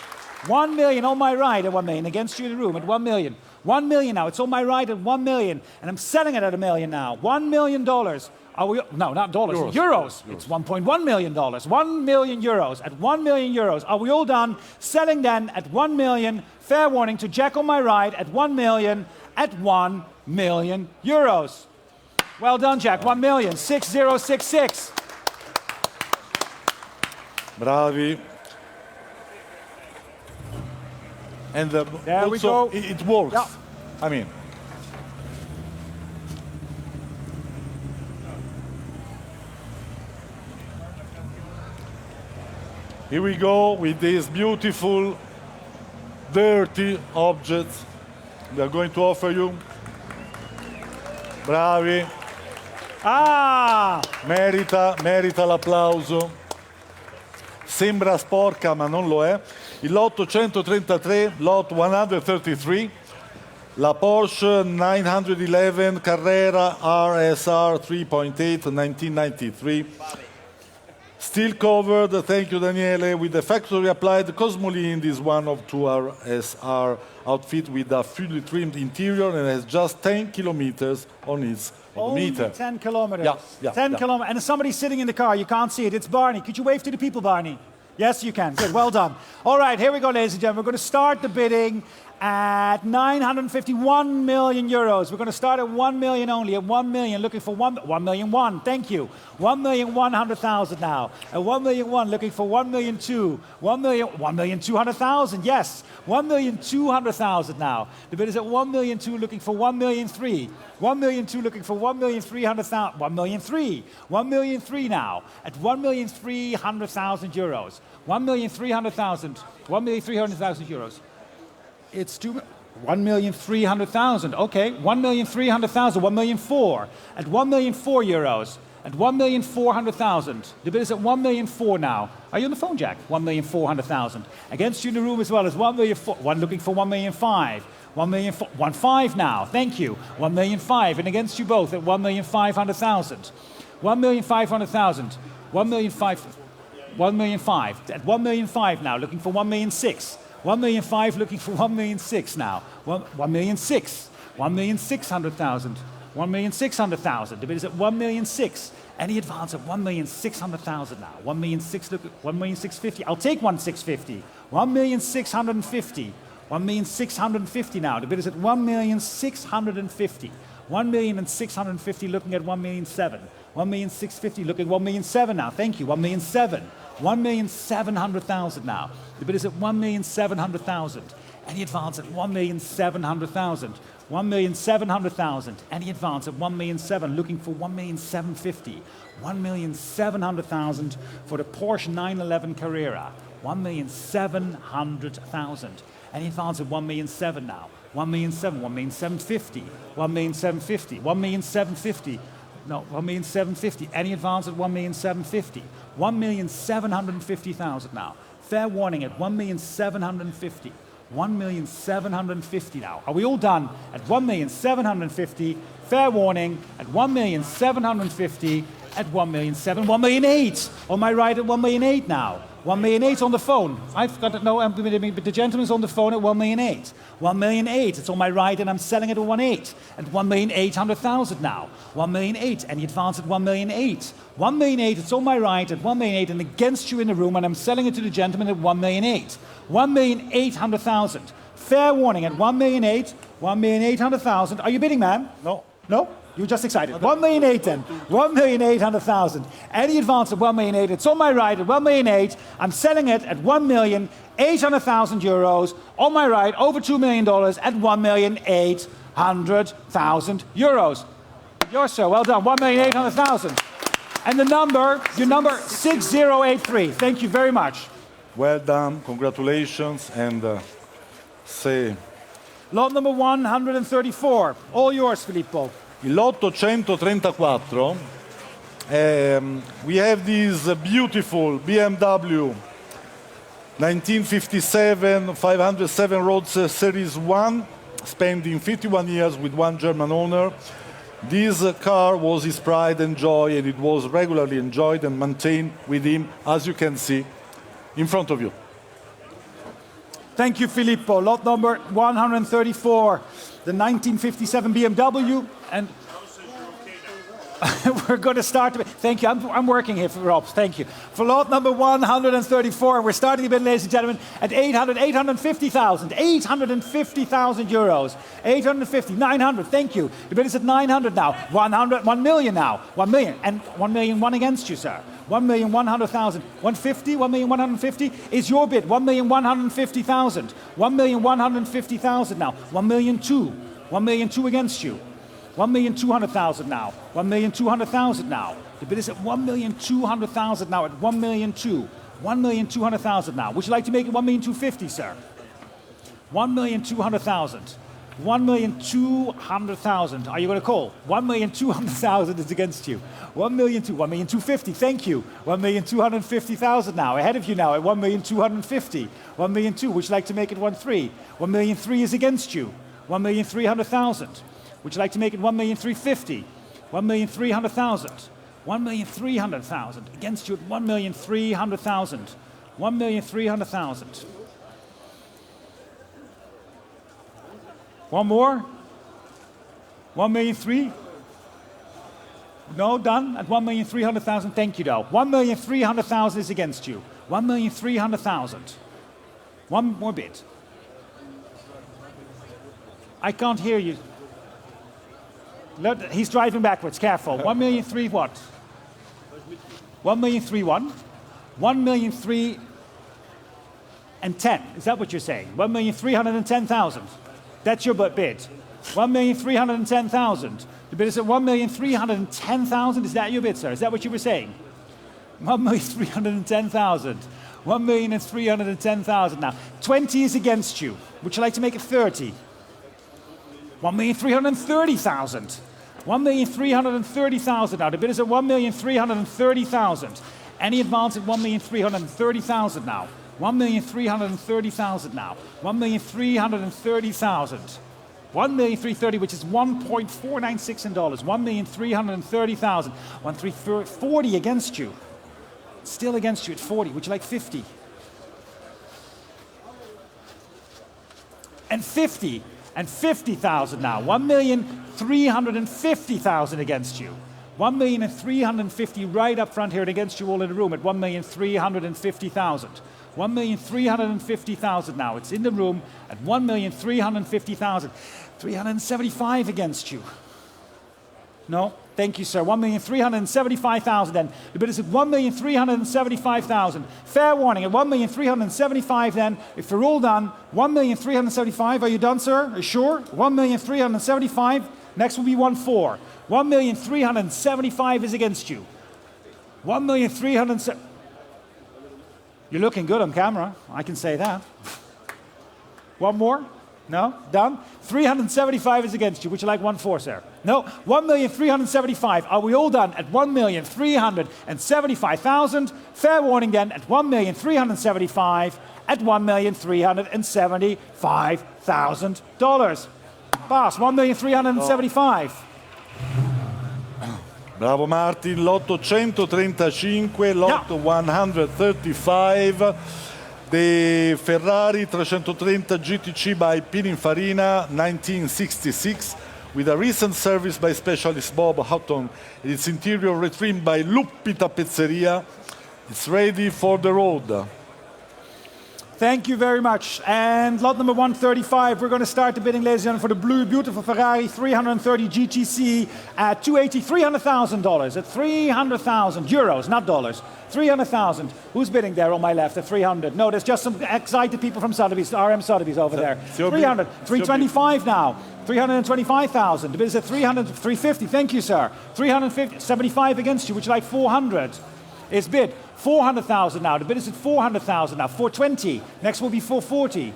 1 million on my right at 1 million. Against you in the room at 1 million. 1 million now. It's on my right at 1 million. And I'm selling it at $1 million now. $1 million. Are we, no, not dollars. Euros. It's $1.1 million. 1 million euros. At 1 million euros. Are we all done? Selling then at 1 million. Fair warning to Jack on my right at 1 million. At 1 million euros. Well done, Jack. 1 million. 6066. Bravi. And there we also, go. it works. Yeah. I mean, here we go with these beautiful, dirty objects we are going to offer you. Bravi. Ah! Merita l'applauso. Sembra sporca, ma non lo è. Il lotto 133, lot 133, la Porsche 911 Carrera RSR 3.8 1993. Still covered, thank you Daniele, with the factory applied Cosmoline. This one of 2 RSR outfit with a fully trimmed interior and has just 10 kilometers on its odometer. Only 10 kilometers. Yeah, 10 kilometers. And somebody's sitting in the car. You can't see it. It's Barney. Could you wave to the people, Barney? Yes, you can. Good. Well done. All right, here we go, ladies and gentlemen. We're going to start the bidding at 951 million euros. We're going to start at 1 million only. At 1 million, looking for 1 million one. Thank you. 1,100,000 now. At 1 million one, looking for 1 million two. 1,200,000. Yes. 1,200,000 now. The bid is at 1 million two, looking for 1 million three. 1 million two, looking for 1,300,000. 1 million three. 1 million three now. At 1,300,000 euros. 1,300,000. 1,300,000 euros. It's 1,300,000. Okay, 1,300,000. 1 million four. At 1 million four euros. At 1,400,000. The bid is at 1 million four now. Are you on the phone, Jack? 1,400,000. Against you in the room as well as 1 million four. One looking for 1 million five. 1 million four. 1 5 now. Thank you. 1 million five. And against you both at 1,500,000. 1,500,000. 1 million five. 1 million five. At 1 million five now. Looking for 1 million six. 1 million five, looking for 1 million six now. 1 million six. 1,600,000. 1,600,000. The bid is at 1 million six. Any advance at 1,600,000 now. 1 million six. Look, 1,650,000. I'll take 1,650. 1,650,000. 1,650,000 now. The bid is at 1,650,000. 1,650,000 looking at 1,000,007. 1,650,000 looking at 1,000,007 now. Thank you. 1,007,000. 1,700,000 now. The bid is at 1,700,000. Any advance at 1,700,000. 1,700,000. Any advance at 1,700,000. Looking for 1,750,000. 1,700,000 for the Porsche 911 Carrera. 1,700,000. Any advance at 1,700,000 now. 1,700,000. 1,750,000. 1,750,000. 1,750,000. No, 1,750,000. Any advance at 1,750,000. 1,750,000 now. Fair warning at 1,750,000. 1,750,000 now. Are we all done? At 1,750,000. Fair warning at 1,750,000. At 1,700,000. 1,800,000. On my right at 1,800,000 now. 1,800,000 on the phone. I've got to know, but the gentleman's on the phone at 1,800,000. 1,800,000. It's on my right and I'm selling it at 1,800,000. At 1,800,000 now. 1,800,000. Any advance at 1,800,000. 1,800,000. It's on my right at 1,800,000 and against you in the room and I'm selling it to the gentleman at 1,800,000. 1,800,000. Fair warning at 1,800,000. 1,800,000. Are you bidding, man? No. No? You're just excited. 1,000,008 then. 1,800,000. Any advance at 1,000,008. It's on my right at 1,000,008. I'm selling it at 1,800,000 euros. On my right, over $2 million at 1,800,000 euros. Yours, sir. Well done. 1,800,000. And the number, your number 6083. Thank you very much. Well done, congratulations, and say Lot number 134. All yours, Filippo. il lotto 134. We have this beautiful BMW 1957 507 Roadster Series 1, spending 51 years with one German owner. This car was his pride and joy, and it was regularly enjoyed and maintained with him, as you can see in front of you. Thank you, Filippo. Lot number 134, the 1957 BMW, and we're going to start. Thank you. I'm working here for Rob. Thank you. For lot number 134, we're starting a bit, ladies and gentlemen, at 850,000. 850,000 euros. 850, 900. Thank you. The bid is at 900 now. 100, 1 million now. 1 million. And 1 million one against you, sir. 1,100,000. 150, 1,150 is your bid. 1,150,000. 1,150,000 now. 1,000,002. 1,000,002 against you. 1,200,000 now. 1,200,000 now. The bid is at 1,200,000 now. At 1,002,000. 1,200,000 now. Would you like to make it 1,250,000, sir? 1,200,000. 1,200,000. Are you going to call? 1,200,000 is against you. 1,200,000. 1,250,000. Thank you. 1,250,000 now. Ahead of you now at 1,250,000. 1,200,000. Would you like to make it 1,300,000? 1,300,000 is against you. 1,300,000. Would you like to make it 1,350,000? 1,300,000. 1,300,000 against you at 1,300,000. 1,300,000. One more? 1,300,000? No, done at 1,300,000. Thank you, though. 1,300,000 is against you. 1,300,000. One more bid. I can't hear you. He's driving backwards. Careful. 1,300,000 what? 1,300,001. 1,310,000. Is that what you're saying? 1,310,000. That's your bid. 1,310,000. The bid is at 1,310,000. Is that your bid, sir? Is that what you were saying? 1,310,000. 1,310,000 now. 20 is against you. Would you like to make it 30? 1,330,000. 1,330,000 now. The bid is at 1,330,000. Any advance at 1,330,000 now. 1,330,000 now. 1,330,000. 1,330,000, which is 1.496 in dollars. 1,330,000. 1,340 against you. Still against you at 40. Would you like 50? And 50. And 50,000 now. 1,350,000 against you. 1,350,000 right up front here and against you all in the room at 1,350,000. 1,350,000 now. It's in the room at 1,350,000. 375 against you. No, thank you, sir. 1,375,000 then. The bid is at 1,375,000. Fair warning at 1,375,000 then. If we're all done, 1,375,000. Are you done, sir? Are you sure? 1,375,000. Next will be 1,400,000. 1,375,000 is against you. 1,370,000. You're looking good on camera. I can say that. One more? No? Done? 375,000 is against you. Would you like 1,400,000, sir? No? 1,375,000. Are we all done at 1,375,000? Fair warning then at 1,375,000 at $1,375,000. Pass. 1,375,000. Bravo Martin, lotto 135, lotto 135, the Ferrari 330 GTC by Pininfarina 1966 with a recent service by specialist Bob Hutton and its interior retrimmed by Luppi Tappezzeria. It's ready for the road. Thank you very much. And lot number 135, we're going to start the bidding, ladies and gentlemen, for the blue, beautiful Ferrari 330 GTC at $300,000. At 300,000 euros, not dollars. 300,000. Who's bidding there on my left at 300? No, there's just some excited people from Sotheby's, RM Sotheby's over there. 300, 325 now. 325,000. The bid is at 300, 350. Thank you, sir. 350, 75 against you. Would you like 400? It's bid. 400,000 now. The bid is at 400,000 now. 420. Next will be 440.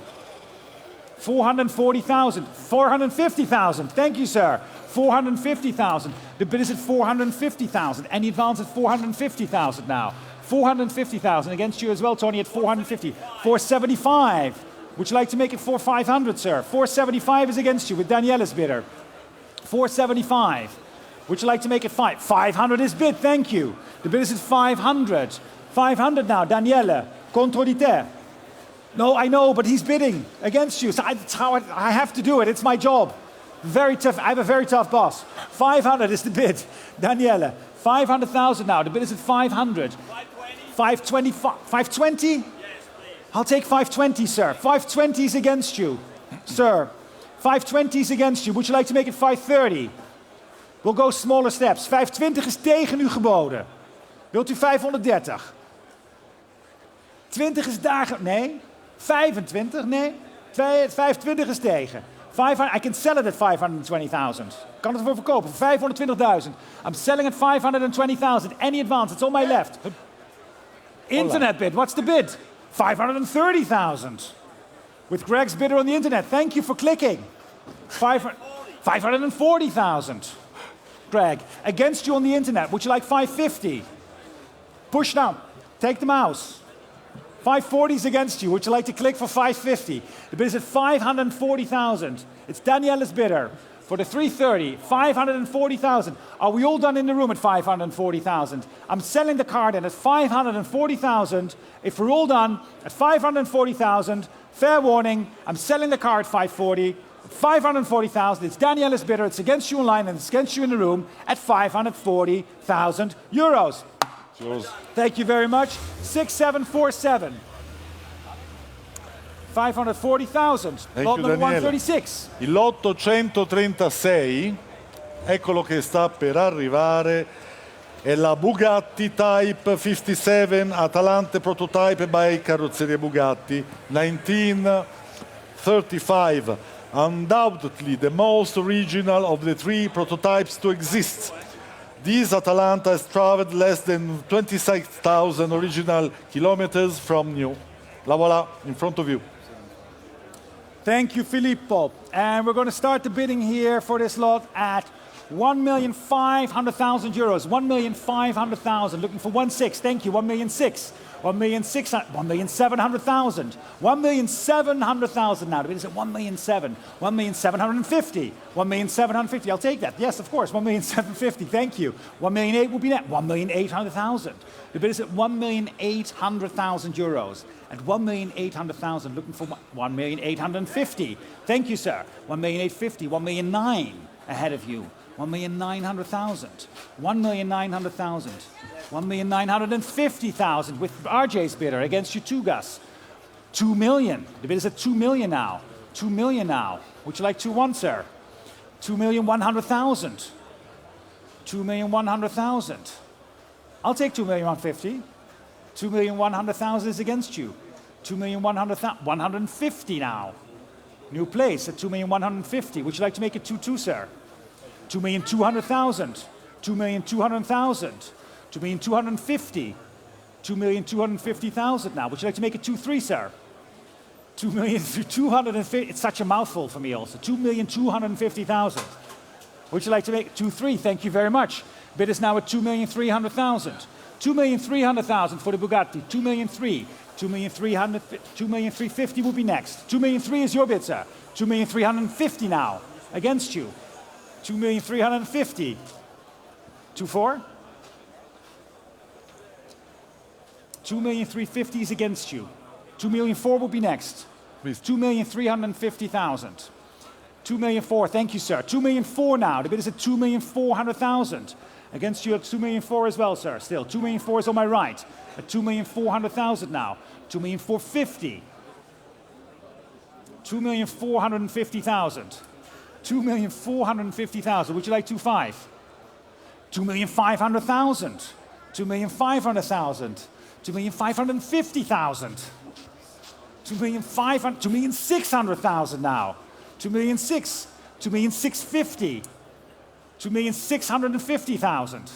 440,000. 450,000. Thank you, sir. 450,000. The bid is at 450,000. And the advance at 450,000 now. 450,000 against you as well, Tony, at 450. 475. Would you like to make it 4,500, sir? 475 is against you with Daniela's bidder. 475. Would you like to make it 500 is bid, thank you. The bid is at 500. 500 now, Daniele, contro di te. No, I know, but he's bidding against you. So that's how I have to do it, it's my job. Very tough, I have a very tough boss. 500 is the bid, Daniele. 500,000 now, the bid is at 500. 520. 520? Yes, please. I'll take 520, sir. 520 is against you, sir. 520 is against you. Would you like to make it 530? We'll go smaller steps. 520 is tegen u geboden. Wilt u 530? 20 is daar... Nee. 25? Nee. 25 is tegen. 500, I can sell it at 520,000. Kan het ervoor verkopen? Voor 520,000. I'm selling at 520,000. Any advance? It's on my left. Internet bid. What's the bid? 530,000. With Greg's bidder on the internet. Thank you for clicking. 540,000. Greg, against you on the internet. Would you like 550? Push down. Take the mouse. 540 is against you. Would you like to click for 550? The bid is at 540,000. It's Daniela's bidder for the 330. 540,000. Are we all done in the room at 540,000? I'm selling the car then at 540,000. If we're all done at 540,000, fair warning, I'm selling the car at 540. 540,000. It's Daniela's bidder. It's against you online and it's against you in the room at 540,000 euros. Thank you very much. 6747. 540,000. Lot number 136. Il lotto 136, eccolo che sta per arrivare, è la Bugatti Type 57 Atalante Prototype by Carrozzeria Bugatti 1935. Undoubtedly the most original of the three prototypes to exist. This Atalanta has traveled less than 26,000 original kilometers from new. La voilà, in front of you. Thank you, Filippo. And we're going to start the bidding here for this lot at 1,500,000 euros. 1,500,000. Looking for 1.6. Thank you. 1,600,000. 1,700,000. 1,700,000 now. The bid is at 1,700,000. 1,750,000. 1,750,000. I'll take that. Yes, of course. 1,750,000. Thank you. 1,800,000 will be next. 1,800,000. The bid is at 1,800,000 euros. At 1,800,000, looking for 1,850,000. Thank you, sir. 1,850,000. 1,900,000 ahead of you. 1,900,000. 1,900,000. 1,950,000 with RJ's bidder against you, Tugas. 2 million. The bid is at 2 million now. 2 million now. Would you like 2-1, sir? 2,100,000. 2,100,000. I'll take 2,150,000. 2,100,000 is against you. 2,100,000. 150 now. New place at 2,150,000. Would you like to make it 2-2, sir? 2,200,000. 2,200,000. 2,250,000. 2,250,000 now. Would you like to make it 2-3, sir? 2,250,000. It's such a mouthful for me also. 2,250,000. Would you like to make it 2-3? Thank you very much. Bid is now at 2,300,000. 2,300,000 for the Bugatti. 2,300,000. 2,350,000 will be next. 2,300,000 is your bid, sir. 2,350,000 now. Against you. 2,350,000. 2-4? 2,350,000 is against you. 2,400,000 will be next. Please. 2,350,000. 2,400,000, thank you, sir. 2,400,000 now. The bid is at 2,400,000. Against you at 2,400,000 as well, sir. Still, 2,400,000 is on my right. At 2,400,000 now. 2,450,000. 2,450,000. 2,450,000. Would you like 2.5? 2,500,000. 2,500,000. 2,550,000. 2,600,000 now. 2,600,000. 2,650,000. 2,650,000.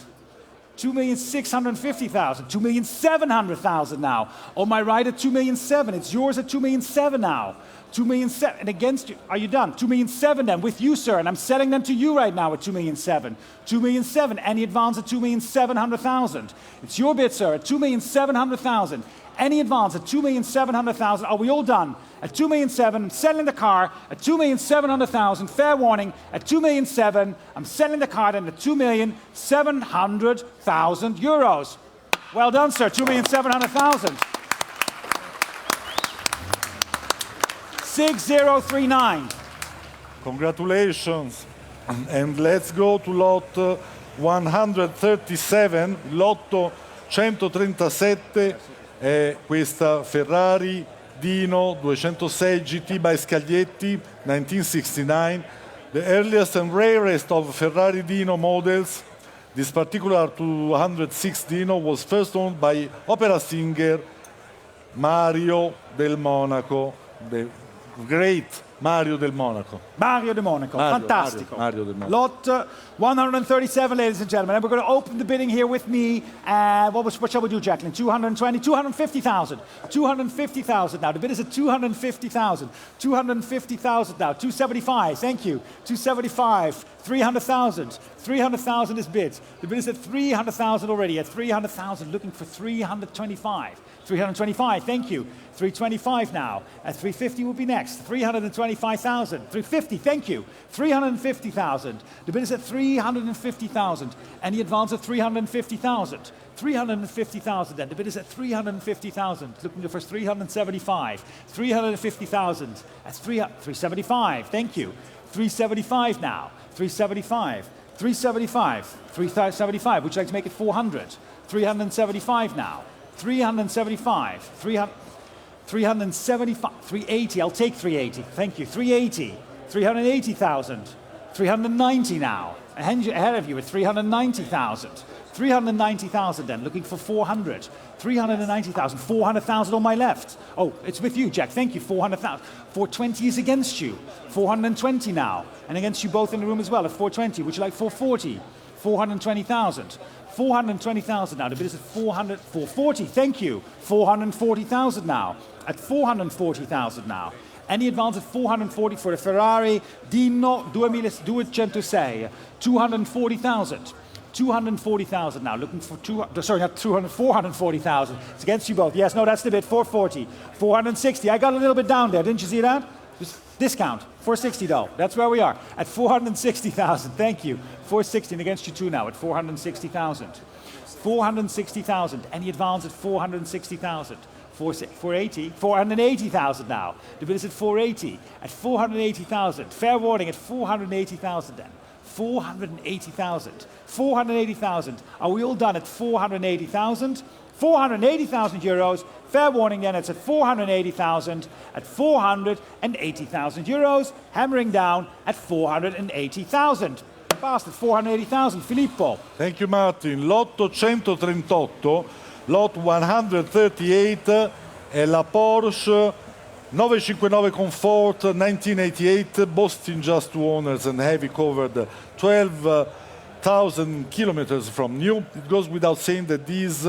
2,650,000. 2,700,000 now. On my right at 2,700,000. It's yours at 2,700,000 now. 2,700,000. And against you, are you done? 2,700,000 then with you, sir. And I'm selling them to you right now at 2,700,000. 2,700,000. Any advance at 2,700,000. It's your bid, sir, at 2,700,000. Any advance at 2,700,000. Are we all done? At 2,700,000, I'm selling the car at 2,700,000. Fair warning, at 2,700,000, I'm selling the car then at 2,700,000 euros. Well done, sir, 2,700,000. 6039. Congratulations. And let's go to lot 137, lotto 137, è questa Ferrari Dino 206 GT by Scaglietti 1969, the earliest and rarest of Ferrari Dino models. This particular 206 Dino was first owned by opera singer Mario del Monaco, the great Mario del Monaco. Mario del Monaco, fantastico. Mario del Monaco. Lot 137, ladies and gentlemen. And we're going to open the bidding here with me. What shall we do, Jacqueline? 220, 250,000. 250,000 now. The bid is at 250,000. 250,000 now. 275, thank you. 275, 300,000. 300,000 is bid. The bid is at 300,000 already. At 300,000, looking for 325. 325, thank you. 325 now. At 350 will be next. 325,000. 350, thank you. 350,000. The bid is at 350,000. Any advance of 350,000. 350,000 then. The bid is at 350,000. Looking for 375. 350,000. That's 375. Thank you. 375 now. 375. 375. 375. Would you like to make it 400? 375 now. 375. 375. 380. I'll take 380. Thank you. 380. 380,000. 390 now. Ahead of you at 390,000. 390,000 then, looking for 400. 390,000. 400,000 on my left. Oh, it's with you, Jack. Thank you. 400,000. 420 is against you. 420 now. And against you both in the room as well at 420. Would you like 440? 420,000. 420,000 now. The bid is at 440. Thank you. 440,000 now. At 440,000 now. Any advance at 440 for the Ferrari Dino 206. 240,000. 240,000 now. Looking for 440,000. It's against you both. Yes, no, that's the bid. 440. 460. I got a little bit down there. Didn't you see that? Just discount. 460 though. That's where we are. At 460,000. Thank you. 460 and against you two now at 460,000. 460,000. Any advance at 460,000. 480. 480,000 now. The bid is at 480. At 480,000. Fair warning at 480,000 then. 480,000. 480,000. Are we all done at 480,000? 480,000 euros. Fair warning then, it's at 480,000. At 480,000 euros. Hammering down at 480,000. Past at 480,000. Filippo. Thank you, Martin. Lotto 138, lot 138 è la Porsche 959 Comfort 1988, boasting just two owners and heavy covered 12,000 kilometers from new. It goes without saying that these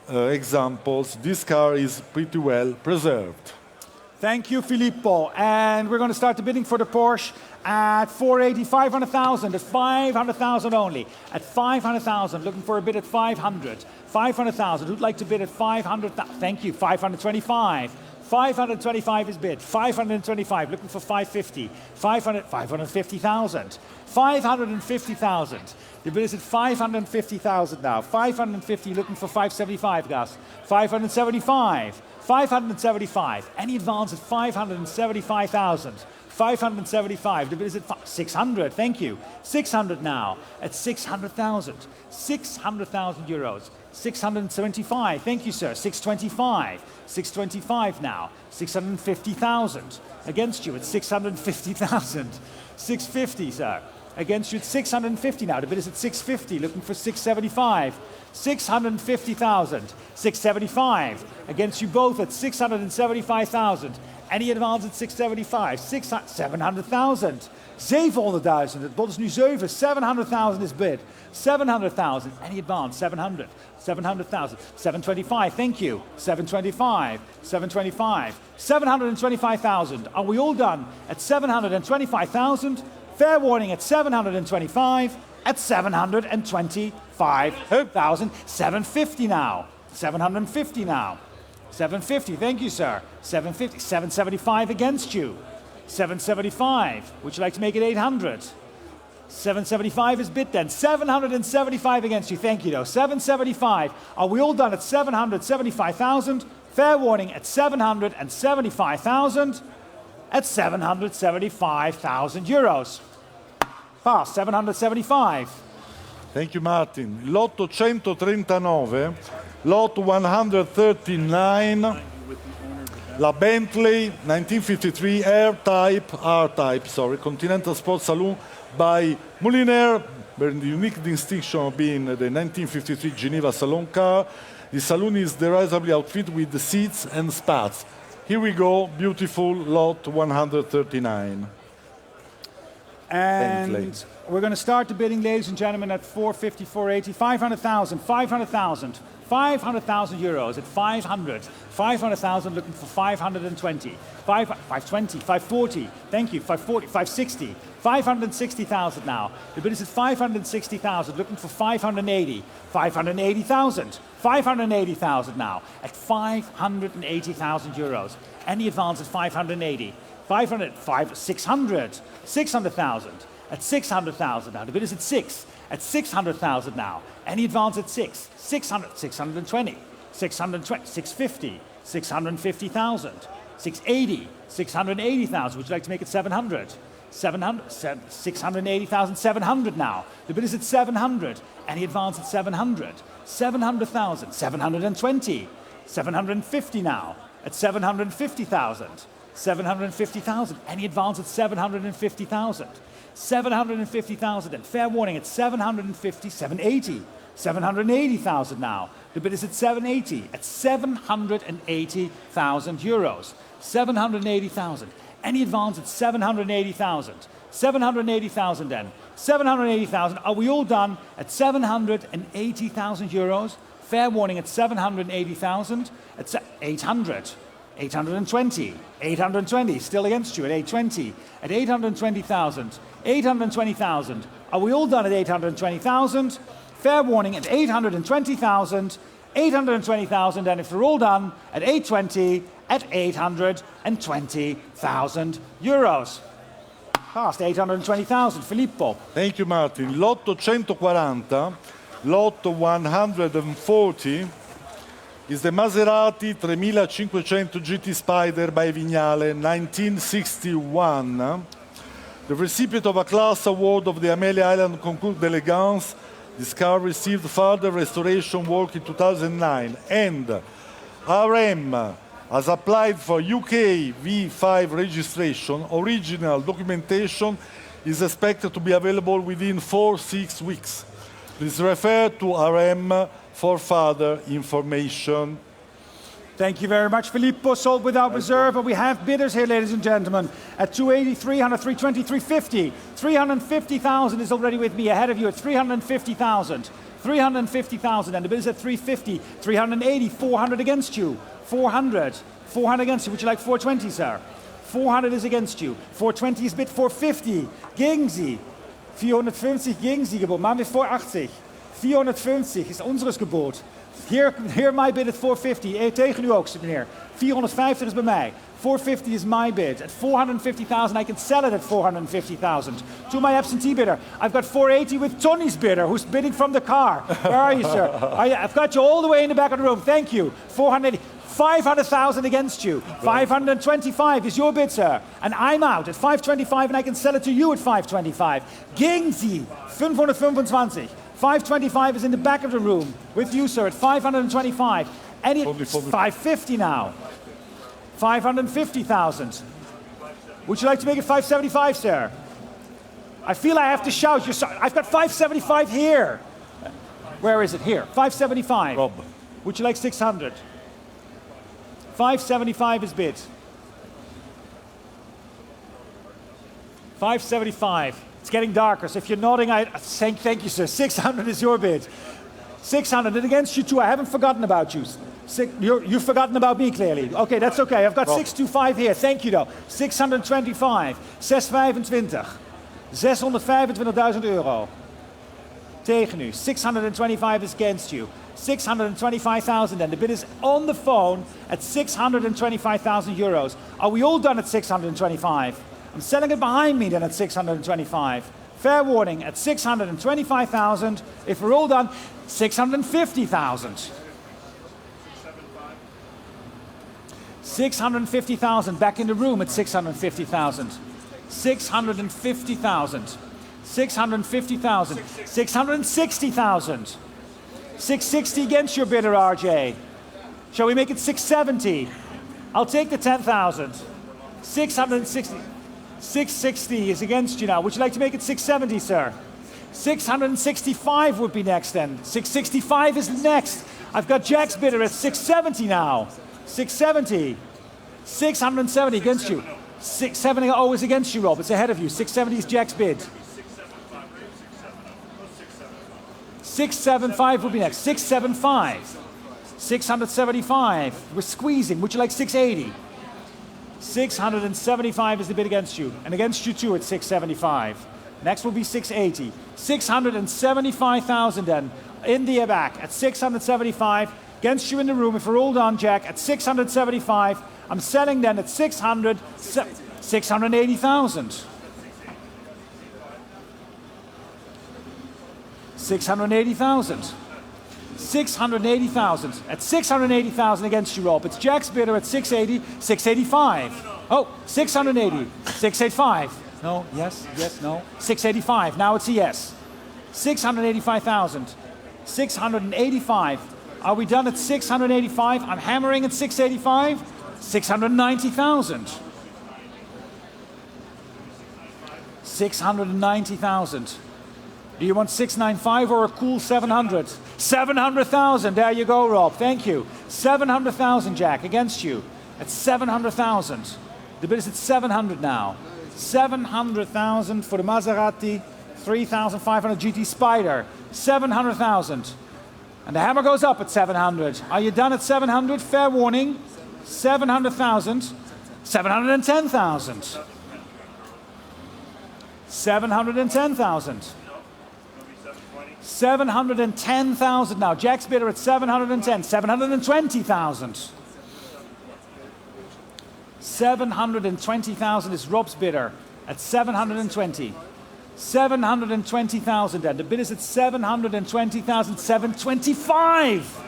examples, this car is pretty well preserved. Thank you, Filippo. And we're going to start the bidding for the Porsche at 480, 500,000, at 500,000 only. At 500,000, looking for a bid at 500. 500,000, who'd like to bid at 500,000? Thank you, 525. 525 is bid. 525, looking for 550. 550,000. 550,000. The bid is at 550,000 now. 550, looking for 575, Gus. 575. 575. Any advance at 575,000. 575. The bid is at 600. Thank you. 600 now. At 600,000. 600,000 euros. 675. Thank you, sir. 625. 625 now. 650,000. Against you at 650,000. 650, sir. Against you at 650 now. The bid is at 650. Looking for 675. 650,000. 675. Against you both at 675,000. Any advance at 675. 700,000. 700,000. Het bod is nu 7. 700,000 is bid. 700,000. Any advance? 700. 700,000. 725. Thank you. 725. 725. 725,000. Are we all done at 725,000? Fair warning at 725. At 725,000. 750 now. 750 now. 750. Thank you, sir. 750. 775 against you. 775. Would you like to make it 800? 775 is bid then. 775 against you. Thank you, though. 775. Are we all done at 775,000? Fair warning at 775,000. At 775,000 euros. Pass. 775. Thank you, Martin. Lot 139, lot 139, la Bentley 1953 R-Type, Continental Sports Saloon by Mouliner, bearing the unique distinction of being the 1953 Geneva Salon car. The saloon is derisively outfitted with the seats and spats. Here we go, beautiful lot 139. And Bentley. we're going to start the bidding, ladies and gentlemen, at 450, 480, 500,000, 500,000, 500,000 euros at 500, 500,000 looking for 520, 520, 540, thank you, 540, 560, 560,000 now. The bid is at 560,000 looking for 580, 580,000, 580,000 now at 580,000 euros. Any advance at 580. 500, 600, 600,000 at 600,000 now. The bid is at 6, at 600,000 now. Any advance at 6, 600, 620, 620, 650, 650,000, 680, 680,000. Would you like to make it 700? 700, 680,000, 700 now. The bid is at 700. Any advance at 700? 700,000, 720, 750 now. At 750,000. 750,000. Any advance at 750,000. 750,000 and fair warning at 750, 780. 780,000 now. The bid is at 780. At 780,000 euros. 780,000. Any advance at 780,000. 780,000 then. 780,000. Are we all done at 780,000 euros? Fair warning at 780,000. At 800. 820, 820, still against you at 820, at 820,000, 820,000. Are we all done at 820,000? Fair warning at 820,000, 820,000, and if we're all done at 820, at 820,000 euros. Past 820,000, Filippo. Thank you, Martin. Lot 140, lot 140, is the Maserati 3500 GT Spider by Vignale, 1961. The recipient of a class award of the Amelia Island Concours d'Elegance, this car received further restoration work in 2009. And RM has applied for UK V5 registration. Original documentation is expected to be available within 4-6 weeks. Please refer to RM for further information. Thank you very much, Filippo. Sold without reserve, but we have bidders here, ladies and gentlemen. At 280, 300, 320, 350. 350,000 is already with me ahead of you at 350,000. 350,000, and the bid is at 350. 380, 400 against you. 400. 400 against you. Would you like 420, sir? 400 is against you. 420 is bid 450. Gegen Sie. 450 gegen Sie geboten. Machen wir 480. 450 is unseres Gebot. Here my bid at 450. Tegen u ook, meneer. 450 is bij mij. 450 is my bid. At 450,000, I can sell it at 450,000. To my absentee bidder. I've got 480 with Tony's bidder, who's bidding from the car. Where are you, sir? I've got you all the way in the back of the room. Thank you. 480. 500,000 against you. 525 is your bid, sir. And I'm out at 525 and I can sell it to you at 525. Gegen Sie, 525. 525 is in the back of the room with you, sir, at 525. Any, 550 now. 550,000. Would you like to make it 575, sir? I feel I have to shout. I've got 575 here. Where is it? Here. 575. Rob. Would you like 600? 575 is bid. 575. It's getting darker, so if you're nodding, thank you, sir. 600 is your bid. 600, and against you too. I haven't forgotten about you. You've forgotten about me, clearly. Okay, that's okay. I've got 625 here. Thank you, though. 625. 625. 625.000 euro. Tegen u. 625 is against you. 625,000 and the bid is on the phone at 625,000 euros. Are we all done at 625? I'm selling it behind me then at 625. Fair warning at 625,000. If we're all done, 650,000. 650,000 back in the room at 650,000. 650,000. 650,000. 660,000. 660 against your bidder, RJ. Shall we make it 670? I'll take the 10,000. 660. 660 is against you now. Would you like to make it 670, sir? 665 would be next then. 665 is next. I've got Jack's bidder at 670 now. 670. 670 against you. 670 always against you, Rob. It's ahead of you. 670 is Jack's bid. 675 would be next. 675. 675. We're squeezing. Would you like 680? 675 is the bid against you. And against you too at 675. Next will be 680. 675,000 then. In the back at 675. Against you in the room. If we're all done, Jack, at 675. I'm selling then at 680,000. 680,000. 680,000. At 680,000 against you, Rob. It's Jack's bidder at 680, 685. Oh, 680, 685. No, yes, yes, no. 685. Now it's a yes. 685,000. 685. Are we done at 685? I'm hammering at 685. 690,000. 690,000. Do you want 695 or a cool 700? 700,000. There you go, Rob. Thank you. 700,000, Jack, against you. At 700,000. The bid is at 700 now. 700,000 for the Maserati 3500 GT Spider. 700,000. And the hammer goes up at 700. Are you done at 700? Fair warning. 700,000. 710,000. 710,000. 710,000 now. Jack's bidder at 710. 720,000. 720,000 is Rob's bidder at 720. 720,000 then. The bid is at 720,000. 725.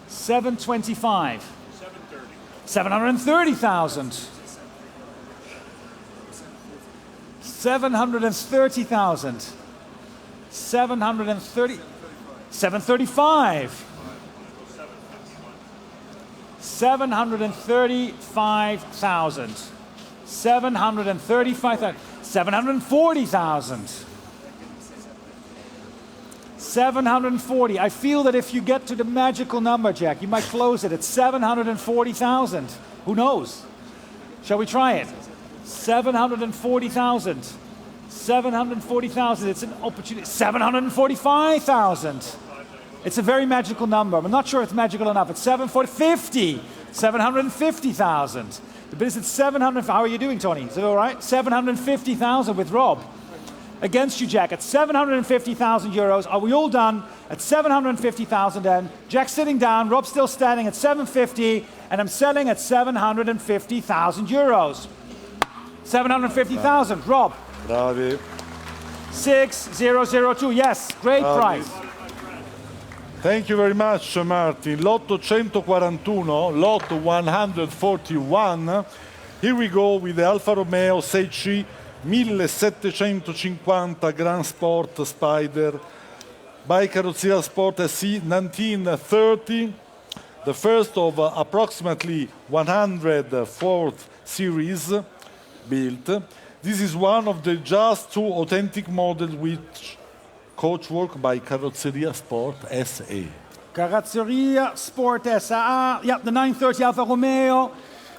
725. 730,000. 730,000. 730. 735. 735,000. 735,000. 740,000. 740. I feel that if you get to the magical number, Jack, you might close it at 740,000. Who knows? Shall we try it? 740,000. 740,000. It's an opportunity. 745,000. It's a very magical number. I'm not sure it's magical enough. It's 750. 750,000. The bid is at 700. How are you doing, Tony? Is it all right? 750,000 with Rob. Against you, Jack, at 750,000 euros. Are we all done at 750,000 then? Jack's sitting down, Rob's still standing at 750, and I'm selling at 750,000 euros. 750,000, Rob. Bravi. 6002, yes, great Bravi. price. Thank you very much, Martin. Lotto 141, Lotto 141. Here we go with the Alfa Romeo 6C 1750 Grand Sport Spider by Carrozzeria Sport SC 1930. The first of approximately 100 Ford series built. This is one of the just two authentic models which coachwork by Carrozzeria Sport SA. Carrozzeria Sport SA. Yep, the 930 Alfa Romeo.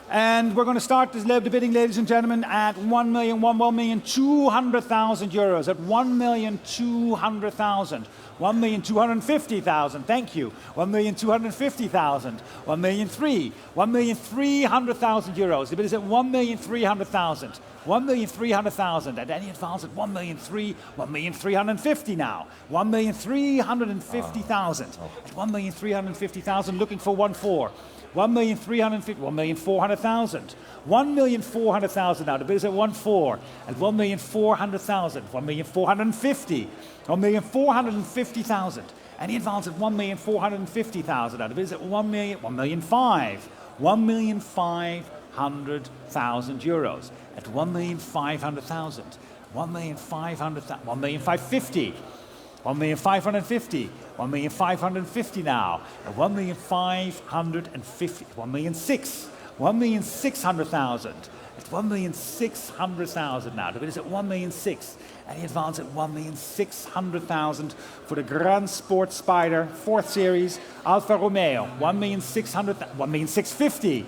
And we're going to start the bidding, ladies and gentlemen, at 1,200,000 euros. At 1,200,000. 1,250,000. Thank you. 1,250,000. 1,300,000. 1,300,000 euros. The bid is at 1,300,000. 1,300,000. And any advance at 1,300,000. 1,350,000 now. 1,350,000. At 1,350,000, looking for 1,400,000. 1,350,000, 1,400,000. 1,400,000 now. The bid is at 1,400,000. At 1,400,000. 1,450,000. 1,450,000. Any advance at 1,450,000 now. The bid is at 1,500,000. 1,500,000 euros. At 1,500,000. 1,500,000. 1,550,000. 1,550,000. 1,550,000 now. At 1,550,000. 1,600,000. 1,600,000. At 1,600,000 now. The bid is at 1,600,000. Any advance at 1,600,000 for the Grand Sport Spider 4th Series Alfa Romeo. 1,600,000. 1,650,000.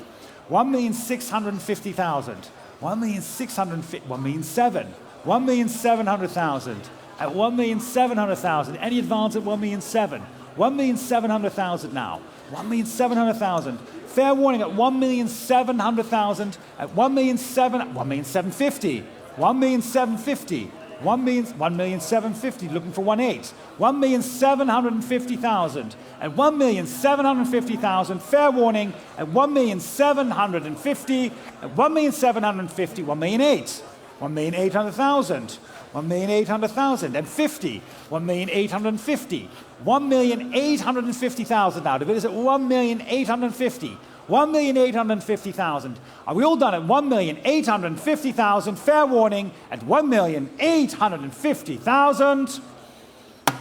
1,650,000. 1,650,000. 1,700,000. 1,700,000. At 1,700,000. Any advance at 1,700,000. 1,700,000 now. 1,700,000. Fair warning at 1,700,000. At 1,750,000. 1,750,000. 1,750,000. Looking for 1,800,000. 1,750,000. At 1,750,000. Fair warning at 1,750,000. At 1,750,000. 1,800,000. 1,800,000. 1,800,000 and 50. 1,850,000. 1,850,000 now. The bid is at 1,850,000. 1,850,000. Are we all done at 1,850,000? Fair warning at 1,850,000.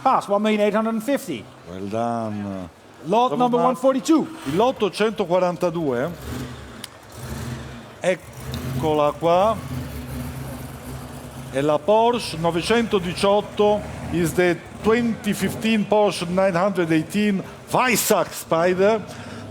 Pass 1,850,000. Well done. Lot number 142. Il lotto 142. Eccola qua. E la Porsche 918 is the 2015 Porsche 918 Weissach Spider,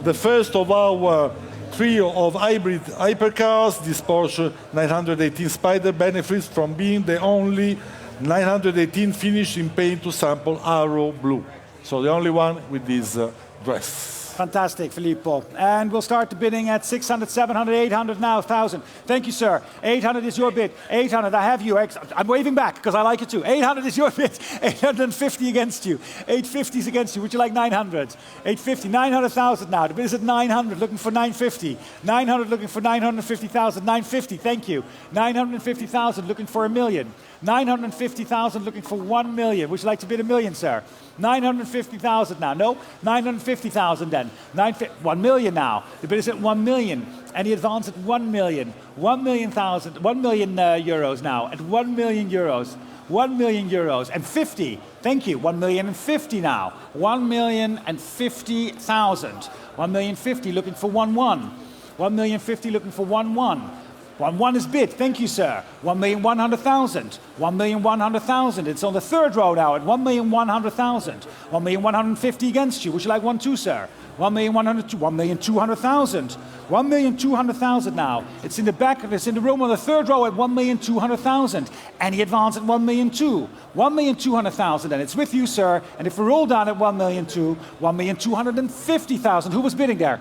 the first of our trio of hybrid hypercars. This Porsche 918 Spider benefits from being the only 918 finished in paint to sample Arrow Blue. So the only one with this dress. Fantastic, Filippo. And we'll start the bidding at 600, 700, 800 now, 1,000. Thank you, sir. 800 is your bid. 800, I have you. I'm waving back because I like it too. 800 is your bid. 850 against you. 850 is against you. Would you like 900? 850, 900,000 now. The bid is at 900, looking for 950. 900 looking for 950,000. 950, thank you. 950,000 looking for 1,000,000. 950,000 looking for 1,000,000. Would you like to bid 1,000,000, sir? 950,000 now. No? 950,000 then. 1,000,000 now. The bid is at 1,000,000. And the advance at 1,000,000. 1,000,000. 1,000,000 euros now. At 1,000,000 euros. 1,000,000 euros. And 50. Thank you. 1,050,000 now. 1,050,000. 1,050,000 looking for 1,100,000. 1,050,000 looking for 1,100,000. 1,100,000 is bid. Thank you, sir. 1,100,000. 1,100,000. It's on the third row now at 1,100,000. 1,150,000 against you. Would you like 1,200,000, sir? 1,100,000. 1,200,000. 1,200,000 now. It's in the back. It's in the room on the third row at 1,200,000. And he advanced at 1,200,000. 1,200,000. And it's with you, sir. And if we're all down at 1,200,000, 1,250,000. Who was bidding there?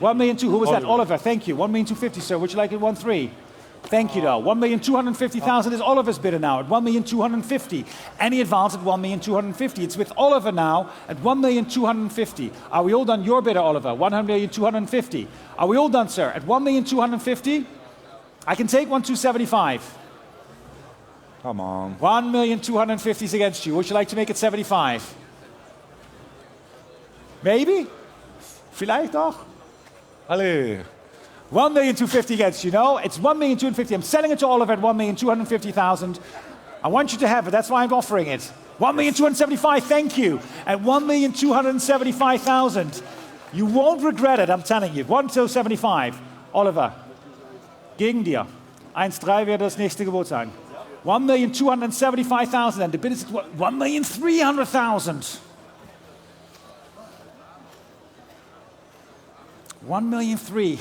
1,200,000. Who was that? Oliver. Thank you. 1,250,000, sir. Would you like it 1,300,000? Thank you, though. 1,250,000 is Oliver's bidder now at 1,250,000. Any advance at 1,250,000. It's with Oliver now at 1,250,000. Are we all done? Your bidder, Oliver. 1,250,000. Are we all done, sir? At 1,250,000? I can take 1,275,000. Come on. 1,250,000 is against you. Would you like to make it 75,000? Maybe? Vielleicht doch? Allez. 1,250,000 against you. No, it's 1,250,000. I'm selling it to Oliver at 1,250,000. I want you to have it. That's why I'm offering it. 1,275,000. Thank you. At 1,275,000. You won't regret it. I'm telling you. 1,275. Oliver. Gegen dir. 1,3 wird das nächste Gebot sein. 1,275,000. And the bid is 1,300,000. 1,300,000.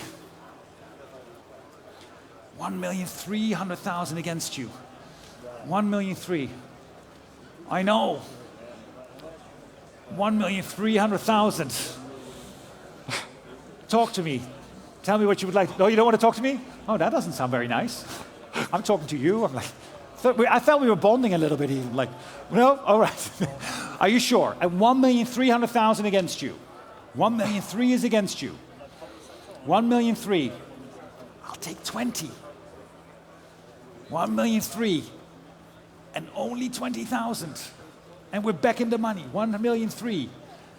1,300,000 against you. 1,300,000. I know. 1,300,000. Talk to me. Tell me what you would like. No, you don't want to talk to me? Oh, that doesn't sound very nice. I'm talking to you. I'm like, I felt we were bonding a little bit even. Like, no? All right. Are you sure? At 1,300,000 against you. 1,300,000 is against you. 1,300,000. I'll take 20. 1,300,000. And only 20,000. And we're back in the money. 1,300,000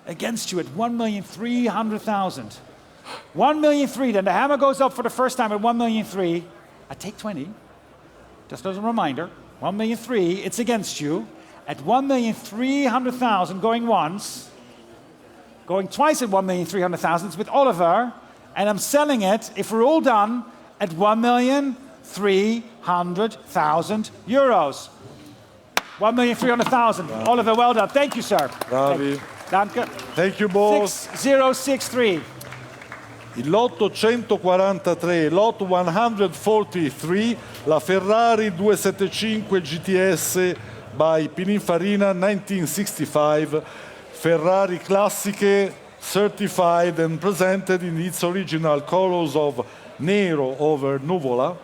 against you at 1,300,000. 1,300,000. Then the hammer goes up for the first time at 1,300,000. I take 20. Just as a reminder. 1,300,000. It's against you at 1,300,000. Going once. Going twice at 1,300,000. It's with Oliver. And I'm selling it, if we're all done, at 1,300,000 euros. 1,300,000. Wow. Oliver, well done. Thank you, sir. Bravi. Danke. Thank you both. 6063. Il lotto 143, lotto 143, la Ferrari 275 GTS by Pininfarina 1965, Ferrari Classiche certified and presented in its original colors of Nero over Nuvola.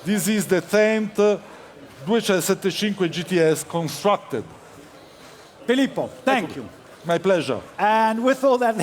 This is the 10th 275 GTS constructed. Filippo, thank you. My pleasure. And with all that,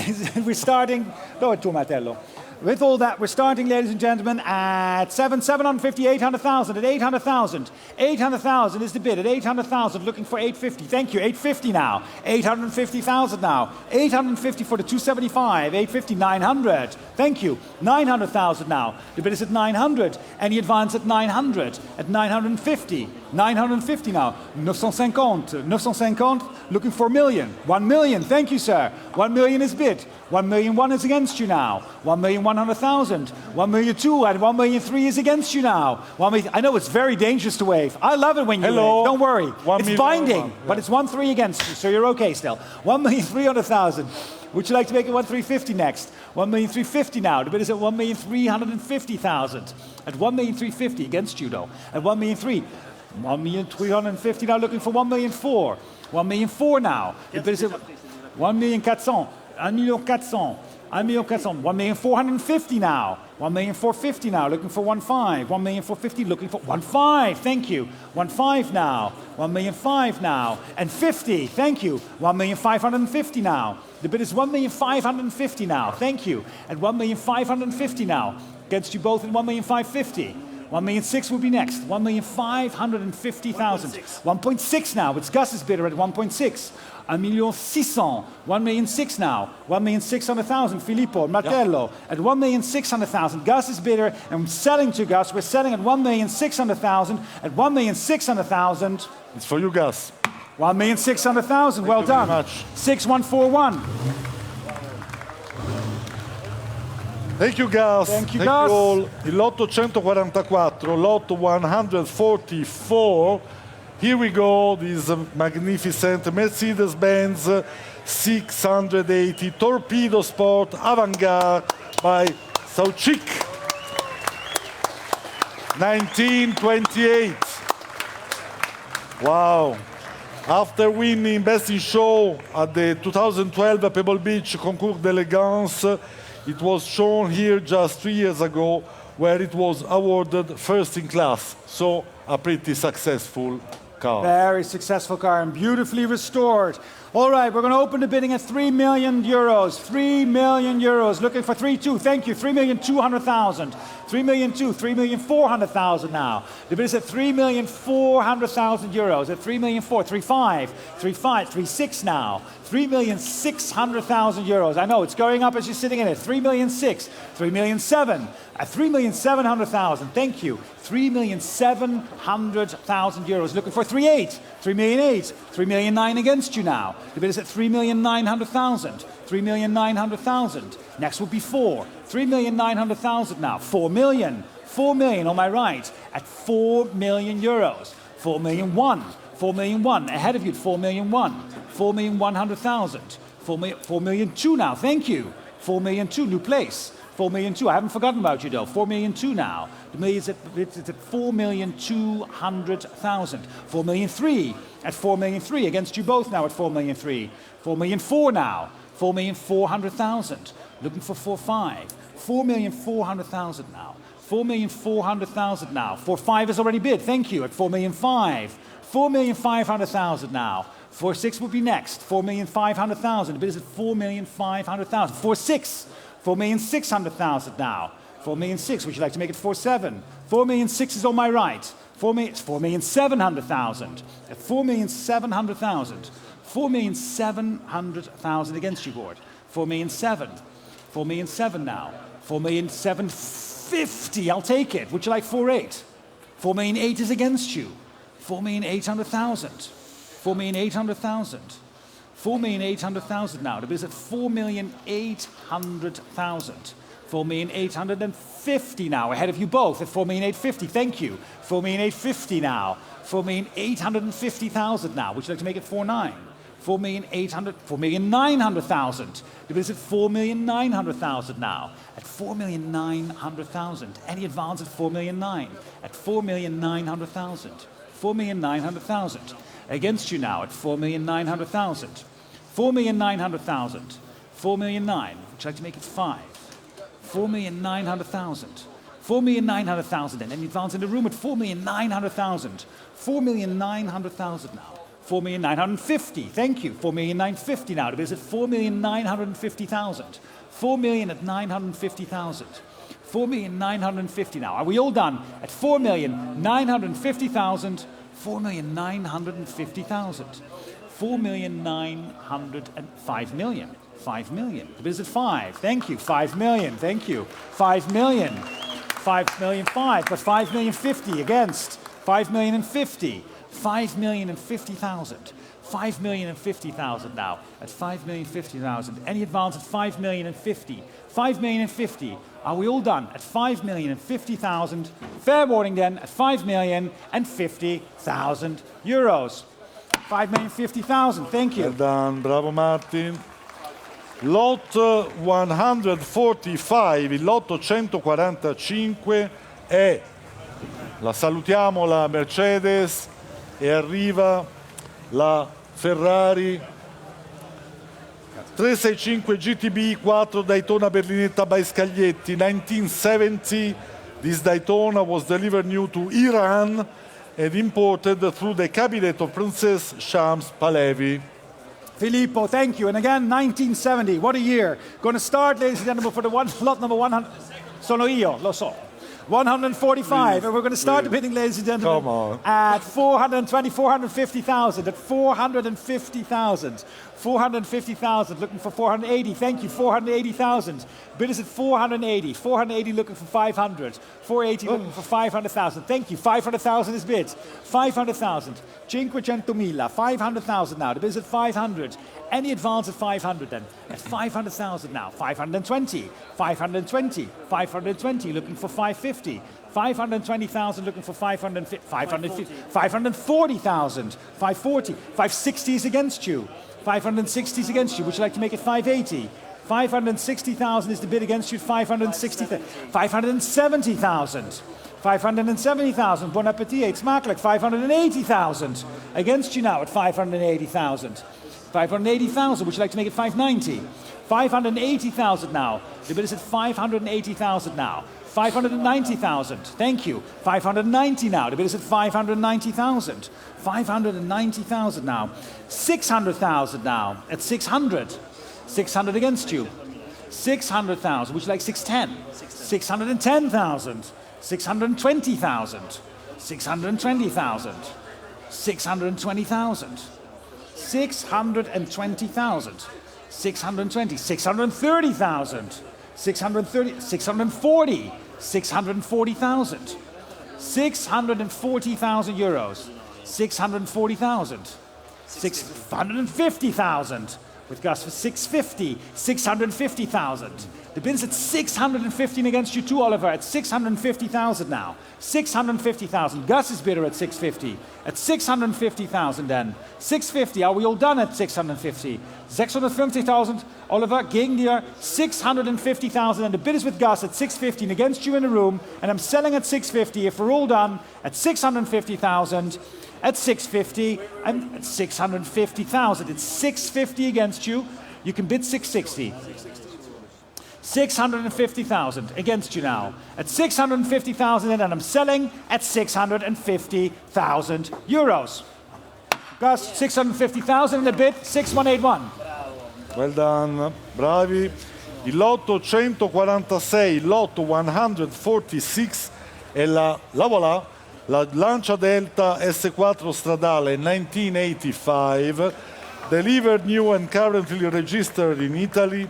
we're starting. No, tu Martello. With all that, we're starting, ladies and gentlemen, at 750, 800,000, at 800,000. 800,000 is the bid, at 800,000, looking for 850. Thank you, 850 now. 850,000 now. 850 for the 275, 850, 900. Thank you, 900,000 now. The bid is at 900, and the advance at 900, at 950. 950 now. 950, 950, looking for a million. 1 million, thank you, sir. 1 million is bid. 1,000,001 is against you now. 1,100,000. 1,000,002 and 1,000,003 is against you now. 1 million. I know it's very dangerous to wave. I love it when you wave. Don't worry. It's binding, but it's 1,300,000 against you, so you're okay still. 1,300,000. Would you like to make it 1,350 next? 1,350 now. The bid is at 1,350,000. At 1,350 against you though. At 1,300,000. 1,350 now, looking for 1,400,000. 1,400,000 now. The bid is at 1,400,000. 1,400,000. 1,400,000. 1,450,000 now. 1,450,000 now, looking for 1,500,000. 1,450,000, looking for 1,500,000. Thank you. 1,500,000 now. 1,500,000 now. And 50. Thank you. 1,550,000 now. The bid is 1,550,000 now. Thank you. At 1,550,000 now. Against you both at 1,550,000. 1,600,000 will be next. 1,550,000. 1.6 now. It's Gus's bidder at 1.6. 1,600,000. 1,600,000 now. 1,600,000. Filippo, Martello at 1,600,000. Gus is bidder, and I'm selling to Gus. We're selling at 1,600,000. At 1,600,000. It's for you, Gus. 1,600,000. Well done. Very much. 6,141. Thank you, Gus. Thank you, Gus. Gus. All. Il lotto 144, lotto 144. Here we go, this magnificent Mercedes-Benz 680 Torpedo Sport Avantgarde by Sauchik. 1928. Wow. After winning Best in Show at the 2012 Pebble Beach Concours d'Elegance, it was shown here just 3 years ago, where it was awarded first in class. So a pretty successful car. Very successful car and beautifully restored. All right, we're going to open the bidding at 3 million euros. 3 million euros. Looking for 3,200,000. Thank you. 3,200,000. 3,200,000. 3,400,000 now. The bid is at 3,400,000 euros. At 3,400,000. 3,500,000. 3,600,000 now. 3,600,000 euros. I know, it's going up as you're sitting in it. 3,600,000, 3,700,000, 3,700,000. Thank you. 3,700,000 euros. Looking for 3,800,000, 3,800,000, 3,900,000 against you now. The bid is at 3,900,000, 3,900,000. Next would be 3,900,000 now. 4 million. 4 million on my right at 4 million euros. 4,000,001. 4,000,001 ahead of you at 4,000,001. 4,100,000. 4,000,002 now. Thank you. 4,000,002 new place. 4,000,002. I haven't forgotten about you though. 4,000,002 now. The million is at 4,200,000. 4,000,003 at 4,000,003 against you both now at 4,000,003. 4,000,004 now. 4,400,000. Looking for 4,500,000. 4,400,000 now. 4,400,000 now. 4,500,000 is already bid. Thank you at 4,500,000. 4,500,000 now. 4,600,000 would be next. 4,500,000. The bid is at 4,500,000. 4,600,000. 4,600,000 now. 4,600,000. Would you like to make it 4,700,000? 4,600,000 is on my right. 4,700,000. At 4,700,000. 4,700,000 against you, board. 4,700,000. 4,700,000 now. 4,750,000. I'll take it. Would you like 4,800,000? 4,800,000 is against you. 4,800,000. 4,800,000. 4,800,000 now. The bid is at 4,800,000. 4,850,000 now. Ahead of you both at 4,850,000. Thank you. 4,850,000 now. 4,850,000 now. Would you like to make it 4,900,000? 4,900,000. The bid is at 4,900,000 now. At 4,900,000. Any advance at 4,900,000? At 4,900,000. 4,900,000. Against you now at 4,900,000. 4,900,000. 4,900,000. Would you like to make it 5? 4,900,000. 4,900,000. And any advance in the room at 4,900,000. 4,900,000 now. 4,950,000. Thank you. 4,950,000 now. The bid is at 4,950,000. 4,000,000 at 950,000. 4,950,000 now. Are we all done? At 4,950,000. 4,950,000. 4,905 million. 5 million. The bid is at 5. Thank you. 5 million. Thank you. 5 million. 5,000,005. But 5,050,000 against. 5,050,000. 5,050,000. 5,050,000 now. At 5,050,000. Any advance at 5,050,000. 5,050,000. Are we all done? At 5,050,000. Fair warning then at 5,050,000 euros. 5,050,000. Thank you. Well done, bravo Martin. Lot 145, il lotto 145 è, la salutiamo la Mercedes e arriva la Ferrari 365 GTB 4 Daytona Berlinetta by Scaglietti 1970. This Daytona was delivered new to Iran and imported through the cabinet of Princess Shams Pahlavi. Filippo, thank you. And again, 1970. What a year. Going to start, ladies and gentlemen, for the lot number 100. Sono io, lo so. 145. And we're going to start the bidding, ladies and gentlemen. Come on. At 420, 450,000. At 450,000. 450,000. Looking for 480. Thank you. 480,000. Bid is at 480. 480 looking for 500. 480 looking for 500,000. Thank you. 500,000 is bid. 500,000. 500,000. 500,000 now. The bid is at 500. Any advance at 500 then? At 500,000 now. 520. 520. 520 looking for 550. 520,000 looking for 550. 540,000. 540. 560 is against you. 560 is against you. Would you like to make it 580? 560,000 is the bid against you. 560,000. 570,000. 570,000. Bon appetit. Eet smakelijk. 580,000 against you now at 580,000. 580,000. Would you like to make it 590? 580,000 now. The bid is at 580,000 now. 590,000. Thank you. 590 now. The bid is at 590,000. 590,000 now. 600,000 now. At 600. 600 against you. 600,000. Would you like 610? 610,000. 620,000. 620,000. 620,000. 620,000. 620, 630,000. 630, 640, 640,000. 640,000 euros. 640,000. 650,000. With Gus for 650, 650,000. The bid is at 615 against you too, Oliver, at 650,000 now. 650,000. Gus is bidder at 650. At 650,000 then. 650, are we all done at 650? 650,000, Oliver, gegen dir, 650,000, and the bid is with Gus at 615 against you in the room, and I'm selling at 650, if we're all done, at 650,000. At 650, I'm at 650,000. It's 650 against you. You can bid 660. 650,000 against you now. At 650,000, and I'm selling at 650,000 euros. Gus, 650,000 in the bid, 6181. Well done, bravi. Il lotto 146, il lotto 146 e la voilà. La Lancia Delta S4 stradale 1985, delivered new and currently registered in Italy.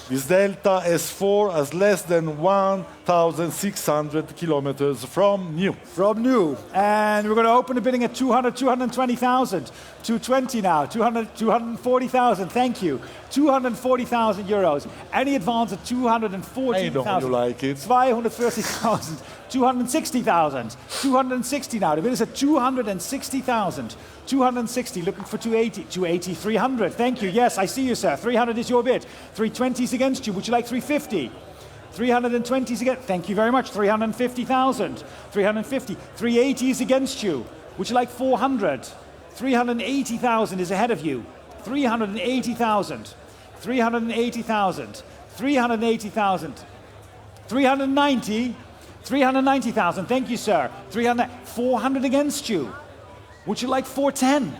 This Delta S4 has less than 1,600 kilometers from new. From new. And we're going to open the bidding at 220,000. 220 now. 240,000. Thank you. 240,000 euros. Any advance at 240,000. I know you like it. 230,000. 260,000. 260 now. The bid is at 260,000. 260, looking for 280. 280, 300. Thank you. Yes, I see you, sir. 300 is your bid. 320 is against you. Would you like 350? 320 is against. Thank you very much. 350,000. 350. 380 is against you. Would you like 400? 380,000 is ahead of you. 380,000. 380,000. 380,000. 390. 390,000. Thank you, sir. 400 against you. Would you like 410?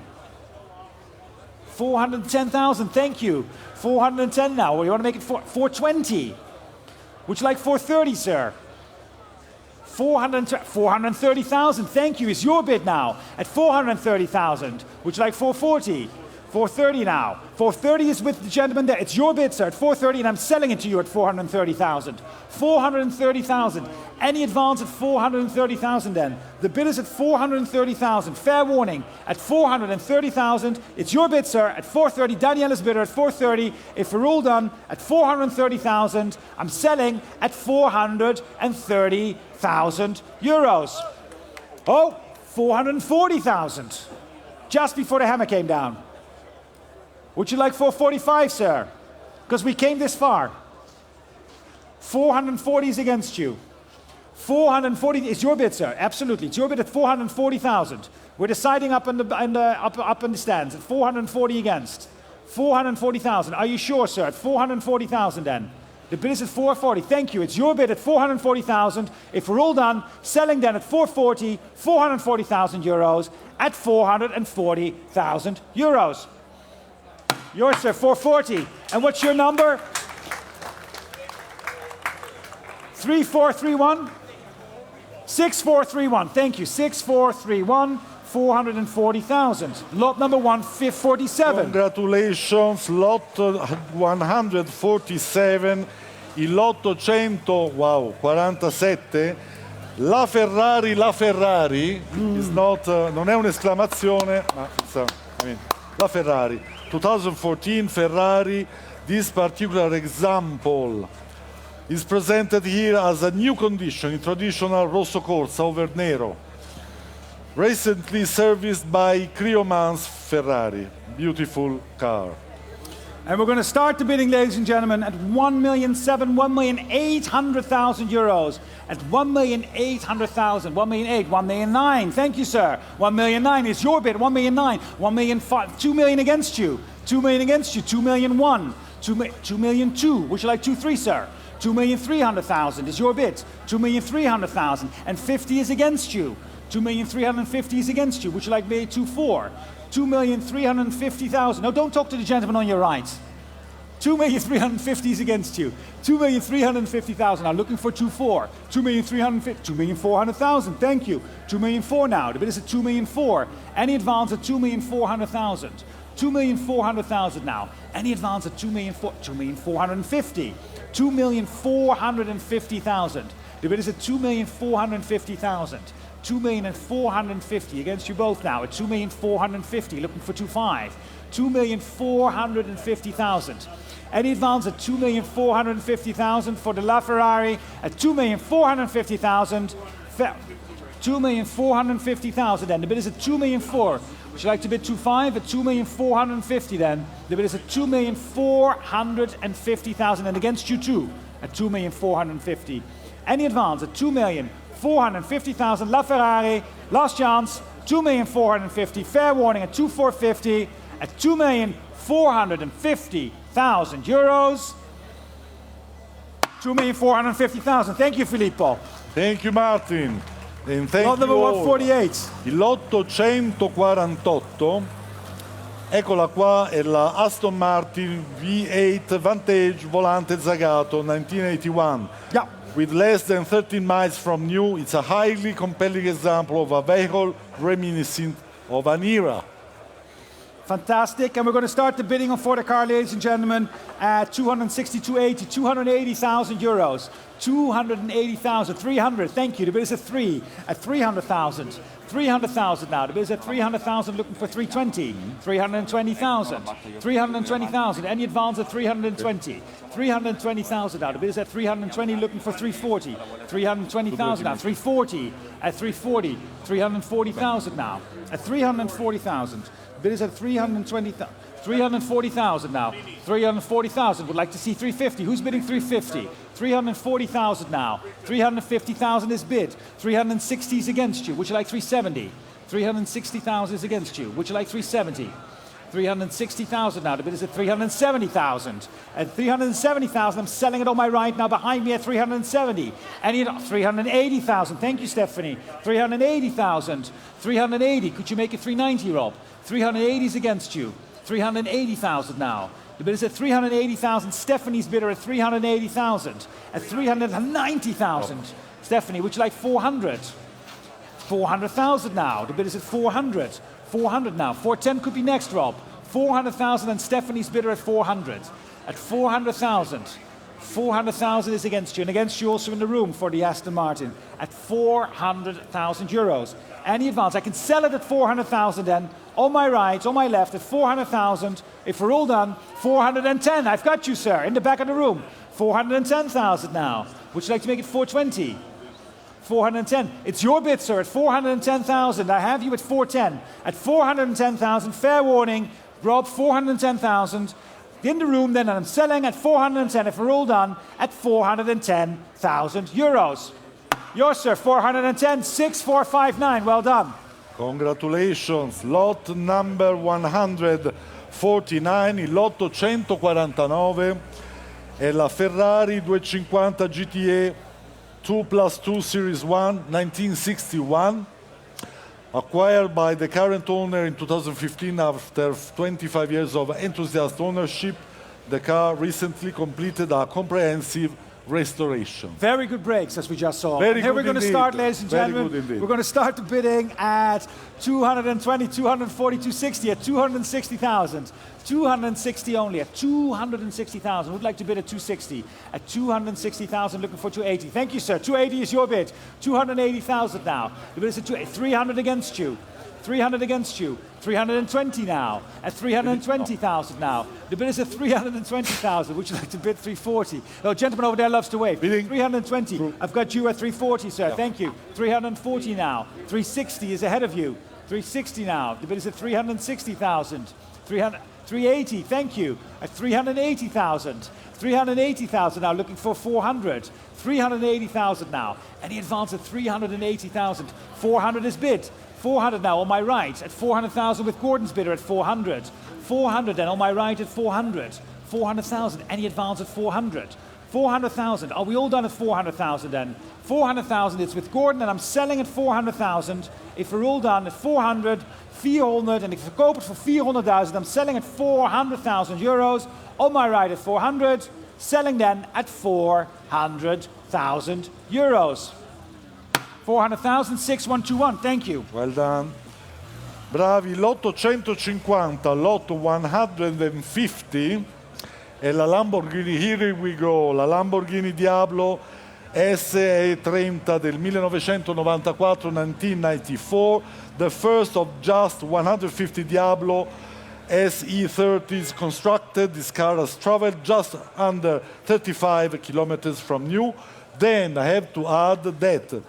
410,000. Thank you. 410 now. Well, you want to make it 420? Would you like 430, sir? 430,000. Thank you. Is your bid now at 430,000. Would you like 440? 430 now. 430 is with the gentleman there. It's your bid, sir, at 430, and I'm selling it to you at 430,000. 430,000. Any advance at 430,000 then? The bid is at 430,000. Fair warning. At 430,000, it's your bid, sir, at 430. Daniela's bidder at 430. If we're all done, at 430,000, I'm selling at 430,000 euros. Oh, 440,000. Just before the hammer came down. Would you like 445, sir? Because we came this far. 440 is against you. 440 is your bid, sir. Absolutely. It's your bid at 440,000. We're deciding up in the stands at 440 against. 440,000. Are you sure, sir? At 440,000 then. The bid is at 440. Thank you. It's your bid at 440,000. If we're all done, selling then at 440, 440,000 euros at 440,000 euros. Yours, sir, 440. And what's your number? 3431? 6431. Thank you. 6431. 440,000. Lot number 147. Congratulations, lot 147, il lotto 147. La Ferrari is not, non è un'esclamazione, ma la Ferrari. 2014 Ferrari, this particular example is presented here as a new condition in traditional Rosso Corsa over Nero, recently serviced by Crioman's Ferrari. Beautiful car. And we're going to start the bidding, ladies and gentlemen, at 1,800,000 euros. At 1,800,000, 1,800,000, 1,900,000. Thank you, sir. 1,900,000 is your bid. 1,900,000, 1,500,000, 2 million against you. 2 million against you. 2,100,000, 2,200,000. Would you like 2,300,000, sir? 2,300,000 is your bid. 2,300,000, and 50 is against you. 2,350,000 is against you. Would you like maybe 2,400,000? 2,350,000. No, don't talk to the gentleman on your right. 2,350,000 is against you. 2,350,000. I'm looking for 2,400,000. 2,350,000. 2,400,000. Thank you. 2,400,000 now. The bid is at 2,400,000. Any advance at 2,400,000. 2,400,000 now. Any advance at 2,450,000. 2,450,000. The bid is at 2,450,000. 2,450,000 against you both now at 2,450,000, looking for 2.5. 2,450,000. Any advance at 2,450,000 for the LaFerrari at 2,450,000. 2,450,000 then. The bid is at 2,400,000. Would you like to bid 2.5 at 2,450,000 then? The bid is at 2,450,000 and against you too at 2,450,000. Any advance at 2,450,000 LaFerrari. Last chance, 2,450,000. Fair warning at 2,450,000 at 2,450,000 euros. 2,450,000. Thank you, Filippo. Thank you, Martin. And thank Lot number you all. 148. Il lotto 148, eccola qua, è la Aston Martin V8 Vantage volante Zagato 1981. Yeah. With less than 13 miles from new, it's a highly compelling example of a vehicle reminiscent of an era. Fantastic. And we're going to start the bidding for the car, ladies and gentlemen, at 260,280, 280,000 euros. 280,000, 300, thank you. The bid is at 3, at 300,000. 300,000 now. The bid is at 300,000, looking for 320. 320,000. 320,000. Any advance at 320. 320,000 now. The bid is at 320, looking for 340. 320,000 now. 340. At 340. 340,000 now. At 340,000. The bid is at 320,000. 340,000 now. 340,000. Would like to see 350. Who's bidding 350? 340,000 now. 350,000 is bid. 360 is against you. Would you like 370? 360,000 is against you. Would you like 370? 360,000 now. The bid is at 370,000. At 370,000, I'm selling it on my right now. Behind me at 370. And 380,000. Thank you, Stephanie. 380,000. 380. Could you make it 390, Rob? 380 is against you. 380,000 now. The bid is at 380,000. Stephanie's bidder at 380,000. At 390,000. Stephanie, would you like 400? 400,000 now. The bid is at 400. 400 now. 410 could be next, Rob. 400,000 and Stephanie's bidder at 400. At 400,000. 400,000 is against you, and against you also in the room for the Aston Martin at 400,000 euros. Any advance? I can sell it at 400,000 then. On my right, on my left at 400,000. If we're all done, 410. I've got you, sir, in the back of the room. 410,000 now. Would you like to make it 420? 410. It's your bid, sir, at 410,000. I have you at 410. At 410,000, fair warning. Rob, 410,000. In the room then, and I'm selling at 410. If we're all done, at 410,000 euros. Yours, sir, 410, 6459. Well done. Congratulations. Lot number 149, il lotto 149 è la Ferrari 250 GTE 2+2 Series 1 1961, acquired by the current owner in 2015 after 25 years of enthusiast ownership. The car recently completed a comprehensive restoration. Very good brakes, as we just saw. Very Here good we're going to indeed. start, ladies and Very gentlemen. good indeed. We're going to start the bidding at 220, 240, 260, at 260,000. 260 only, at 260,000. Who'd like to bid at 260? At 260,000, looking for 280. Thank you, sir. 280 is your bid. 280,000 now. The bid is at 300 against you. 300 against you. 320 now. At 320,000 now. The bid is at 320,000. Would you like to bid 340? Oh, gentleman over there loves to wave. Bidding. 320. I've got you at 340, sir. Yeah. Thank you. 340 now. 360 is ahead of you. 360 now. The bid is at 360,000. 380, thank you. At 380,000. 380,000 now, looking for 400. 380,000 now. Any advance at 380,000. 400 is bid. 400 now on my right at 400,000 with Gordon's bidder at 400. 400 then on my right at 400. 400,000. Any advance at 400. 400,000. Are we all done at 400,000 then? 400,000 it's with Gordon and I'm selling at 400,000. If we're all done at 400, 400 and if I verkoop het voor 400,000, I'm selling at 400,000 euros. On my right at 400, selling then at 400,000 euros. 400,000, 6121, thank you. Well done. Bravi, lotto 150, lotto 150 e la Lamborghini, here we go, la Lamborghini Diablo SE30 del 1994, 1994, the first of just 150 Diablo SE30s constructed. This car has traveled just under 35 kilometers from new. Then I have to add that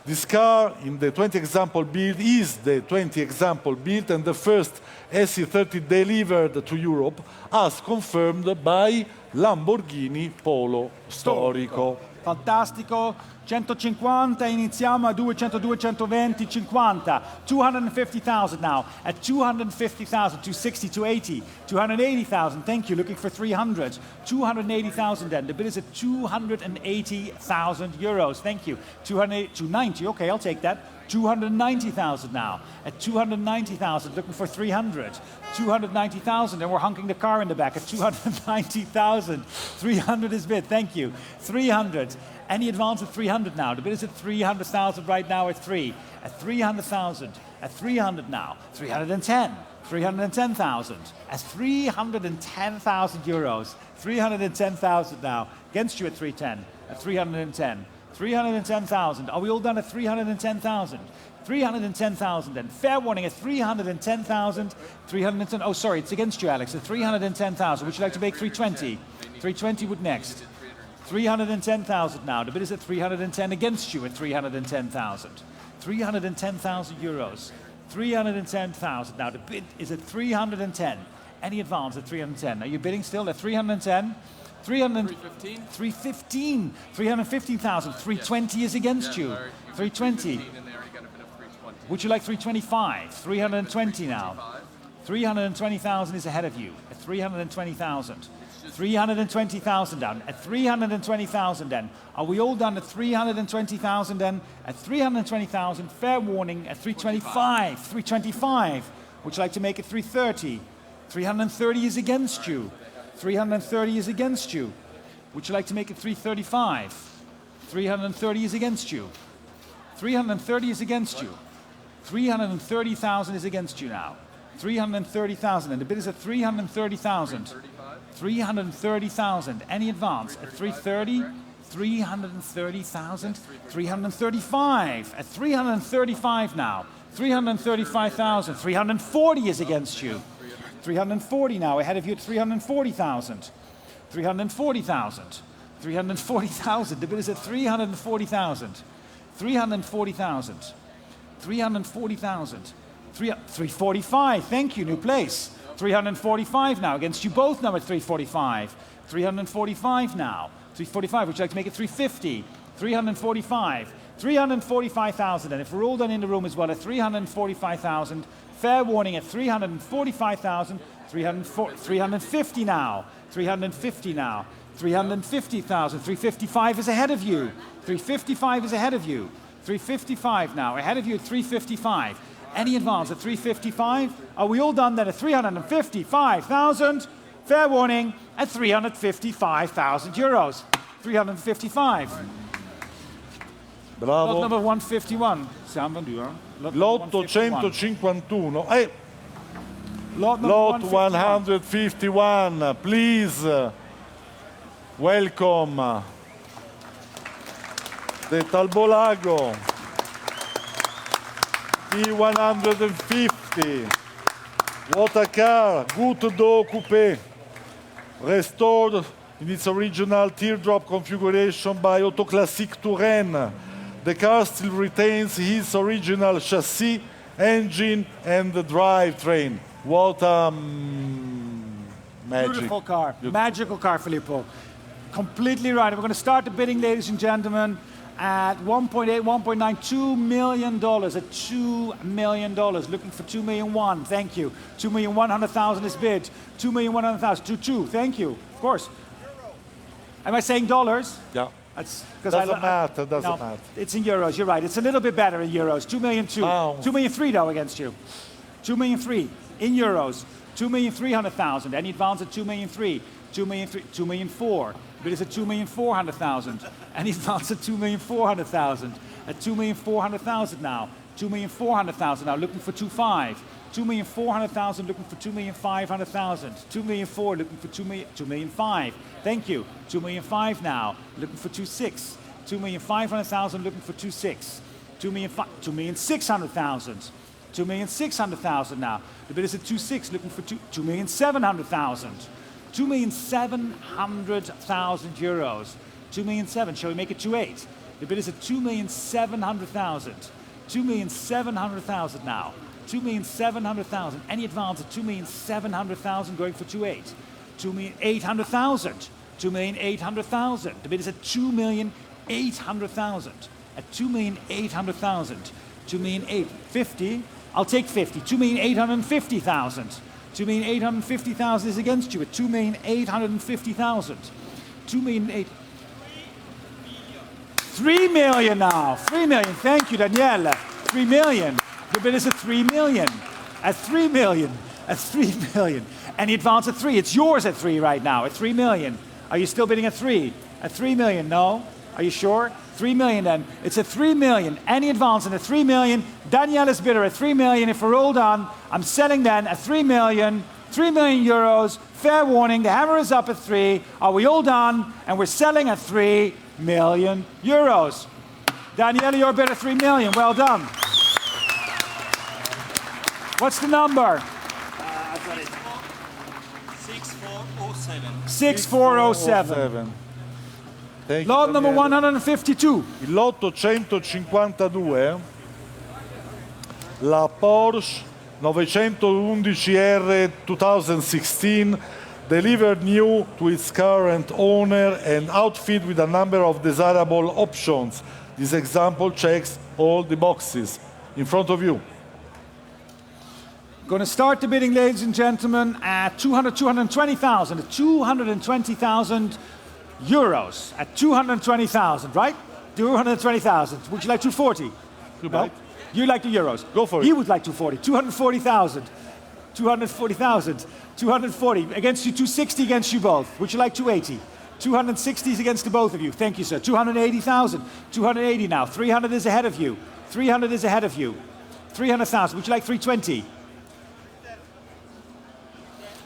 this car in the 20 example build is the 20 example build and the first SE30 delivered to Europe as confirmed by Lamborghini Polo Storico. Fantastico. 150, iniziamo a 200, 220, 50. 250,000 now. At 250,000, 260, 280, 280,000. Thank you. Looking for 300. 280,000 then. The bid is at 280,000 euros. Thank you. 290. Okay, I'll take that. 290,000 now. At 290,000, looking for 300. 290,000, and we're hunking the car in the back at 290,000. 300 is bid. Thank you. 300. Any advance at 300 now? The bid is at 300,000 right now at 3. At 300,000. At 300 now. 310. 310,000. At 310,000 euros. 310,000 now. Against you at 310. At 310. 310,000. Are we all done at 310,000? 310,000 then. Fair warning at 310,000. 310. Oh, sorry, it's against you, Alex. At 310,000. Would you like to make 320? 320 would next. 310,000 now. The bid is at 310 against you at 310,000. 310,000 euros. 310,000. Now the bid is at 310. Any advance at 310? Are you bidding still at 310? 315. 315. 315,000. 320 is against you. 320. Would you like 325? 320 now. 320,000 is ahead of you at 320,000. 320,000 down. At 320,000 then. Are we all done at 320,000 then? At 320,000, fair warning at 325. 325. Would you like to make it 330? 330 is against you. 330 is against you. Would you like to make it 335? 330 is against you. 330 is against you. 330,000 is against you now. 330,000, and the bid is at 330,000. 330,000. Any advance at 330? 330,000. 335. At 335 now. 335,000. 340 is against you. 340 now. Ahead of you at 340,000. 340,000. 340,000. The bid is at 340,000. 340,000. 340,000. 345. Thank you. New place. 345 now. Against you both now at 345. 345 now. 345. Would you like to make it 350? 345. 345,000. And if we're all done in the room as well at 345,000, fair warning at 345,000. 350 now. 350 now. 350,000. 355 is ahead of you. 355 is ahead of you. 355 now. Ahead of you at 355. Any advance at 355? Are we all done then at 355,000? Fair warning at 355,000 euros. 355. Bravo. Lot number 151. Siamo due. Lotto 151. Lot 151. Please welcome the Talbolago P150. What a car. Goutte d'eau coupé. Restored in its original teardrop configuration by Autoclassique Touraine. The car still retains its original chassis, engine, and the drivetrain. What a magic. Beautiful car. Magical car, Filippo. Completely right. We're going to start the bidding, ladies and gentlemen, at 1.8, 1.9, $2 million. At $2 million. Looking for $2 million one. Thank you. 2,100,000 is bid. 2,100,000. 2. Thank you. Of course. Am I saying dollars? Yeah. That's Doesn't matter. Matter. It's in euros. You're right. It's a little bit better in euros. 2 million two. Oh. 2 million three though against you. 2 million three in euros. 2,300,000. Any advance at 2 million three. 2 million three. 2 million four. But it's at 2,400,000. Any advance at 2,400,000. At 2,400,000 now. 2,400,000 now. Looking for 2.5. 2,400,000 looking for 2,500,000. 2,400,000 looking for 2,500,000. Thank you. 2,500,000 now looking for 2,600,000. 2,500,000 looking for 2,600,000. 2,600,000. 2,600,000 now. The bid is at 2,600,000 looking for 2,700,000. 2,700,000 euros. 2,700,000. Shall we make it 2,800,000? The bid is at 2,700,000. 2,700,000 now. 2,700,000. Any advance at 2,700,000 going for 2,800,000. 2,800,000. 2,800,000. The bid is at 2,800,000. At 2,800,000. 2,850,000. I'll take 50. 2,850,000. 2,850,000 is against you at 2,850,000. 2,800,000. 3 million now. 3 million. Thank you, Danielle. 3 million. The bid is at 3 million. At 3 million. At 3 million. And the advance at 3. It's yours at 3 right now. At 3 million. Are you still bidding at 3? At 3 million? No. Are you sure? 3 million then. It's at 3 million. Any advance in at 3 million. Daniela's bidder at 3 million. If we're all done, I'm selling then at 3 million. 3 million euros. Fair warning. The hammer is up at 3. Are we all done? And we're selling at 3 million euros. Daniela, your bid at 3 million. Well done. What's the number? I've got it. 6407. 6407. Thank Lot you, number Daniele. 152. Il lotto 152, la Porsche 911R 2016, delivered new to its current owner and outfitted with a number of desirable options. This example checks all the boxes. In front of you. Going to start the bidding, ladies and gentlemen, at 220,000. At 220,000 euros. At 220,000, right? 220,000. Would you like 240? No? You like the euros. Go for it. He would like 240. 240,000. 240,000. 240. Against you, 260 against you both. Would you like 280? 260 is against the both of you. Thank you, sir. 280,000. 280 now. 300 is ahead of you. 300 is ahead of you. 300,000. Would you like 320?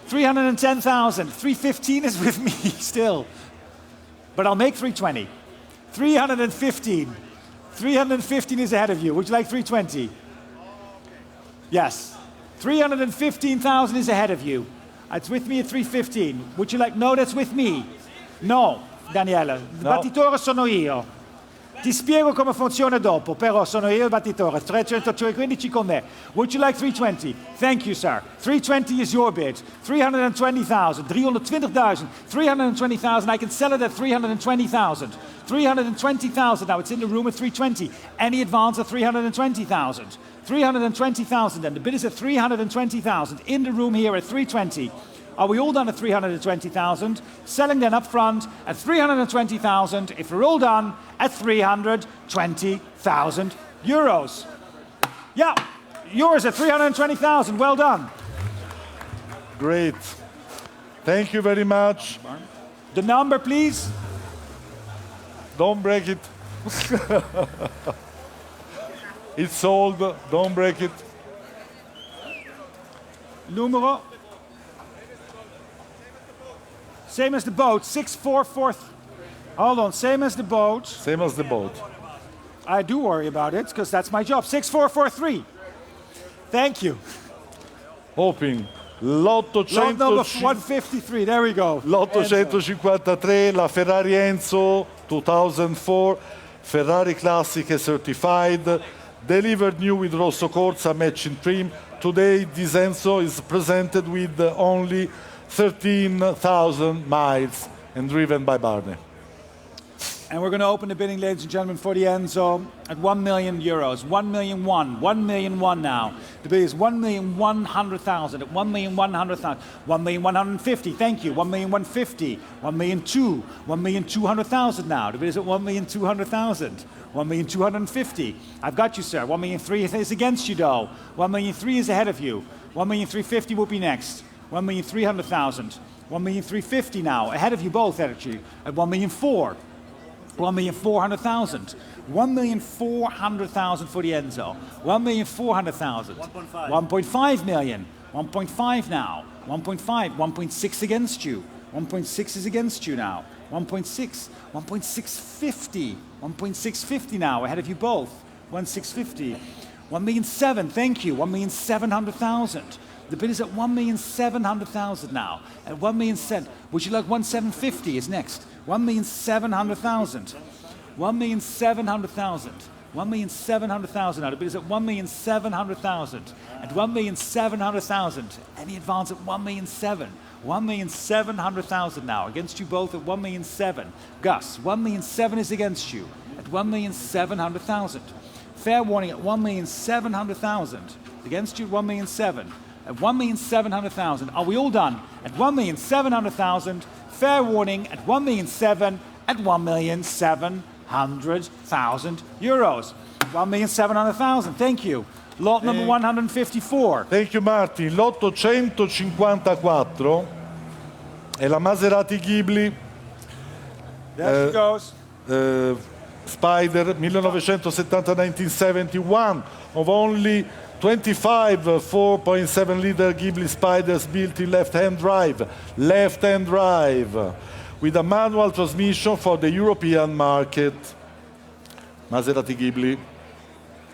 310,000. 315 is with me still. But I'll make 320. 315. 315 is ahead of you. Would you like 320? Yes. 315,000 is ahead of you. It's with me at 315. Would you like... No, that's with me. No, Daniele. Il battitore sono io. Ti spiego come funziona dopo, però sono io il battitore. 315 con me. Would you like 320? Thank you, sir. 320 is your bid. 320,000. 320,000. 320,000. I can sell it at 320,000. 320,000. Now it's in the room at 320. Any advance at 320,000. 320,000 then. The bid is at 320,000. In the room here at 320. Are we all done at 320,000? Selling then up front at 320,000. If we're all done at 320,000 euros. Yeah, yours at 320,000. Well done. Great. Thank you very much. The number, please. Don't break it. It's sold. Don't break it. Numero. Same as the boat. 644. Hold on. Same as the boat. Same as the boat. I do worry about it because that's my job. 6443. Thank you. Hoping. Lotto Lot number 153. There we go. Lotto Enzo. 153, la Ferrari Enzo 2004, Ferrari Classic certified, delivered new with Rosso Corsa matching trim. Today this Enzo is presented with only 13,000 miles and driven by Barney. And we're going to open the bidding, ladies and gentlemen, for the Enzo at 1 million euros. 1 million one. 1 million one now. The bid is 1,100,000 at 1,100,000. 1,150,000. Thank you. 1,150,000. 1,200,000. 1,200,000 now. The bid is at 1,200,000. 1,250,000. I've got you, sir. 1,300,000 is against you, though. 1,300,000 is ahead of you. 1,350,000 will be next. 1,300,000. 1,350,000 now. Ahead of you both, actually. At 1,400,000. 1,400,000. 1,400,000 for the Enzo. 1,400,000. 1.5. 1.5 million. 1.5 now. 1.5. 1.6 against you. 1.6 is against you now. 1.6. 1.650. 1.650 now, ahead of you both. 1.650. 1,700,000, thank you. 1,700,000. The bid is at 1,700,000 now. At 1,700,000. Would you like 1,750 is next? 1,700,000. 1,700,000. 1,700,000 now. The bid is at 1,700,000. At 1,700,000. Any advance at 1,700,000. 1,700,000 now. Against you both at 1,700,000. Gus, 1,700,000 is against you. At 1,700,000. Fair warning at 1,700,000. Against you, 1,700,000. At 1,700,000. Are we all done? At 1,700,000. Fair warning at 1,700,000. At 1,700,000 euros. 1,700,000. Thank you. Lot number 154. Thank you Martin. Lotto 154 è la Maserati Ghibli There she goes. Spider 1970-1971 of only 25 4.7 liter Ghibli Spiders built in left-hand drive with a manual transmission for the European market. Maserati Ghibli.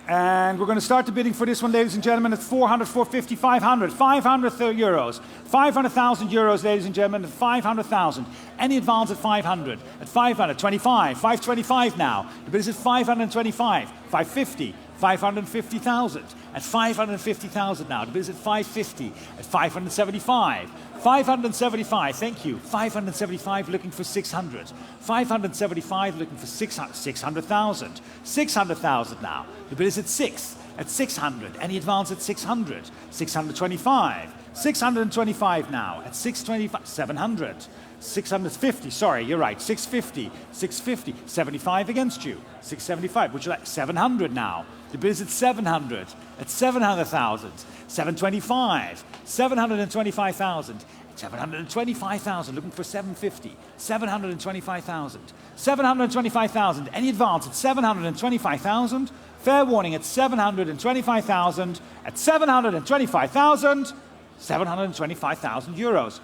And we're going to start the bidding for this one, ladies and gentlemen, at 400, 450, 500. 500 euros. 500,000 euros, ladies and gentlemen, at 500,000. Any advance at 500. At 500, 25, 525 now. The bid is at 525, 550, 550,000. At 550,000 now. The bid is at 550, at 575. 575, thank you. 575 looking for 600. 575 looking for 600,000. 600,000 now. The bid is at 600. Any advance at 600. 625. 625 now. At 625, 700. 650, sorry, you're right. 650, 650, 75 against you. 675, would you like 700 now? The bid is at 700. At 700,000. 725. 725,000. 725,000, looking for 750. 725,000. 725,000. Any advance at 725,000. Fair warning at 725,000. At 725,000. 725,000 euros.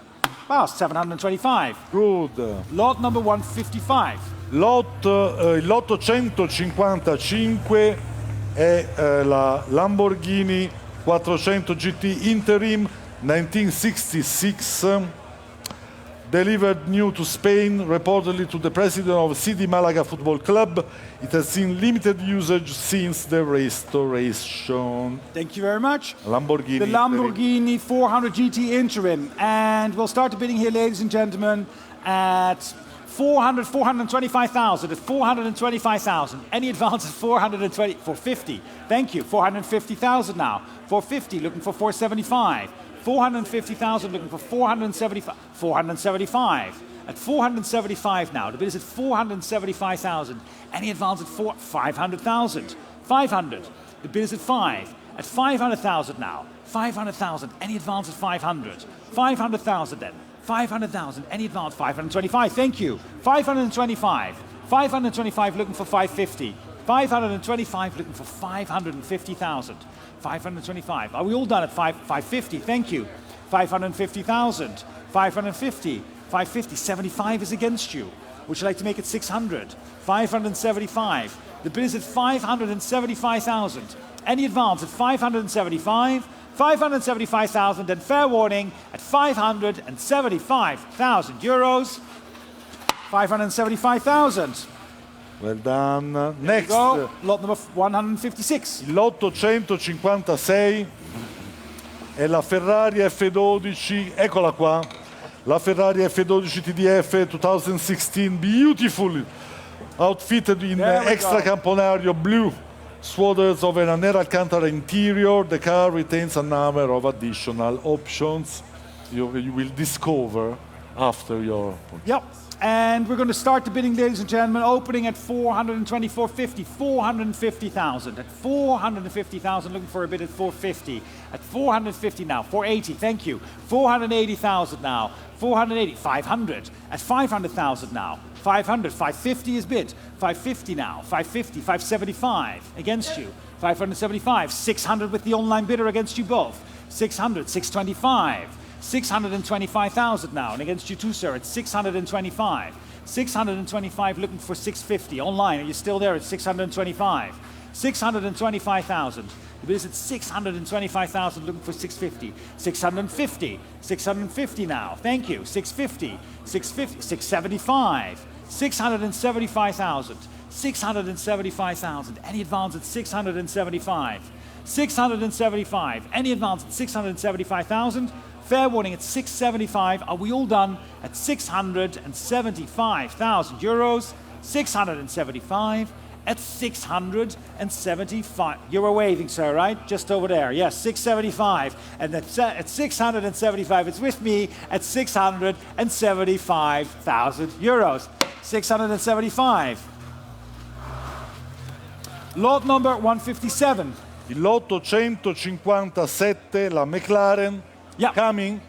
Wow, 725. Good. Lot number 155. Il lotto 155 è la Lamborghini 400 GT Interim 1966, delivered new to Spain, reportedly to the president of CD Malaga Football Club. It has seen limited usage since the restoration. Thank you very much. Lamborghini. The Lamborghini 400 GT Interim. And we'll start the bidding here, ladies and gentlemen, at 425,000. At 425,000. Any advance at 450. Thank you. 450,000 now. 450, looking for 475. 450,000, looking for 475. 475. At 475 now. The bid is at 475,000. Any advance at 500,000. 500. The bid is at 5. At 500,000 now. 500,000. Any advance at 500. 500,000 then. 500,000. Any advance? 525. Thank you. 525. 525 looking for 550. 525 looking for 550,000. 525. Are we all done at 550? Thank you. 550,000. 550. 550. 75 is against you. Would you like to make it 600? 575. The bid is at 575,000. Any advance at 575? 575,000 and fair warning at 575,000 euros. 575,000. Well done. Next. Go. Lot number 156. Il lotto 156 è la Ferrari F12, eccola qua. La Ferrari F12 TDF 2016, beautiful, outfitted in extra campanario blue. Swathers of an Nera Alcantara interior. The car retains a number of additional options you will discover after your... Yep. And we're going to start the bidding, ladies and gentlemen, opening at 424.50, 450,000. At 450,000, looking for a bid at 450. At 450 now, 480, thank you. 480,000 now, 480, 500. At 500,000 now, 500, 550 is bid. 550 now, 550, 575 against you. 575, 600 with the online bidder against you both. 600, 625. 625,000 now, and against you too, sir, it's 625. 625 looking for 650. Online, are you still there at 625? 625,000. The bid is at 625,000 looking for 650. 650. 650 now. Thank you. 650. 650. 675. 675,000. 675,000. Any advance at 675? 675. Any advance at 675,000? Fair warning at 675. Are we all done at 675,000 euros? 675 at 675. You were waving, sir, right? Just over there. Yes, 675. And at 675, it's with me at 675,000 euros. 675. Lot number 157. Il lotto 157, la McLaren. Yeah. Coming.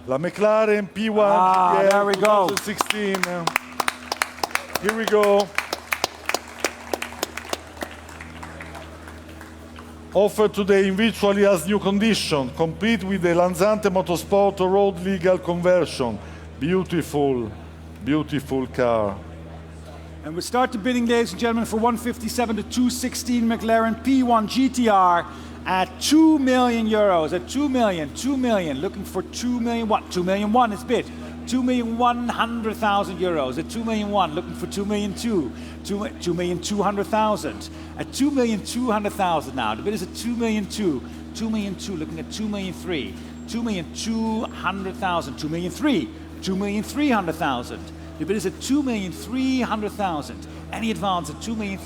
La McLaren P1. There we go. 2016. Here we go. Offered today in virtually as new condition, complete with the Lanzante Motorsport road legal conversion. Beautiful, beautiful car. And we start the bidding, ladies and gentlemen, for 157 to 216 McLaren P1 GTR at 2 million euros. At 2 million, looking for 2 million what? 2 million one is bid. 2,100,000 euros. At 2 million one, looking for 2 million 2,200,000. At 2,200,000 now. The bid is at 2 million 2 million looking at 2 million 2,200,000. 2 million 2,300,000. The bid is at 2,300,000. Any advance at 2 million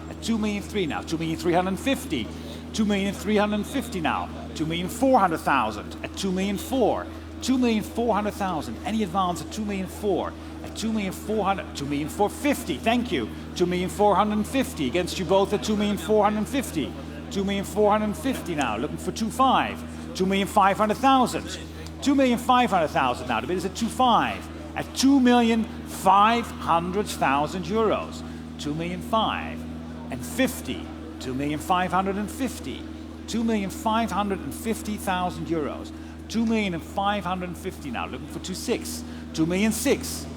at 2 million now. 2,350. 2,350 now. 2,400,000 at 2,400,000. Any advance at 2,400,000. At 2,400,000. 2,450. Thank you. 2,450 against you both at 2,450. 2,450 now. Looking for 2,500,000. 2,500,000. 2,500,000 now. The bid is at 2,500,000. At 2,500,000 euros. 2,550,000. 2,550,000. 2,550,000 euros. 2,550,000 now. Looking for 2,600,000. 2,600,000.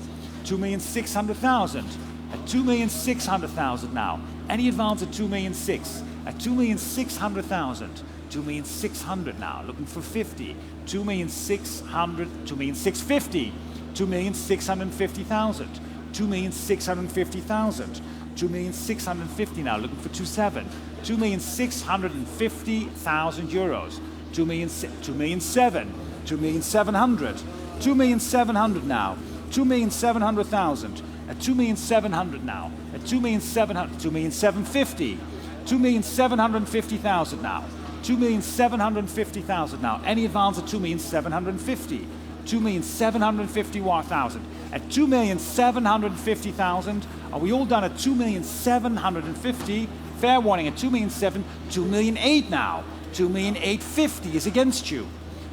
2,600,000. At 2,600,000 now. Any advance at 2,600,000. At 2,600,000. 2,600,000 now. Looking for 50. 2,600,000. 2,650,000. 2,650,000. 2,650,000. 2,650,000 now, looking for 2,700,000. 2,650,000 euros. 2,700,000. 2,700,000. 2,700,000 now. 2,700,000. At 2,700,000 now. At 2,700,000. 2,750,000. 2,750,000 now. 2,750,000 now. Any advance at 2,750,000. 2,750,000. At 2,750,000, are we all done at 2,750,000? Fair warning at 2,700,000, 2,800,000 now. 2,850,000 is against you.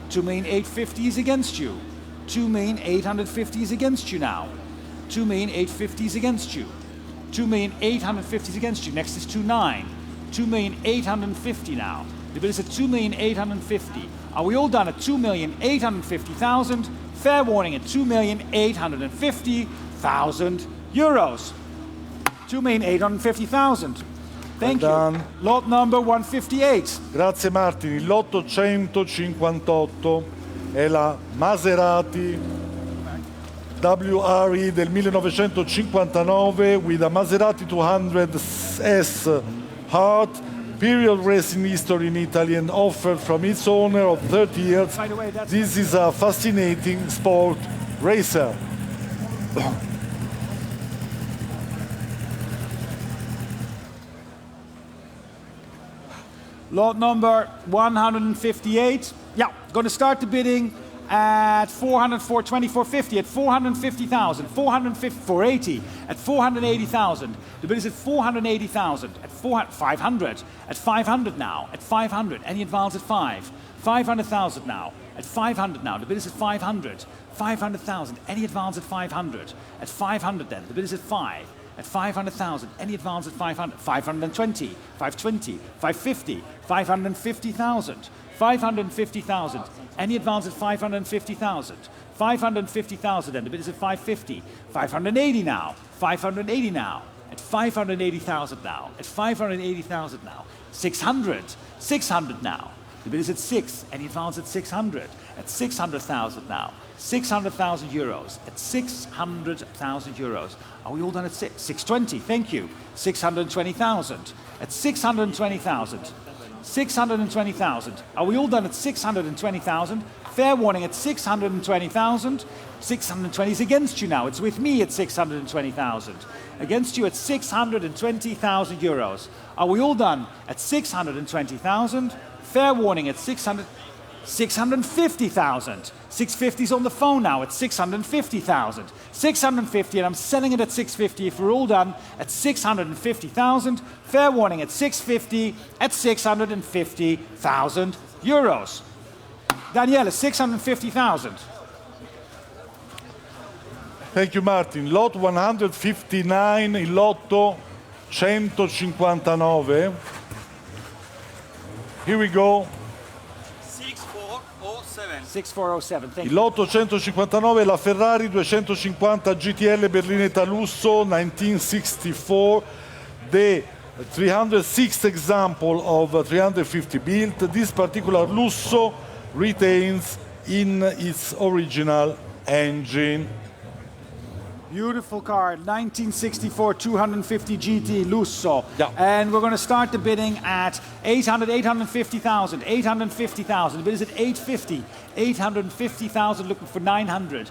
2,850,000 is against you. 2,850,000 is against you now. 2,850,000 is against you. 2,850,000 is against you. Next is 2,900,000. 2,850,000 now. The bid is at 2,850,000. Are we all done at 2,850,000? Fair warning at 2,850,000 euros. 2,850,000. Thank you. Lot number 158. Grazie Martin. Il lotto 158 è la Maserati WRE del 1959 with a Maserati 200S Heart. Period racing history in Italy and offered from its owner of 30 years. By the way, This is a fascinating sport racer. Lot number 158. Yeah, going to start the bidding at 400, 420, 450, at 450,000, 450, 480, at 480,000. The bid is at 480,000, at 500, at 500 now, at 500. Any advance at 5? 500,000 now, at 500 now. The bid is at 500, 500,000. Any advance at 500? At 500 then. The bid is at 5. At 500,000, any advance at 500, 520, 520, 550, 550,000, 550,000, any advance at 550,000, 550,000 then, the bid is at 550, 580 now, 580 now, at 580,000 now, at 580,000 now, 600, 600 now, the bid is at 6, any advance at 600, at 600,000 now, 600,000 euros, at 600,000 euros. Are we all done at 620? Thank you. 620,000. At 620,000. 620,000. Are we all done at 620,000? Fair warning at 620,000. 620 is against you now. It's with me at 620,000. Against you at 620,000 euros. Are we all done at 620,000? Fair warning at 650,000. 650 is on the phone now at 650,000. 650, and I'm selling it at 650 if we're all done at 650,000. Fair warning at 650, at 650,000 euros. Daniele, 650,000. Thank you, Martin. Lot 159, il lotto 159. Here we go. 6407, thank Il you. lotto 159 è la Ferrari 250 GTL berlinetta lusso 1964, the 306th example of 350 built. This particular lusso retains in its original engine. Beautiful car, 1964 250 GT Lusso. Yeah. And we're going to start the bidding at 850,000, 850,000. The bid is at 850, 850,000, looking for 900,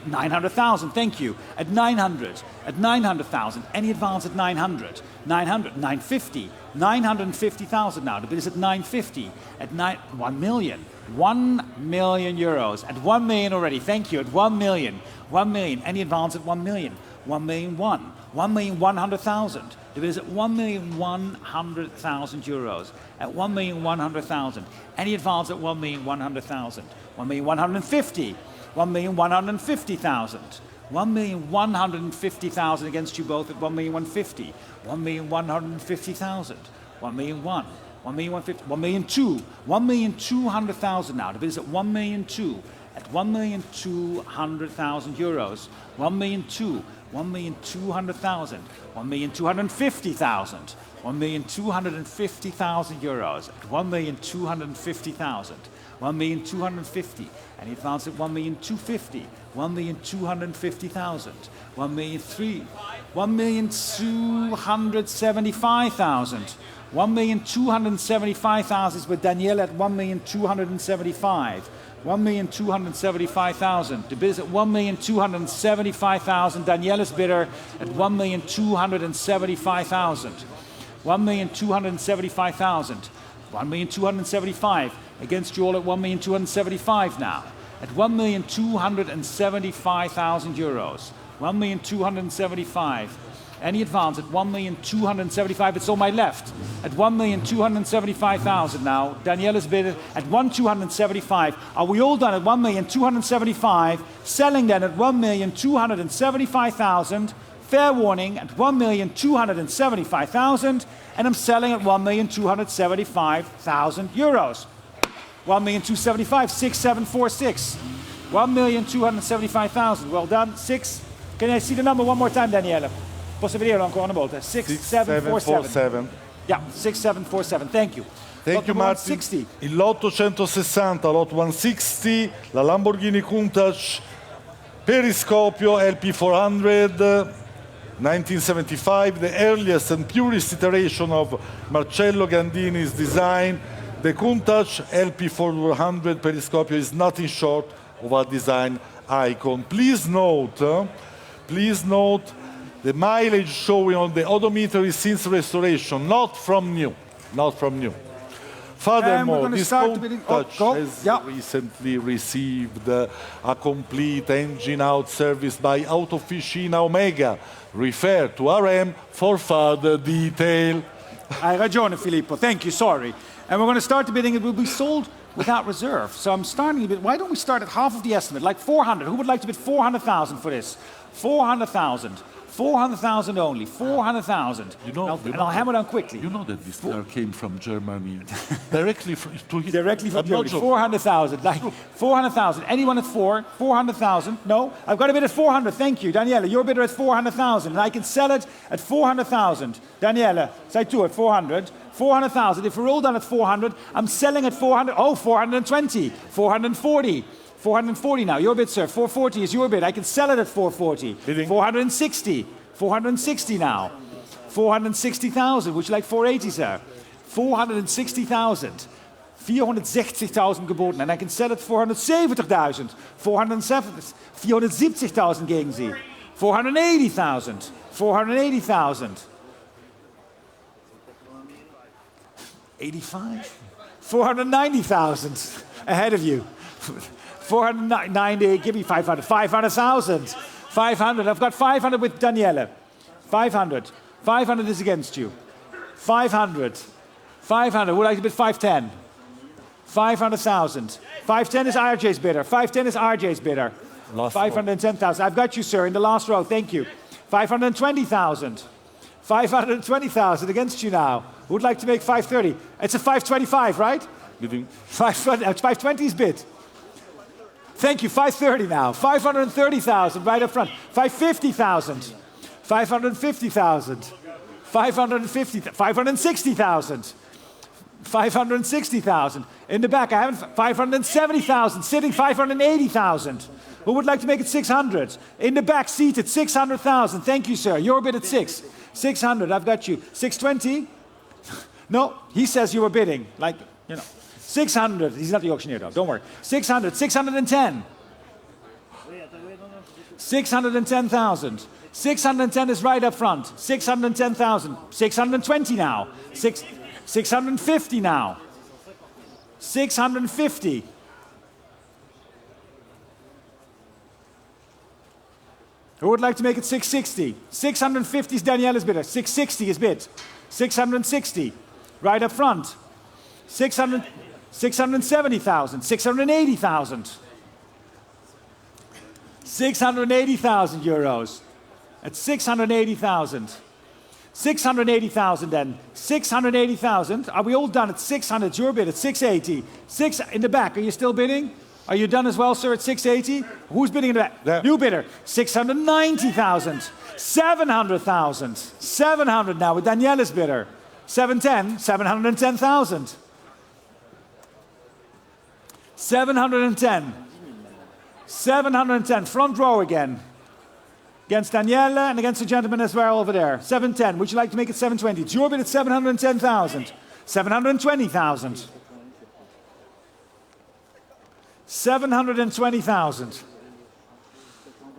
900,000, thank you. At 900, at 900,000. Any advance at 900, 900, 950, 950,000 now. The bid is at 950, at 1 million. 1 million euros. At 1 million already, thank you. At 1 million. 1 million. Any advance at 1 million? 1 million 1. 1,100,000. The bid is at 1,100,000 euros. At 1,100,000. Any advance at 1,100,000? 1,150,000. 1,150,000. 1,150,000 against you both at 1,150,000. 1,150,000. 1,001,000. 1,150,000. 1,200,000. 1,200,000 now. The bid is at 1,200,000. At 1,200,000 euros. 1,200,000. 1,200,000. 1,250,000. 1,250,000 euros. At 1,250,000. 1,250,000. Any advance at 1,250,000. 1,250,000. 1,300,000. 1,275,000. 1,275,000 is with Daniele at 1,275,000. 1,275,000. The bid is at 1,275,000. Daniele's bidder at 1,275,000. 1,275,000. 1,275,000. Against you all at 1,275,000 now. At 1,275,000 euros. 1,275,000. Any advance at 1,275,000. It's on my left. At 1,275,000 now. Daniela's bid at 1,275,000. Are we all done at 1,275,000? Selling then at 1,275,000. Fair warning at 1,275,000. And I'm selling at 1,275,000 euros. 1,275,000. 6746. 1,275,000. Well done. Can I see the number one more time, Daniele? Posso vederlo ancora una volta? 6747. Yeah, 6747. Thank you. Thank you, Martin. 160. Il lotto 160, lot 160, la Lamborghini Countach Periscopio LP400, 1975, the earliest and purest iteration of Marcello Gandini's design. The Countach LP400 Periscopio is nothing short of a design icon. Please note the mileage showing on the odometer is since restoration, not from new. Furthermore, gonna this start phone bidding. Oh, touch go. has Yeah. recently received a complete engine out service by Autofficina Omega. Refer to RM for further detail. Hai ragione, Filippo. Thank you. Sorry. And we're going to start the bidding. It will be sold without reserve. So I'm starting a bit. Why don't we start at half of the estimate, like 400? Who would like to bid 400,000 for this? 400,000. 400,000 only. 400,000. You know, and I'll hammer down quickly. You know that this car came from Germany, directly to Directly from I'm not Germany. joking. 400,000. Like 400,000. Anyone at 400,000? No? I've got a bid at 400. Thank you. Daniela, your bidder at 400,000. And I can sell it at 400,000. Daniela, say two at 400. 400,000. If we're all done at 400, I'm selling at 400. Oh, 420. 440. 440 now. Your bid, sir. 440 is your bid. I can sell it at 440. Bidding. 460. 460 now. 460,000. Would you like 480, sir? 460,000. 460.000 geboten. And I can sell it 470,000. 470,000 gegen Sie. 480,000. 480,000. 85? 490,000 ahead of you. 490, give me 500. 500,000. 500, I've got 500 with Daniela. 500. 500 is against you. 500. 500, would I like to bid 510? 500,000. 510 is RJ's bidder. 510 is RJ's bidder. 510,000. I've got you, sir, in the last row. Thank you. 520,000. 520,000 against you now. Who would like to make 530? It's a 525, right? Bidding. 520's bid. Thank you. 530 now. 530,000 right up front. 550,000. 550,000. 560,000. 560,000. In the back, I haven't. 570,000. Sitting 580,000. Who would like to make it 600? In the back, seated 600,000. Thank you, sir. Your bid at 6. 600. I've got you. 620. No, he says you were bidding. Like, you know. 600. He's not the auctioneer, though. Don't worry. 600. 610. 610,000. 610 is right up front. 610,000. 620 now. 650 now. 650. Who would like to make it 660? 650 is Daniela's bidder. 660 is bid. 660. Right up front. 670,000. 680,000. 680,000 euros. At 680,000. 680,000 then. 680,000. Are we all done at 600? Your bid at 680. Six in the back. Are you still bidding? Are you done as well, sir, at 680? Who's bidding in the back? Yeah. New bidder. 690,000. 700,000. 700 now with Daniela's bidder. 710. 710,000. 710. 710. Front row again. Against Daniela and against the gentleman as well over there. 710. Would you like to make it 720? It's your bid at 710,000. 720,000. 720,000.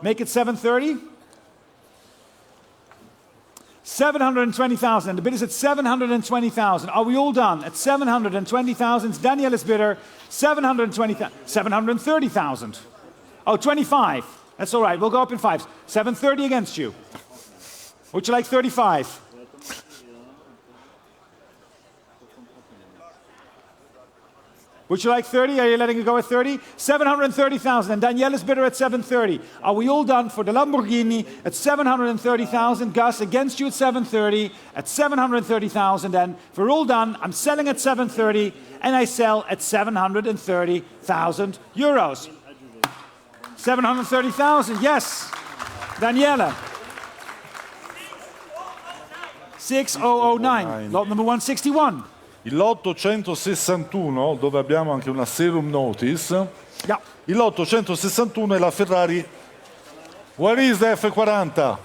Make it 730. 720,000. The bid is at 720,000. Are we all done? At 720,000. Daniela's bidder. 720,000. 730,000. Oh, 25. That's all right. We'll go up in fives. 730 against you. Would you like 35? Would you like 30? Are you letting it go at 30? 730,000. And Daniela's bidder at 730. Are we all done for the Lamborghini at 730,000? Gus against you at 730. At 730,000. And if we're all done, I'm selling at 730. And I sell at 730,000 euros. 730,000, yes. Daniela. 6009, lot number 161. Il lotto 161, dove abbiamo anche una serum notice. Yeah. Il lotto 161 è la Ferrari. Where is the F40?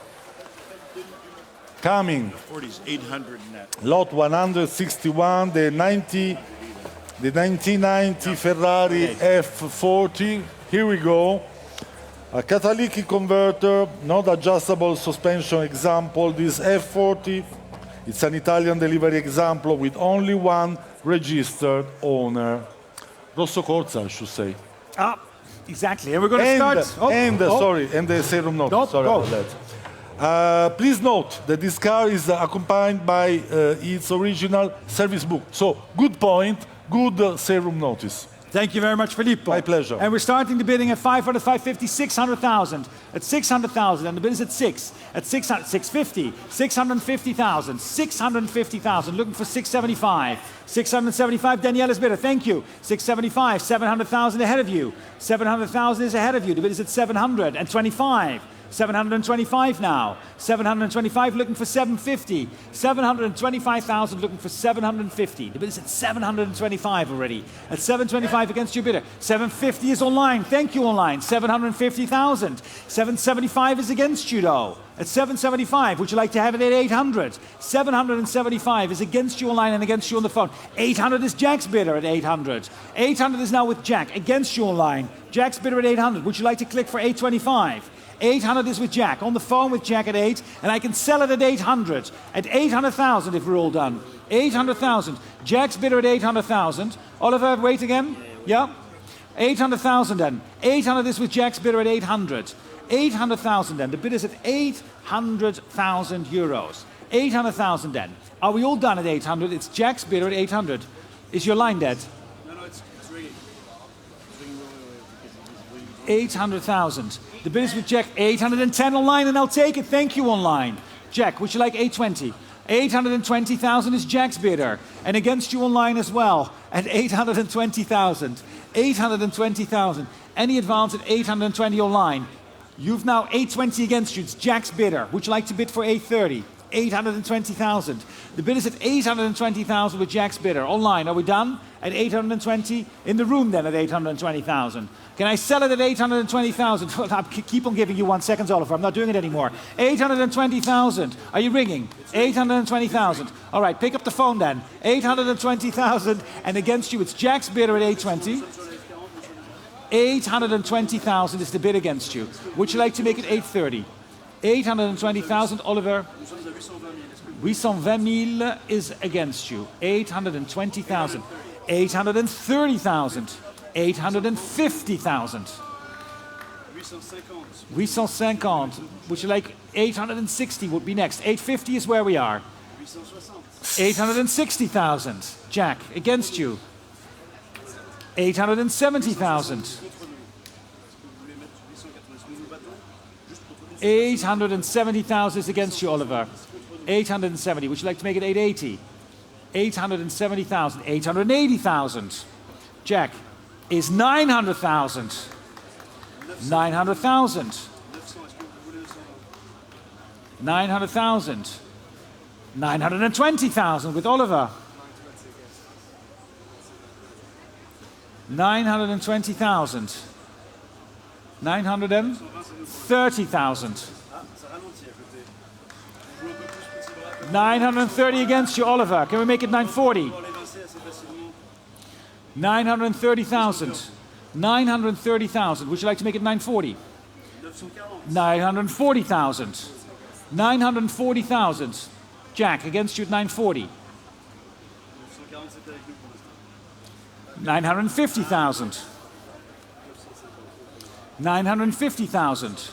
Coming. 40's 800 net. Lot 161, the 1990 Ferrari F40. Here we go. A catalytic converter, not adjustable suspension example. This F40, it's an Italian delivery example with only one registered owner. Rosso Corsa, I should say. Ah, exactly. And we're going to start. And the serum note. Sorry about that. Please note that this car is accompanied by its original service book. So, good point, good serum notice. Thank you very much, Filippo. My pleasure. And we're starting the bidding at 500, 550, 600,000. At 600,000, and the bid is at 6. At 600, 650, 650,000, 650,000. Looking for 675. 675, Daniela's bidder. Thank you. 675, 700,000 ahead of you. 700,000 is ahead of you. The bid is at 725. 725 now. 725 looking for 750. 725,000 looking for 750. The bid is at 725 already. At 725 against your bidder. 750 is online. Thank you, online. 750,000. 775 is against you though. At 775, would you like to have it at 800? 775 is against you online and against you on the phone. 800 is Jack's bidder at 800. 800 is now with Jack against you online. Jack's bidder at 800. Would you like to click for 825? 800 is with Jack, on the phone with Jack at 8, and I can sell it at 800. At 800,000 if we're all done. 800,000. Jack's bidder at 800,000. Oliver, wait again? Yeah? 800,000 then. 800 is with Jack's bidder at 800. 800,000 then. The bid is at 800,000 euros. 800,000 then. Are we all done at 800? It's Jack's bidder at 800. Is your line dead? No, it's ringing. 800,000. The bid is with Jack. 810 online, and I'll take it. Thank you, online. Jack, would you like 820? 820,000 is Jack's bidder. And against you online as well, at 820,000. 820,000. Any advance at 820 online. You've now 820 against you. It's Jack's bidder. Would you like to bid for 830? 820,000. The bid is at 820,000 with Jack's bidder. Online, are we done? At 820? In the room then at 820,000. Can I sell it at 820,000? I keep on giving you 1 second, Oliver. I'm not doing it anymore. 820,000. Are you ringing? 820,000. All right, pick up the phone then. 820,000. And against you, it's Jack's bidder at 820. 820,000 is the bid against you. Would you like to make it 830? 820,000, Oliver. 820,000 is against you. 820,000. 830,000. 850,000. 850. Would you like 860 would be next. 850 is where we are. 860,000. Jack, against you. 870,000. 870,000 is against you, Oliver. 870. Would you like to make it 880? 870,000. 880,000. Jack is 900,000. 900,000. 900,000. 920,000 with Oliver. 920,000. 930,000. 930 against you, Oliver. Can we make it 940? 930,000. 930,000. Would you like to make it 940? 940,000. 940,000. Jack, against you at 940. 950,000. 950,000.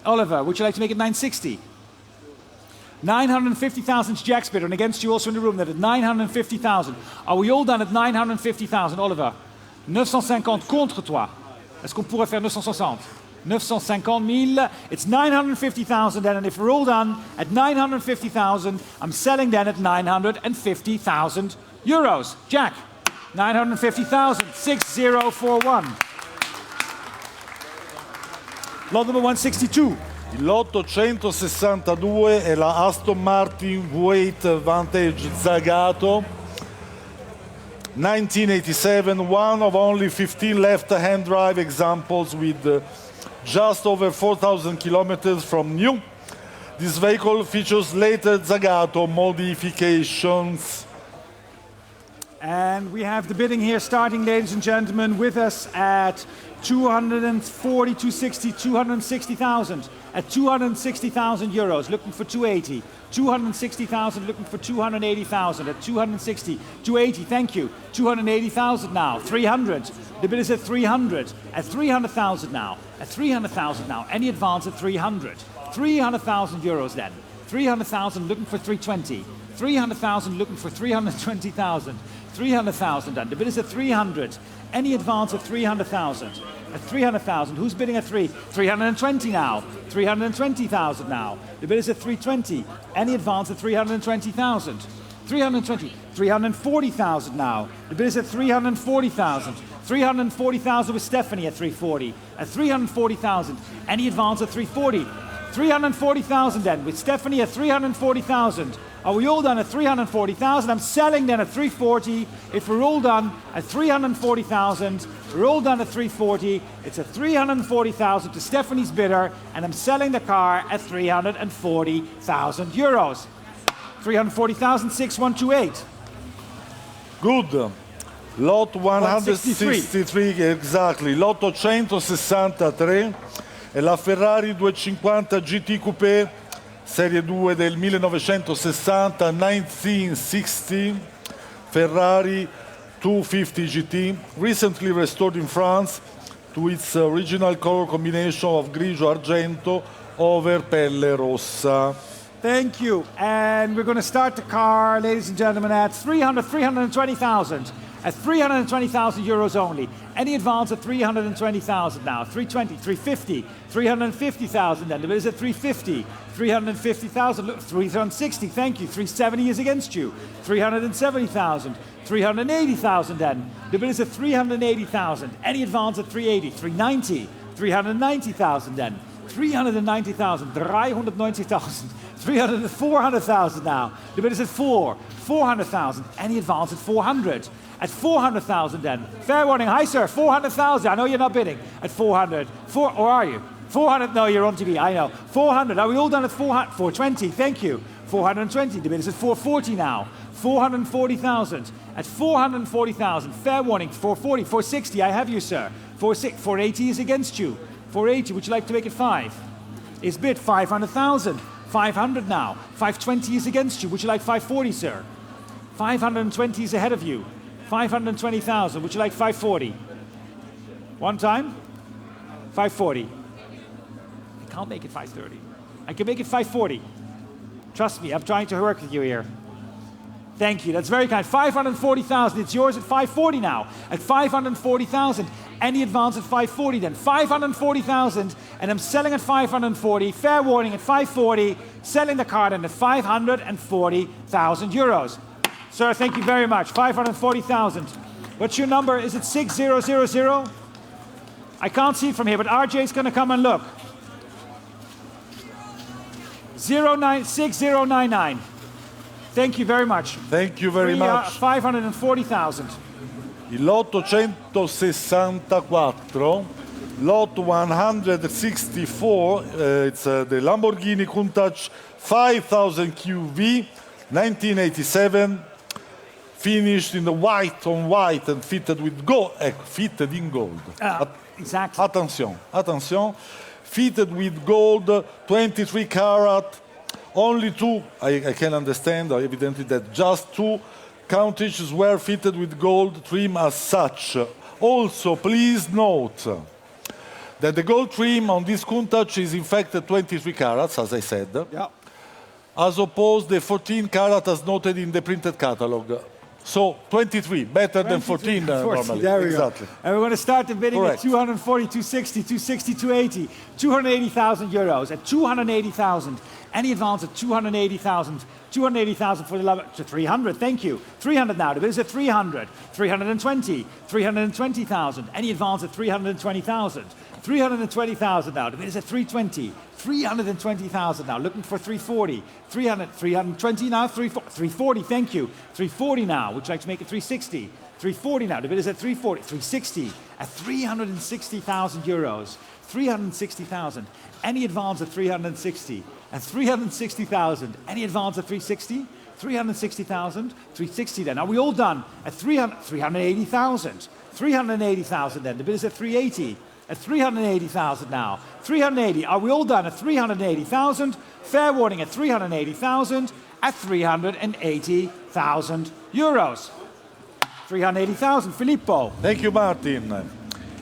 Oliver, would you like to make it 960? 950,000 is Jack's bidder, and against you also in the room that at 950,000. Are we all done at 950,000, Oliver? 950 contre toi. Est-ce qu'on pourrait faire 960? 950,000. It's 950,000 then, and if we're all done at 950,000, I'm selling then at 950,000 euros. Jack, 950,000. 6041. Lot number 162. Il lotto 162 è la Aston Martin V8 Vantage Zagato 1987, one of only 15 left-hand drive examples with just over 4,000 kilometers from new. This vehicle features later Zagato modifications. And we have the bidding here starting, ladies and gentlemen, with us at 240, 260, 260,000. at 260,000 euros, looking for 280. 260,000, looking for 280,000 at 260. 280, thank you. 280,000 now. 300. The bid is at 300. At 300,000 now. At 300,000 now. Any advance at 300. 300,000 euros then. 300,000, looking for 320. 300,000, looking for 320,000. 300,000 then. The bid is at 300. Any advance at 300,000. At 300,000, who's bidding at 320 now. 320,000 now. The bid is at 320. Any advance at 320,000. 320. 340,000 now. The bid is at 340,000. 340,000 with Stephanie at 340. At 340,000. Any advance at 340. 340,000 then with Stephanie at 340,000. Are we all done at 340,000? I'm selling then at 340. If we're all done at 340,000, we're all done at 340. It's at 340,000 to Stephanie's bidder, and I'm selling the car at 340,000 euros. 340,000, 6128. Good. Lot 163, exactly. Lot 863 è la Ferrari 250 GT Coupé Serie 2 del 1960, 1960, Ferrari 250 GT, recently restored in France to its original color combination of grigio argento over pelle rossa. Thank you. And we're going to start the car, ladies and gentlemen, at 320,000. At 320,000 euros only. Any advance at 320,000 now. 320, 350, 350,000 then. The bid is at 350. 350,000, look, 360, thank you. 370 is against you. 370,000. 380,000 then. The bid is at 380,000. Any advance at 380. 390. 390,000 then. 390,000. 390,000. 400,000 now. The bid is at 400,000. Any advance at 400. At 400,000 then. Fair warning. Hi, sir. 400,000. I know you're not bidding. At 400. Or are you? 400. No, you're on TV. I know. 400. Are we all done at 400? 420. Thank you. 420. The bid is at 440 now. 440,000. At 440,000. Fair warning. 440. 460. I have you, sir. 480 is against you. 480. Would you like to make it 5? Is bid 500,000. 500 now. 520 is against you. Would you like 540, sir? 520 is ahead of you. 520,000. Would you like 540? One time? 540. I can't make it 530. I can make it 540. Trust me, I'm trying to work with you here. Thank you. That's very kind. 540,000. It's yours at 540 now. At 540,000. Any advance at 540 then. 540,000. And I'm selling at 540. Fair warning at 540. Selling the car then at 540,000 euros. Sir, thank you very much. 540,000. What's your number? Is it 6000? I can't see it from here, but RJ's going to come and look. 6099. Thank you very much. Thank you very much. 540,000. Il lot 864, lot 164, it's the Lamborghini Countach 5000 QV, 1987, finished in the white on white and fitted with gold, fitted in gold. Exactly. Attention, fitted with gold, 23 karat, only two, I can understand evidently that just two countages were fitted with gold trim as such. Also, please note that the gold trim on this Countach is in fact 23 carats, as I said, as opposed to the 14 carat as noted in the printed catalog. So 23, better than 14 normally. There we exactly. go. And we're going to start the bidding Correct. at 240, 260, 260, 280, 280,000 euros. At 280,000. Any advance at 280,000. 280,000 for the to 300. Thank you. 300 now. The bid is at 300. 320. 320,000. Any advance at 320,000. 320,000 now. The bid is at 320. 320,000 now. Looking for 340. 320 now. 340. Thank you. 340 now. Would you like to make it 360? 340 now. The bid is at 340. 360. At 360,000 euros. 360,000. Any advance at 360. At 360,000. Any advance at 360? 360,000. 360 then. Are we all done? At 380,000. 380,000 then. The bid is at 380. at 380,000 now. 380, are we all done at 380,000? Fair warning at 380,000, at 380,000 euros. 380,000, Filippo. Thank you, Martin.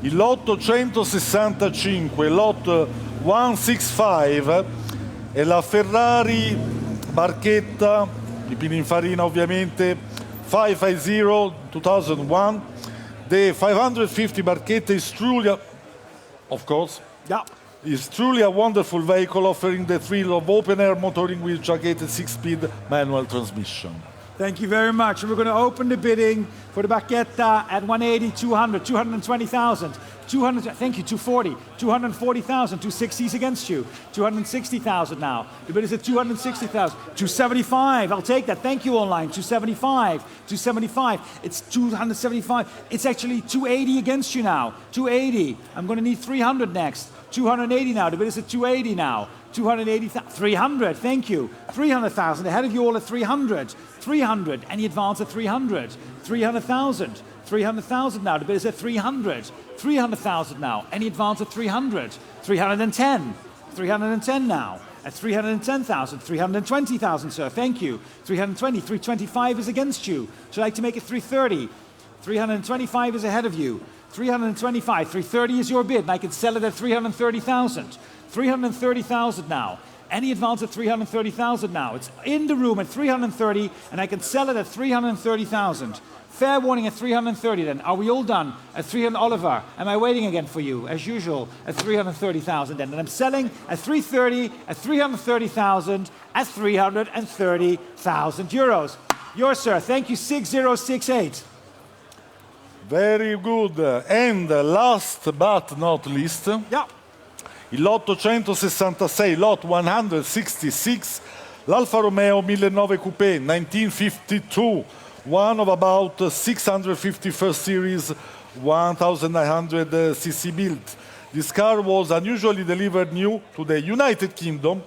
Il lotto 165, lot 165, è la Ferrari barchetta, di Pininfarina ovviamente, 550 2001. The 550 barchetta is truly, of course, Yeah. is truly a wonderful vehicle offering the thrill of open-air motoring with jacket 6-speed manual transmission. Thank you very much. And we're going to open the bidding for the Barchetta at 180, 200, 220,000, 200, thank you, 240, 240,000, 260s against you, 260,000 now. The bid is at 260,000, 275, I'll take that, thank you online, 275, 275, it's 275, it's actually 280 against you now, 280, I'm going to need 300 next, 280 now, the bid is at 280 now. 280,000, 300, thank you. 300,000, ahead of you all at 300. 300, any advance at 300. 300,000, 300,000 now, the bid is at 300. 300,000 now, any advance at 300. 310, 310 now, at 310,000. 320,000, sir, thank you. 320, 325 is against you. Would you like to make it 330? 325 is ahead of you. 325, 330 is your bid, and I can sell it at 330,000. 330,000 now. Any advance at 330,000 now. It's in the room at 330, and I can sell it at 330,000. Fair warning at 330 then. Are we all done? At 300, Oliver, am I waiting again for you? As usual, at 330,000 then. And I'm selling at 330, at 330,000, at 330,000 euros. Yours, sir. Thank you, 6068. Very good. And last but not least, Yeah. il lotto 166, lot 166, l'Alfa Romeo 1009 Coupé 1952, one of about 650 first series 1900 cc built. This car was unusually delivered new to the United Kingdom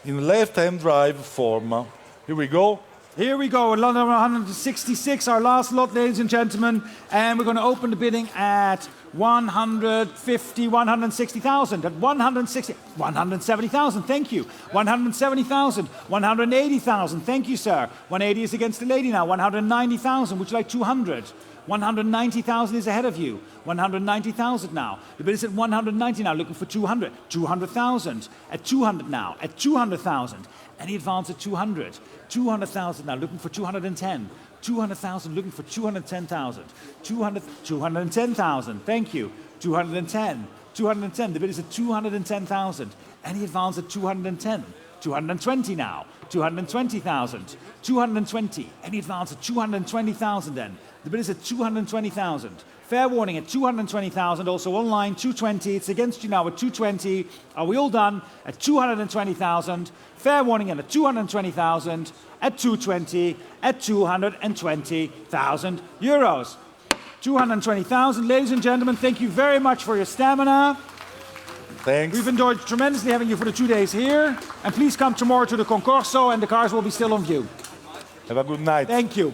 in left-hand drive form. Here we go. Here we go, lot number 166, our last lot, ladies and gentlemen, and we're going to open the bidding at 150, 160,000, at 160, 170,000, thank you, 170,000, 180,000, thank you, sir, 180 is against the lady now, 190,000, would you like 200? 190,000 is ahead of you. 190,000 now. The bid is at 190 now, looking for 200. 200,000. At 200 now. At 200,000. Any advance at 200. 200,000 now, looking for 210. 200,000, looking for 210,000. 210,000. Thank you. 210. 210. The bid is at 210,000. Any advance at 210. 220 now. 220,000. 220. Any advance at 220,000 then. The bid is at 220,000. Fair warning at 220,000. Also online, 220. It's against you now at 220. Are we all done? At 220,000. Fair warning at 220,000. At 220. At 220,000 euros. 220,000. Ladies and gentlemen, thank you very much for your stamina. Thanks. We've enjoyed tremendously having you for the 2 days here. And please come tomorrow to the Concorso and the cars will be still on view. Have a good night. Thank you.